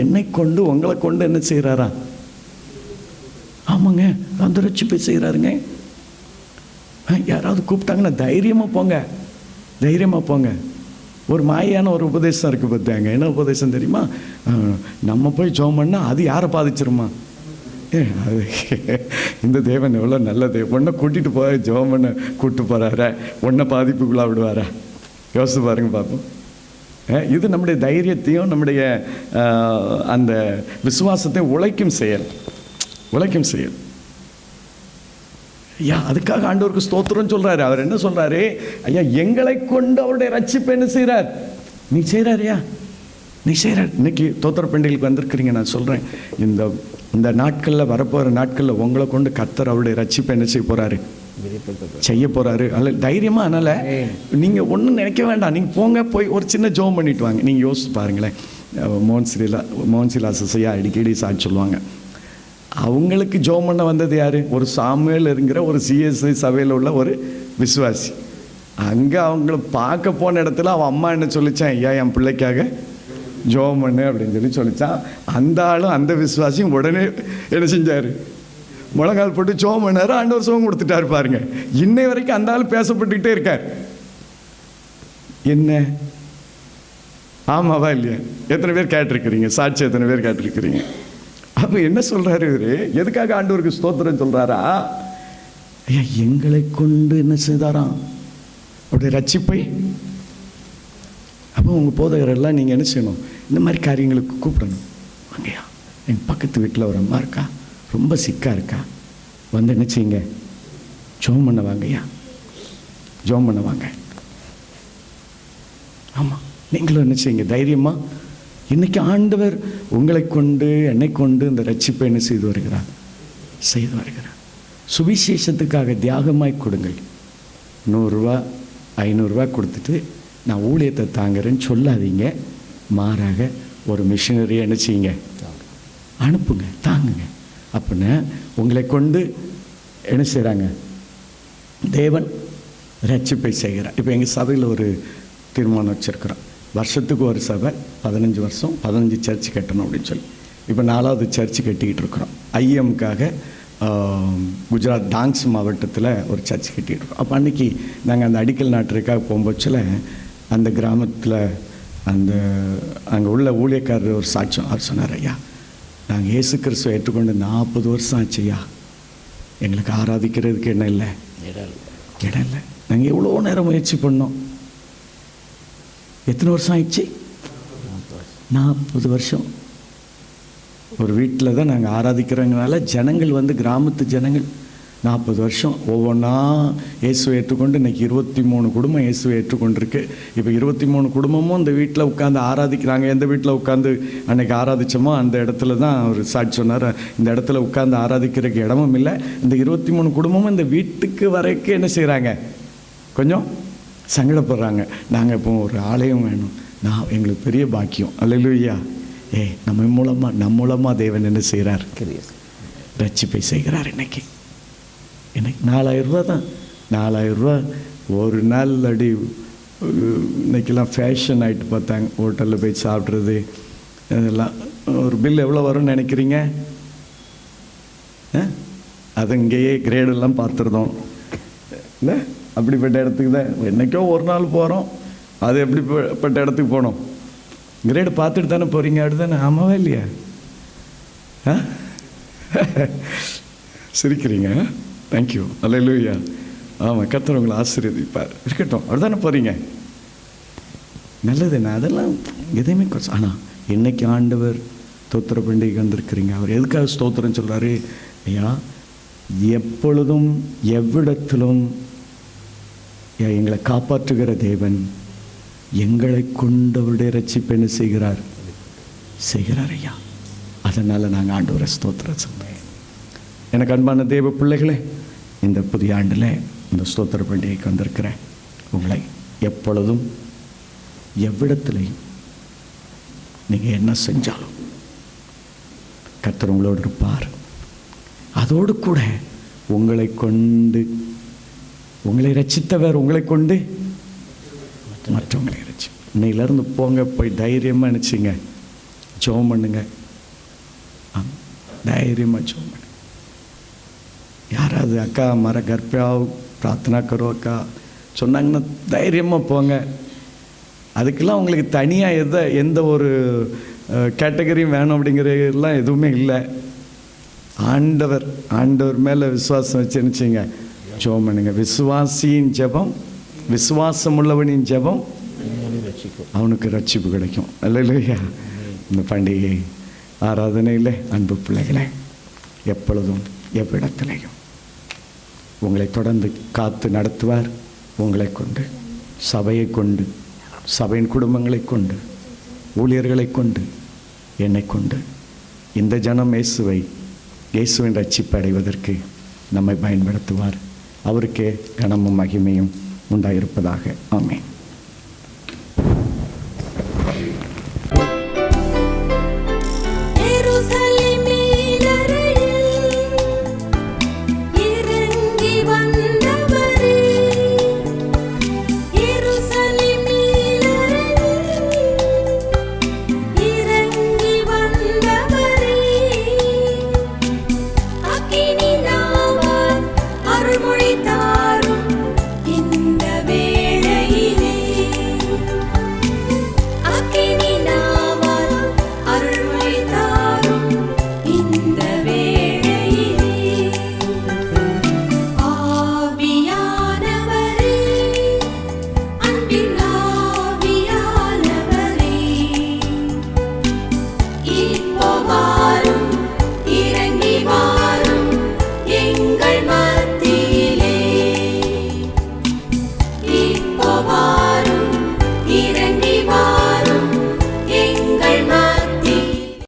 என்னை கொண்டு உங்களை கொண்டு என்ன செய்கிறாராம்? ஆமாங்க, அந்த ரட்சிப்பை செய்கிறாருங்க. யாராவது கூப்பிட்டாங்கன்னா தைரியமாக போங்க. ஒரு மாயான ஒரு உபதேசம் இருக்குது பார்த்தாங்க. என்ன உபதேசம் தெரியுமா? நம்ம போய் ஜெபம் பண்ணால் அது யாரை பாதிச்சிருமா? அது இந்த தேவன் எவ்வளோ நல்ல தேவன். ஒன்றை கூட்டிகிட்டு போய் ஜெபம் பண்ண கூப்பிட்டு போகிறார, ஒன்றை பாதிப்புக்குள்ளே விடுவாரா? யோசித்து பாருங்க பார்ப்போம். இது நம்முடைய தைரியத்தையும் நம்முடைய அந்த விசுவாசத்தையும் உழைக்கும் செயல். ஐயா, அதுக்காக ஆண்டவருக்கு ஸ்தோத்திரம் சொல்கிறாரு. அவர் என்ன சொல்கிறாரு? ஐயா, எங்களை கொண்டு அவருடைய ரட்சிப்பு என்ன செய்கிறார்? நீ செய்கிறாரியா? நீ செய்கிறார். இன்னைக்கு தோத்திர பண்டிகைக்கு வந்திருக்கிறீங்க. நான் சொல்கிறேன், இந்த நாட்களில், வரப்போகிற நாட்களில் உங்களை கொண்டு கர்த்தர் அவருடைய ரட்சிப்பை என்ன செய்ய போகிறாரு? செய்ய போகிறாரு. அதில் தைரியமாக. அதனால் நீங்கள் ஒன்றும் நினைக்க வேண்டாம். நீங்கள் போங்க, போய் ஒரு சின்ன ஜோம் பண்ணிட்டு வாங்க. நீங்கள் யோசிச்சு பாருங்களேன். மோகன்சிலா சிசையா அடிக்கடி சாட்சி சொல்லுவாங்க. அவங்களுக்கு ஜோம் பண்ண வந்தது யார்? ஒரு சாமுவேல் இருக்கிற ஒரு சிஎஸ்ஐ சபையில் உள்ள ஒரு விசுவாசி. அங்கே அவங்கள பார்க்க போன இடத்துல அவன் அம்மா என்ன சொல்லிச்சான்? ஐயா, என் பிள்ளைக்காக ஜோம் பண்ணு அப்படின்னு சொல்லிச்சான். அந்த ஆளும் அந்த விசுவாசியும் உடனே என்ன செஞ்சார்? முழங்கால் போட்டு ஜோம் பண்ணார். ஆண்டவர் சுகம் கொடுத்துட்டாரு. பாருங்க, இன்னை வரைக்கும் அந்த ஆள் பேசப்பட்டுக்கிட்டே இருக்கார். என்ன ஆமாவா இல்லையா? எத்தனை பேர் கேட்டிருக்கிறீங்க? சாட்சி எத்தனை பேர் கேட்டிருக்கிறீங்க? அப்போ என்ன சொல்கிறாரு இவரு? எதுக்காக ஆண்டவருக்கு ஸ்தோத்திரம் சொல்கிறாரா? ஐயா, எங்களை கொண்டு என்ன செய்தாராம்? அவருடைய ரட்சிப்பை. அப்போ உங்கள் போதகரெல்லாம் நீங்கள் என்ன செய்யணும்? இந்த மாதிரி காரியங்களுக்கு கூப்பிடணும். வாங்கய்யா, எங்கள் பக்கத்து வீட்டில் ஒரு அம்மா இருக்கா, ரொம்ப சிக்காக இருக்கா, வந்து என்ன செய்யுங்க? ஜோம் பண்ண வாங்கய்யா, ஜோம் பண்ண வாங்க. ஆமாம், நீங்களும் என்ன செய்யுங்க? தைரியமாக. இன்றைக்கி ஆண்டவர் உங்களை கொண்டு என்னை கொண்டு இந்த ரட்சிப்பை என்ன செய்து வருகிறார்? செய்து வருகிறார். சுவிசேஷத்துக்காக தியாகமாய் கொடுங்கள். 100 ரூபா 500 ரூபா கொடுத்துட்டு நான் ஊழியத்தை தாங்கிறேன்னு சொல்லாதீங்க. மாறாக ஒரு மிஷினரியை என்ன செய்யுங்க? அனுப்புங்க, தாங்குங்க. அப்படின்னா உங்களை கொண்டு என்ன செய்கிறாங்க? தேவன் ரட்சிப்பை செய்கிறார். இப்போ எங்கள் சபையில் ஒரு தீர்மானம் வச்சுருக்குறோம். வருஷத்துக்கு ஒரு சபை 15 வருஷம் 15 சர்ச்சு கட்டணும் அப்படின்னு சொல்லி இப்போ 4வது சர்ச்சு கட்டிக்கிட்டு இருக்கிறோம். ஐஎம்காக குஜராத் டாங்ஸ் மாவட்டத்தில் ஒரு சர்ச் கட்டிகிட்டு இருக்கோம். அப்போ அன்றைக்கி நாங்கள் அந்த அடிக்கல் நாட்டுக்காக போகும்போச்சில் அந்த கிராமத்தில் அங்கே உள்ள ஊழியக்காரர் ஒரு சாட்சியம் அவர் சொன்னார். ஐயா, நாங்கள் இயேசு கிறிஸ்துவை ஏற்றுக்கொண்டு 40 வருஷம் ஆச்சு ஐயா. எங்களுக்கு ஆராதிக்கிறதுக்கு என்ன இல்லை, இடம் இல்லை. நாங்கள் எவ்வளோ நேரம் முயற்சி பண்ணோம். எத்தனை வருஷம் ஆயிடுச்சு? 40 வருஷம். ஒரு வீட்டில் தான் நாங்கள் ஆராதிக்கிறவங்கனால ஜனங்கள் வந்து கிராமத்து ஜனங்கள் 40 வருஷம் ஒவ்வொன்றா இயேசுவை ஏற்றுக்கொண்டு இன்றைக்கி 23 குடும்பம் இயேசுவை ஏற்றுக்கொண்டிருக்கு. இப்போ 23 குடும்பமும் இந்த வீட்டில் உட்காந்து ஆராதிக்கிறாங்க. எந்த வீட்டில் உட்காந்து அன்றைக்கி ஆராதித்தோமோ அந்த இடத்துல தான் அவர் சாட்சி சொன்னார். இந்த இடத்துல உட்காந்து ஆராதிக்கிறதுக்கு இடமும் இல்லை. இந்த 23 குடும்பமும் இந்த வீட்டுக்கு வரைக்கும் என்ன செய்கிறாங்க? கொஞ்சம் சங்கடப்படுறாங்க. நாங்கள் இப்போ ஒரு ஆலயம் வேணும். எங்களுக்கு பெரிய பாக்கியம். அல்லேலூயா. நம்ம மூலமாக தேவன் என்ன செய்கிறார்? ரட்சிப்பை செய்கிறார். இன்னைக்கு 4000 ரூபா தான். 4000 ரூபா ஒரு நாள் அடி. இன்றைக்கெல்லாம் ஃபேஷன் ஆகிட்டு பார்த்தாங்க. ஹோட்டலில் போய் சாப்பிட்றது இதெல்லாம். ஒரு பில் எவ்வளோ வரும்னு நினைக்கிறீங்க? அது இங்கேயே கிரேடெல்லாம் பார்த்துருந்தோம் இல்லை? அப்படிப்பட்ட இடத்துக்கு தான் என்றைக்கோ ஒரு நாள் போகிறோம். அது எப்படிப்பட்ட இடத்துக்கு போனோம்? கிரேடு பார்த்துட்டு தானே போகிறீங்க. அப்படி தானே? ஆமாவா இல்லையா? சிரிக்கிறீங்க. தேங்க்யூ. அல்லேலூயா. ஆமாம், கர்த்தர் உங்களை ஆசீர்வதிப்பார். இருக்கட்டும். அப்படி தானே போகிறீங்க. நல்லது. நான் அதெல்லாம் எதையுமே ஆனால் இன்னைக்கு ஆண்டவர் ஸ்தோத்திர பண்டிகை வந்திருக்கிறீங்க. அவர் எதுக்காக ஸ்தோத்திரம் சொல்கிறாரு? ஐயா, எப்பொழுதும் எவ்விடத்திலும் எங்களை காப்பாற்றுகிற தேவன் எங்களை கொண்டவருடைய ரட்சிப்பை என்ன செய்கிறார் ஐயா. அதனால் நாங்கள் ஆண்டவரை ஸ்தோத்திரம் சொல்கிறேன். எனக்கு அன்பான தேவ பிள்ளைகளே, இந்த புதிய ஆண்டில் இந்த ஸ்தோத்திர பண்டிகைக்கு வந்திருக்கிற உங்களை எப்பொழுதும் எவ்விடத்திலையும் நீங்கள் என்ன செஞ்சாலும் கர்த்தர் உங்களோடு இருப்பார். அதோடு கூட உங்களை கொண்டு உங்களை ரட்சித்தவர் உங்களை கொண்டு மற்றவங்களை ரட்சி. இன்னையிலேருந்து போங்க, போய் தைரியமாக நினச்சிங்க, ஜெபம் பண்ணுங்க. தைரியமாக ஜெபம் பண்ணுங்க. யாராவது அக்கா மர கர்ப்பியாவ் பிரார்த்தனா கரோ அக்கா சொன்னாங்கன்னா தைரியமாக போங்க. அதுக்கெல்லாம் உங்களுக்கு தனியாக எந்த ஒரு கேட்டகரியும் வேணும் அப்படிங்கிறதெல்லாம் எதுவுமே இல்லை. ஆண்டவர் மேலே விசுவாசம் வச்சுருந்துச்சிங்க, ஜெபம் பண்ணுங்க. விசுவாசியின் ஜெபம், விசுவாசம் உள்ளவனின் ஜெபம் அவனுக்கு ரட்சிப்பு கிடைக்கும். அல்லேலூயா. இந்த பண்டிகை ஆராதனையில் அன்பு பிள்ளைகளை எப்பொழுதும் எவ்விடத்திலையும் உங்களை தொடர்ந்து காத்து நடத்துவார். உங்களை கொண்டு, சபையை கொண்டு, சபையின் குடும்பங்களை கொண்டு, ஊழியர்களை கொண்டு, என்னை கொண்டு இந்த ஜனம் இயேசுவின் ரட்சிப்பை அடைவதற்கு நம்மை பயன்படுத்துவார். அவருக்கே கனமும் மகிமையும் உண்டாயிருப்பதாக. ஆமென்.